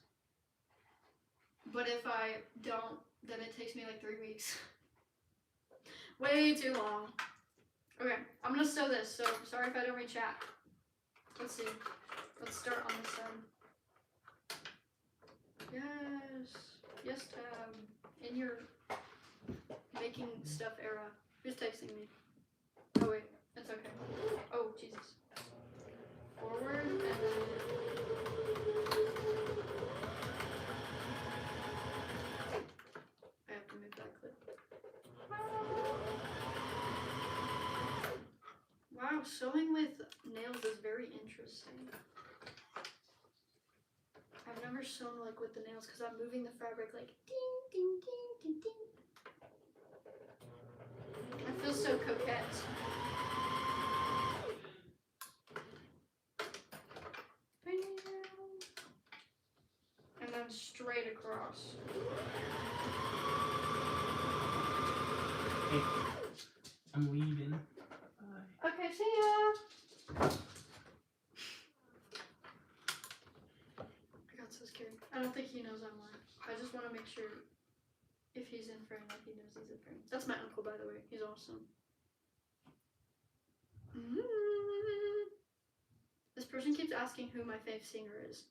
But if I don't, then it takes me like 3 weeks. Way too long. Okay, I'm gonna sew this, so sorry if I don't read chat. Let's see. Let's start on this side. Yes. Yes, Tab. In your making stuff era. Who's texting me? Oh wait, it's okay. Oh, Jesus. Forward and then... I have to move that clip. Wow, sewing with nails is very interesting. I've never never sewn like with the nails because I'm moving the fabric like ding, ding, ding, ding, ding. I feel so coquette. And then straight across. Hey, I'm leaving. Bye. Okay, see ya. I got so scared. I don't think he knows I'm live. I just want to make sure if he's in frame that he knows he's in frame. That's my uncle, by the way. He's awesome. This person keeps asking who my fave singer is.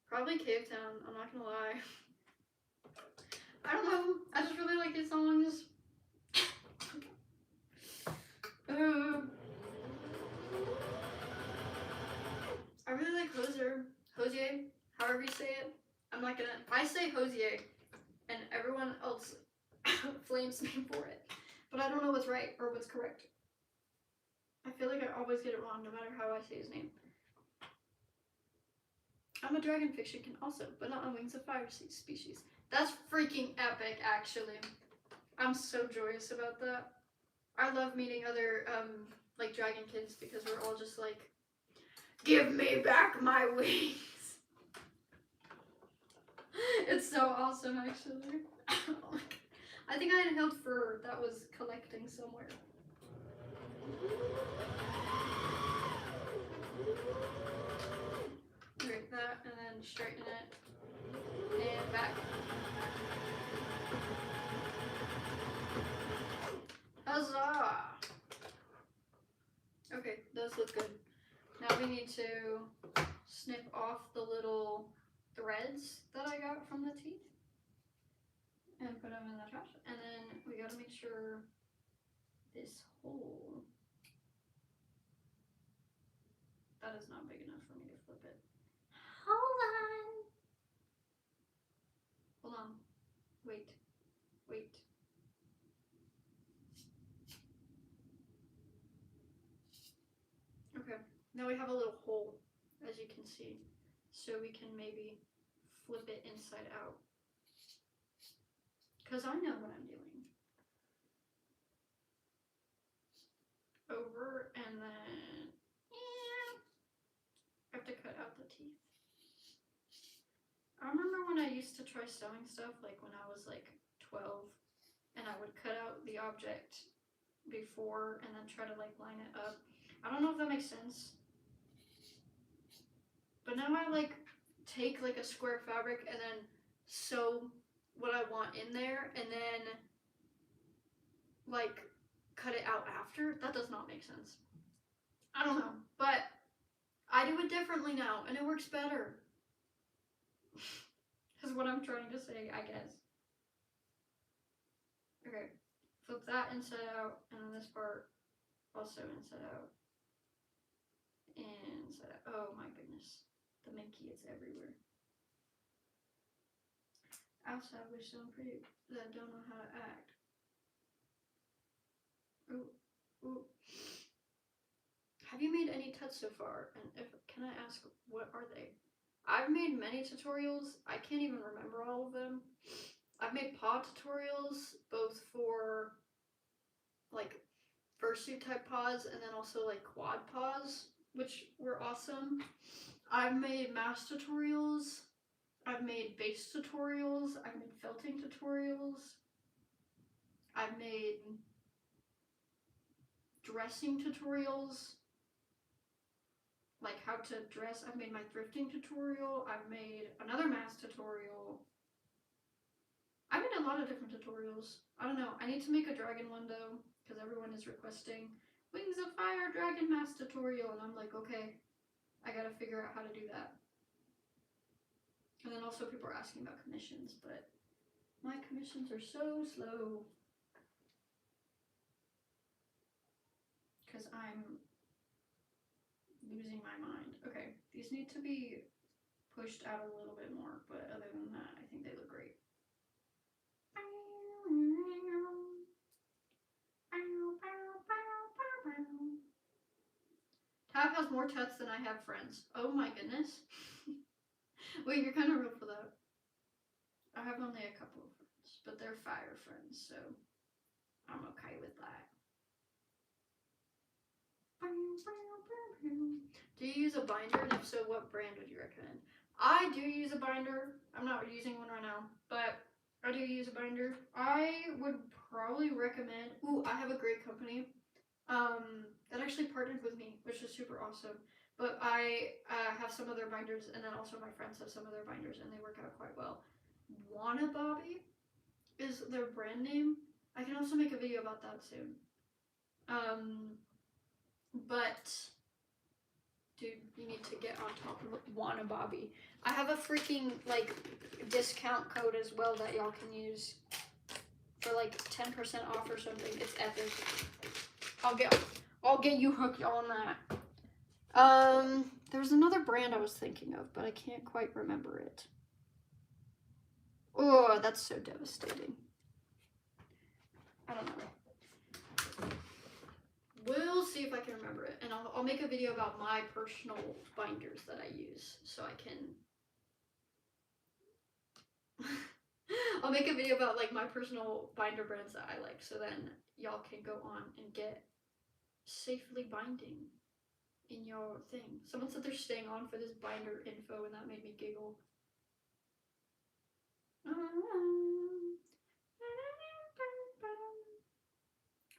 Probably Cave Town, I'm not gonna lie. I don't know. I just really like his songs. I really like Hosier, however you say it. I'm not gonna. I say Hosier, and everyone else flames me for it. But I don't know what's right or what's correct. I feel like I always get it wrong no matter how I say his name. I'm a dragon fiction can also, but not on Wings of Fire species. That's freaking epic, actually. I'm so joyous about that. I love meeting other, like, dragon kids because we're all just like, give me back my wings. It's so awesome, actually. I think I had held fur that was collecting somewhere. Break that and then straighten it and back. Huzzah! Okay, those look good. Now we need to snip off the little threads that I got from the teeth and put them in the trash. And then we gotta make sure this hole, that is not big enough for me to flip it. Hold on. Wait. Okay, now we have a little hole, as you can see, so we can maybe flip it inside out. Because I know what I'm doing. Over, and then I have to cut out the teeth. I remember when I used to try sewing stuff, like when I was like 12, and I would cut out the object before and then try to like line it up. I don't know if that makes sense. But now I like take like a square fabric and then sew what I want in there and then like cut it out after. That does not make sense. I don't know, but I do it differently now and it works better. Is what I'm trying to say, I guess. Okay, flip that inside out and then this part also inside out. Inside out. Oh my goodness. The Mickey is everywhere. Outside we're so pretty that I don't know how to act. Ooh. Have you made any tuts so far? And if can I ask, what are they? I've made many tutorials. I can't even remember all of them. I've made paw tutorials, both for like fursuit type paws and then also like quad paws, which were awesome. I've made mask tutorials. I've made base tutorials. I've made felting tutorials. I've made dressing tutorials. Like how to dress. I've made my thrifting tutorial. I've made another mask tutorial. I made a lot of different tutorials. I don't know. I need to make a dragon one though, because everyone is requesting Wings of Fire dragon mask tutorial, and I'm like, okay, I gotta figure out how to do that. And then also people are asking about commissions, but my commissions are so slow. Because I'm losing my mind. Okay, these need to be pushed out a little bit more, but other than that, I think they look great. Half has more tats than I have friends. Oh my goodness. Wait, you're kind of real for that. I have only a couple of friends, but they're fire friends, so I'm okay with that. Do you use a binder, and if so, what brand would you recommend? I do use a binder. I'm not using one right now, but I do use a binder. I would probably recommend. Ooh, I have a great company that actually partnered with me, which is super awesome. But I have some of their binders, and then also my friends have some of their binders, and they work out quite well. Wannababi is their brand name. I can also make a video about that soon. But dude, you need to get on top of Wannababi. I have a freaking like discount code as well that y'all can use for like 10% off or something. It's epic. I'll get you hooked on that. There's another brand I was thinking of, but I can't quite remember it. Oh, that's so devastating. I don't know. We'll see if I can remember it, and I'll make a video about my personal binders that I use, so I can. I'll make a video about like my personal binder brands that I like, so then y'all can go on and get safely binding in your thing. Someone said they're staying on for this binder info, and that made me giggle.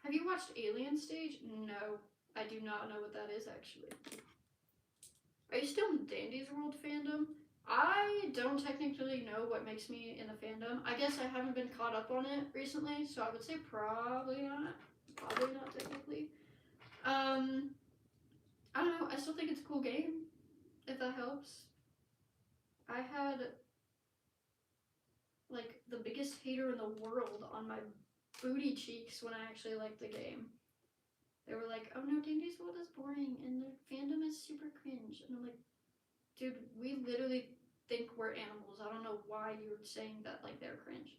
Have you watched Alien Stage? No, I do not know what that is actually. Are you still in Dandy's World fandom? I don't technically know what makes me in the fandom. I guess I haven't been caught up on it recently, so I would say probably not. Probably not technically. I don't know. I still think it's a cool game, if that helps. I had like the biggest hater in the world on my booty cheeks when I actually liked the game. They were like, oh no, Dandy's World is boring and the fandom is super cringe. And I'm like, dude, we literally think we're animals. I don't know why you're saying that like they're cringe.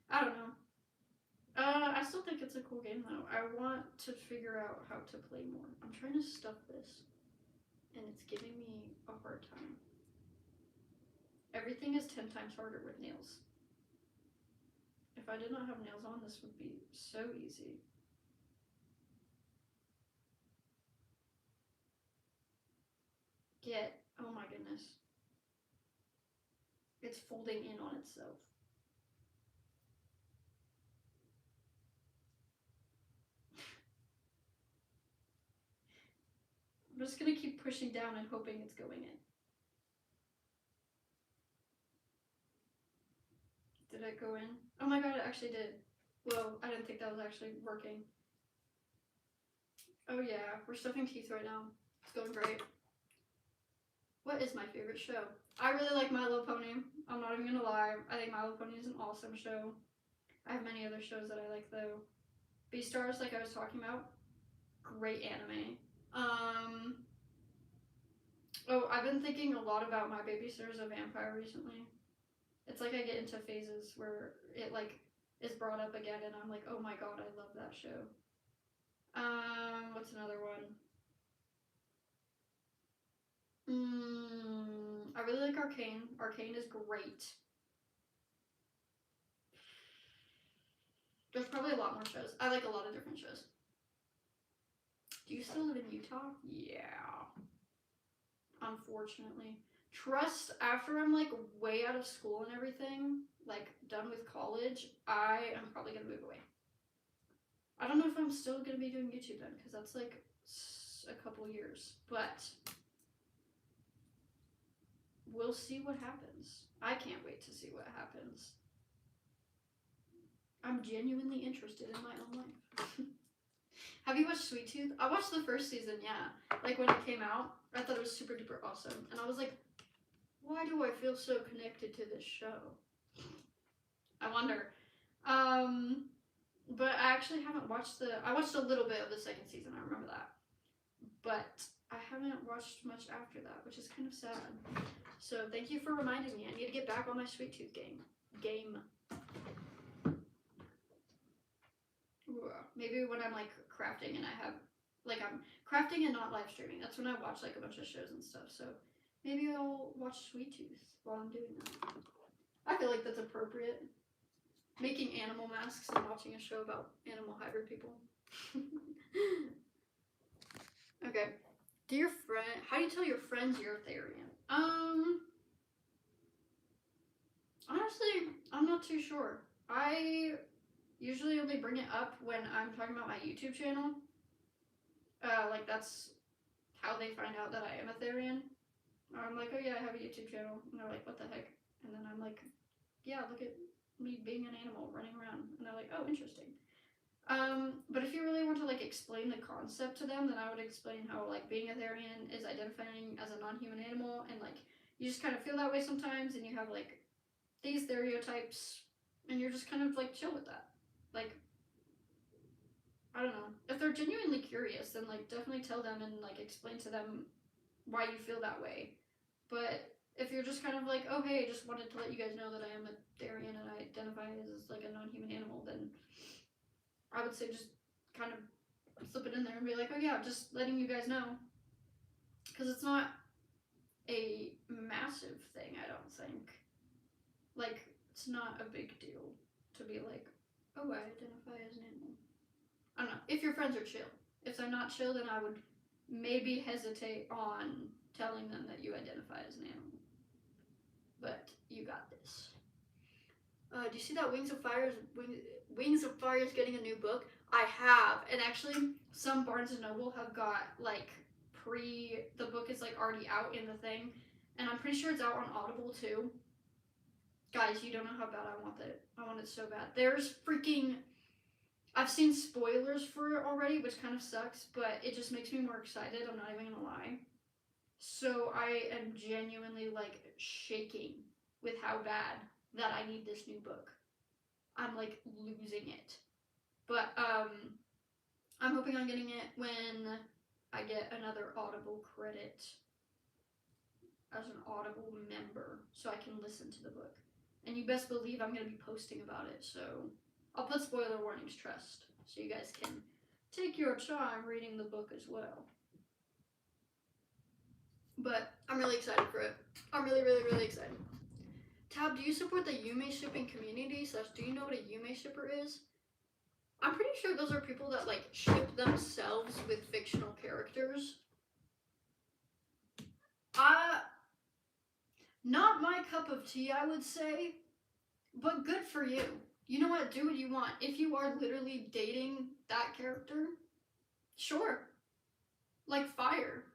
I don't know. I still think it's a cool game though. I want to figure out how to play more. I'm trying to stuff this and it's giving me a hard time. Everything is 10 times harder with nails. If I did not have nails on, this would be so easy. Oh my goodness. It's folding in on itself. I'm just gonna keep pushing down and hoping it's going in. Did it go in? Oh my god, it actually did. Whoa, I didn't think that was actually working. Oh yeah, we're stuffing teeth right now. It's going great. What is my favorite show? I really like My Little Pony. I'm not even gonna lie. I think My Little Pony is an awesome show. I have many other shows that I like though. Beastars, like I was talking about, great anime. Oh, I've been thinking a lot about My Babysitter's a Vampire recently. It's like I get into phases where it like is brought up again and I'm like, oh my god, I love that show. What's another one? I really like Arcane. Arcane is great. There's probably a lot more shows. I like a lot of different shows. Do you still live in Utah? Yeah. Unfortunately. Trust, after I'm like way out of school and everything, like done with college, I am probably gonna move away. I don't know if I'm still gonna be doing YouTube then, because that's like a couple years, but we'll see what happens. I can't wait to see what happens. I'm genuinely interested in my own life. Have you watched Sweet Tooth? I watched the first season, yeah. Like when it came out, I thought it was super duper awesome. And I was like, why do I feel so connected to this show? I wonder. But I actually haven't watched I watched a little bit of the second season, I remember that. But I haven't watched much after that, which is kind of sad. So thank you for reminding me. I need to get back on my Sweet Tooth game. Maybe when I'm like crafting and I have Like I'm crafting and not live streaming. That's when I watch like a bunch of shows and stuff. So maybe I'll watch Sweet Tooth while I'm doing that. I feel like that's appropriate. Making animal masks and watching a show about animal hybrid people. Okay. How do you tell your friends you're a Therian? Honestly, I'm not too sure. I usually only bring it up when I'm talking about my YouTube channel. Like that's how they find out that I am a Therian. I'm like, oh yeah, I have a YouTube channel. And they're like, what the heck? And then I'm like, yeah, look at me being an animal running around. And they're like, oh, interesting. But if you really want to like explain the concept to them, then I would explain how like being a Therian is identifying as a non-human animal, and like you just kind of feel that way sometimes, and you have like these stereotypes, and you're just kind of like chill with that. Like, I don't know. If they're genuinely curious, then like definitely tell them and like explain to them why you feel that way. But if you're just kind of like, oh hey, just wanted to let you guys know that I am a Therian and I identify as like a non-human animal, then I would say just kind of slip it in there and be like, oh yeah, just letting you guys know. Because it's not a massive thing, I don't think. Like, it's not a big deal to be like, oh, I identify as an animal. I don't know. If your friends are chill. If they're not chill, then I would maybe hesitate on telling them that you identify as an animal. But you got this. Do you see that Wings of Fire is getting a new book? I have, and actually, some Barnes and Noble have got like the book is like already out in the thing, and I'm pretty sure it's out on Audible too. Guys, you don't know how bad I want it. I want it so bad. I've seen spoilers for it already, which kind of sucks, but it just makes me more excited. I'm not even gonna lie. So I am genuinely like shaking with how bad that I need this new book. I'm like losing it. But I'm hoping on getting it when I get another Audible credit as an Audible member so I can listen to the book. And you best believe I'm going to be posting about it, so I'll put spoiler warnings, trust, so you guys can take your time reading the book as well. But I'm really excited for it. I'm really, really, really excited. Tab, do you support the Yume shipping community? / do you know what a Yume shipper is? I'm pretty sure those are people that like ship themselves with fictional characters. Not my cup of tea, I would say, but good for you. You know what? Do what you want. If you are literally dating that character, sure. Like fire.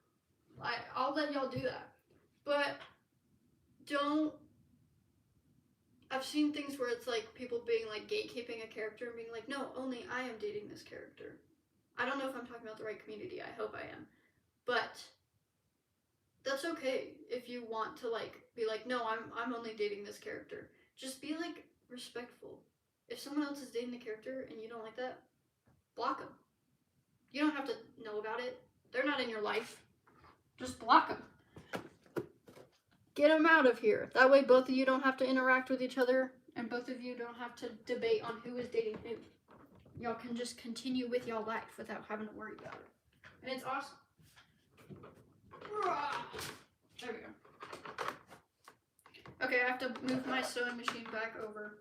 I'll let y'all do that. But don't. I've seen things where it's like people being like gatekeeping a character and being like, no, only I am dating this character. I don't know if I'm talking about the right community. I hope I am. But that's okay if you want to like be like, no, I'm only dating this character. Just be like respectful. If someone else is dating the character and you don't like that, block them. You don't have to know about it. They're not in your life. Just block them. Get them out of here. That way both of you don't have to interact with each other and both of you don't have to debate on who is dating who. Y'all can just continue with y'all life without having to worry about it. And it's awesome. There we go. Okay, I have to move my sewing machine back over.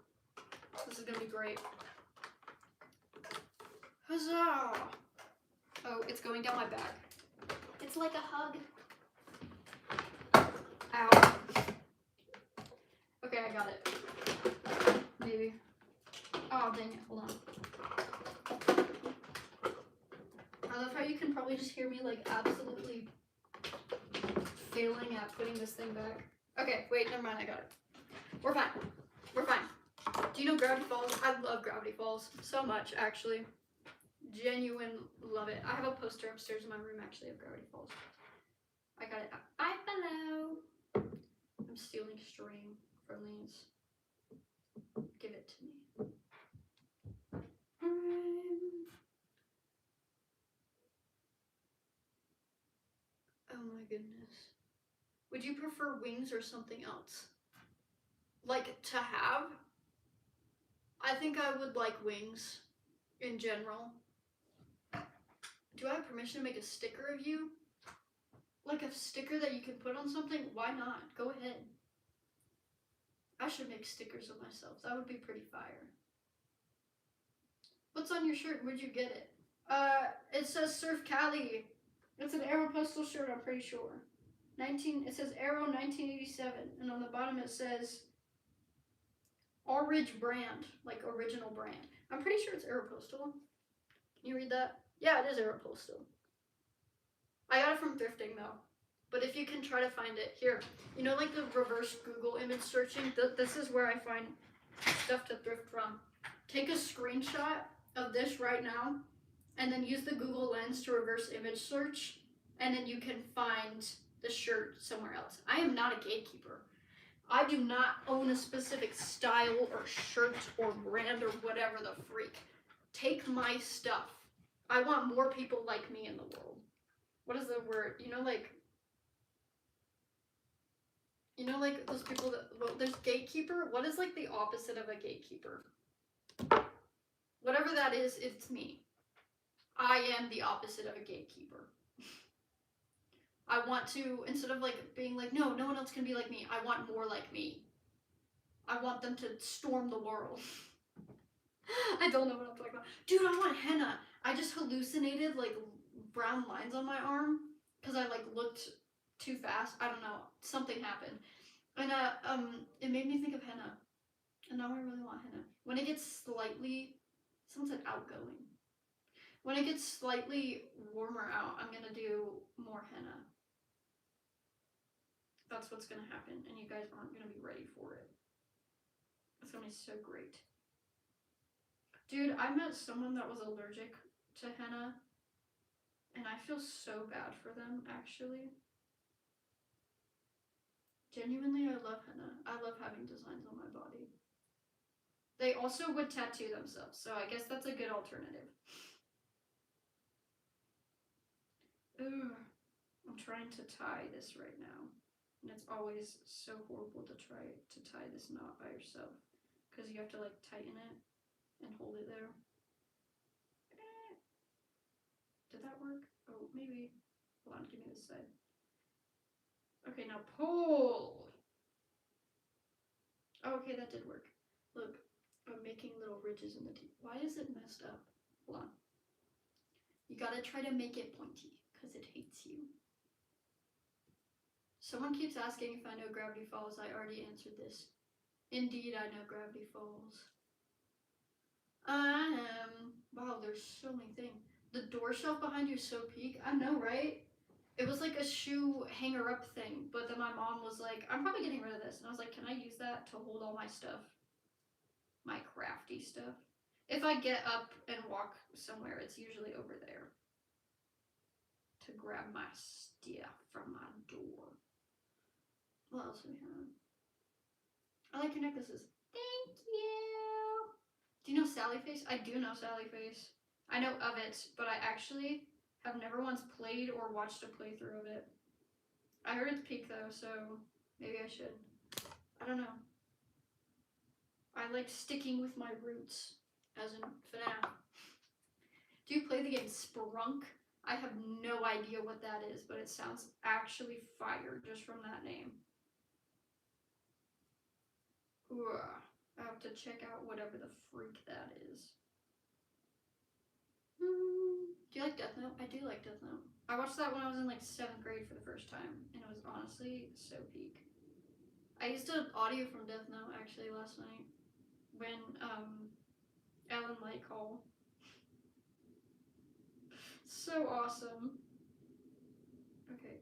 This is gonna be great. Huzzah! Oh, it's going down my back. It's like a hug. Ow. Okay, I got it. Maybe. Oh, dang it. Hold on. I love how you can probably just hear me like absolutely failing at putting this thing back. Okay, wait, never mind, I got it. We're fine. We're fine. Do you know Gravity Falls? I love Gravity Falls so much, actually. Genuine love it. I have a poster upstairs in my room, actually, of Gravity Falls. I got it. Bye, hello. I'm stealing string from these. Give it to me. Oh my goodness. Would you prefer wings or something else? Like, to have? I think I would like wings in general. Do I have permission? permission to make a sticker of you, like a sticker that you can put on something, why not? Go ahead. I should make stickers of myself. That would be pretty fire. What's on your shirt? Where'd you get it? It says Surf Cali. It's an Aeropostale shirt, I'm pretty sure. It says Aero 1987, and on the bottom it says Orange brand, like original brand. I'm pretty sure it's Aeropostale. Can you read that? Yeah, it is Aeropostale. I got it from thrifting though. But if you can try to find it, here. You know, like the reverse Google image searching? This is where I find stuff to thrift from. Take a screenshot of this right now, and then use the Google Lens to reverse image search, and then you can find the shirt somewhere else. I am not a gatekeeper. I do not own a specific style or shirt or brand or whatever the freak. Take my stuff. I want more people like me in the world. What is the word? You know, like those people that, well, there's gatekeeper. What is like the opposite of a gatekeeper? Whatever that is, it's me. I am the opposite of a gatekeeper. I want to, instead of like being like, no one else can be like me, I want more like me. I want them to storm the world. I don't know what I'm talking about. Dude, I want henna. I just hallucinated like brown lines on my arm because I like looked too fast. I don't know. Something happened. And it made me think of henna. And now I really want henna. When it gets slightly, someone said outgoing. When it gets slightly warmer out, I'm gonna do more henna. That's what's gonna happen, and you guys aren't gonna be ready for it. It's gonna be so great. Dude, I met someone that was allergic to henna, and I feel so bad for them, actually. Genuinely, I love henna. I love having designs on my body. They also would tattoo themselves, so I guess that's a good alternative. Ooh, I'm trying to tie this right now. And it's always so horrible to try to tie this knot by yourself. Because you have to like tighten it and hold it there. Did that work? Oh, maybe. Hold on, give me this side. Okay, now pull. Oh, okay, that did work. Look, I'm making little ridges in the teeth. Why is it messed up? Hold on. You gotta try to make it pointy, because it hates you. Someone keeps asking if I know Gravity Falls. I already answered this. Indeed, I know Gravity Falls. Wow, there's so many things. The door shelf behind you is so peak. I know, right? It was like a shoe hanger up thing, but then my mom was like, I'm probably getting rid of this. And I was like, can I use that to hold all my stuff? My crafty stuff. If I get up and walk somewhere, it's usually over there. To grab my stuff from my door. What else do we have? I like your necklaces. Thank you. Do you know Sally Face? I do know Sally Face. I know of it, but I actually have never once played or watched a playthrough of it. I heard it's peak though, so maybe I should. I don't know. I like sticking with my roots, as in FNAF. Do you play the game Sprunk? I have no idea what that is, but it sounds actually fire just from that name. Ooh, I have to check out whatever the freak that is. Do you like Death Note? I do like Death Note. I watched that when I was in like 7th grade for the first time, and it was honestly so peak. I used an audio from Death Note actually last night when Alan Light called. So awesome. Okay,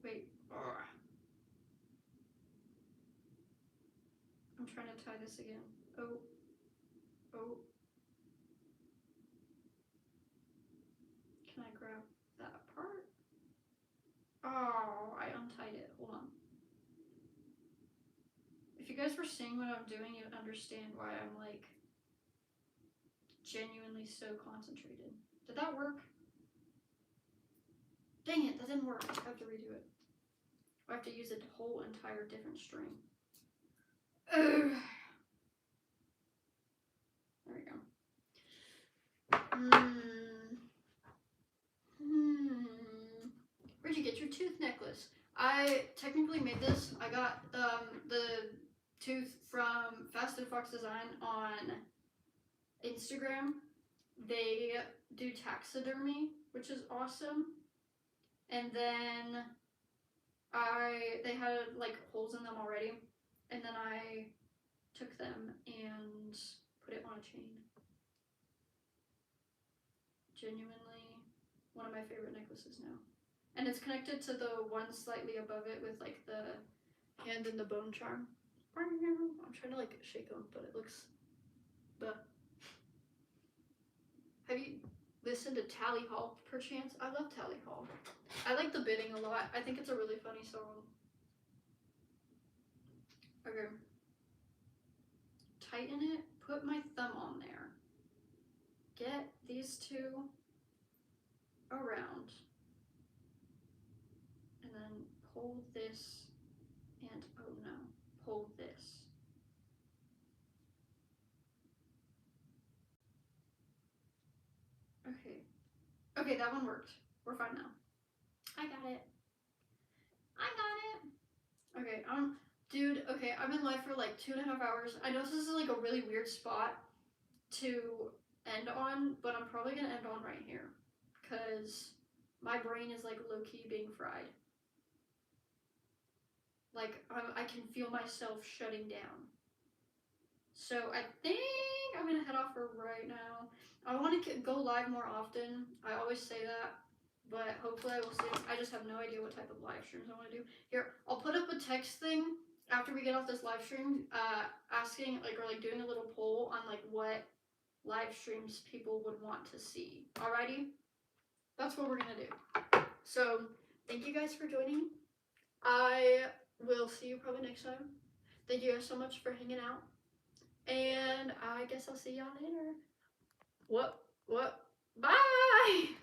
wait. Ugh. I'm trying to tie this again. Oh. Can I grab that part? Oh, I untied it. Hold on. If you guys were seeing what I'm doing, you'd understand why I'm like genuinely so concentrated. Did that work? Dang it, that didn't work. I have to redo it. I have to use a whole entire different string. Ugh. There we go. did you get your tooth necklace? I technically made this. I got the tooth from Fast and Fox Design on Instagram. They do taxidermy, which is awesome. And then they had like holes in them already, and then I took them and put it on a chain. Genuinely one of my favorite necklaces now. And it's connected to the one slightly above it with like the hand and the bone charm. I'm trying to like shake them, but it looks Have you listened to Tally Hall perchance? I love Tally Hall. I like the bidding a lot. I think it's a really funny song. Okay. Tighten it, put my thumb on there. Get these two around. And then pull this and, oh no, pull this. Okay. Okay, that one worked. We're fine now. I got it. Okay, dude, okay, I'm in live for like 2.5 hours. I know this is like a really weird spot to end on, but I'm probably gonna end on right here. Because my brain is like low-key being fried. Like, I can feel myself shutting down. So I think I'm gonna head off for right now. I want to go live more often. I always say that, but hopefully I will see. I just have no idea what type of live streams I want to do. Here, I'll put up a text thing after we get off this live stream, asking like or like doing a little poll on like what live streams people would want to see. Alrighty, that's what we're gonna do. So thank you guys for joining. I will see you probably next time. Thank you guys so much for hanging out. And I guess I'll see y'all later. What? Bye!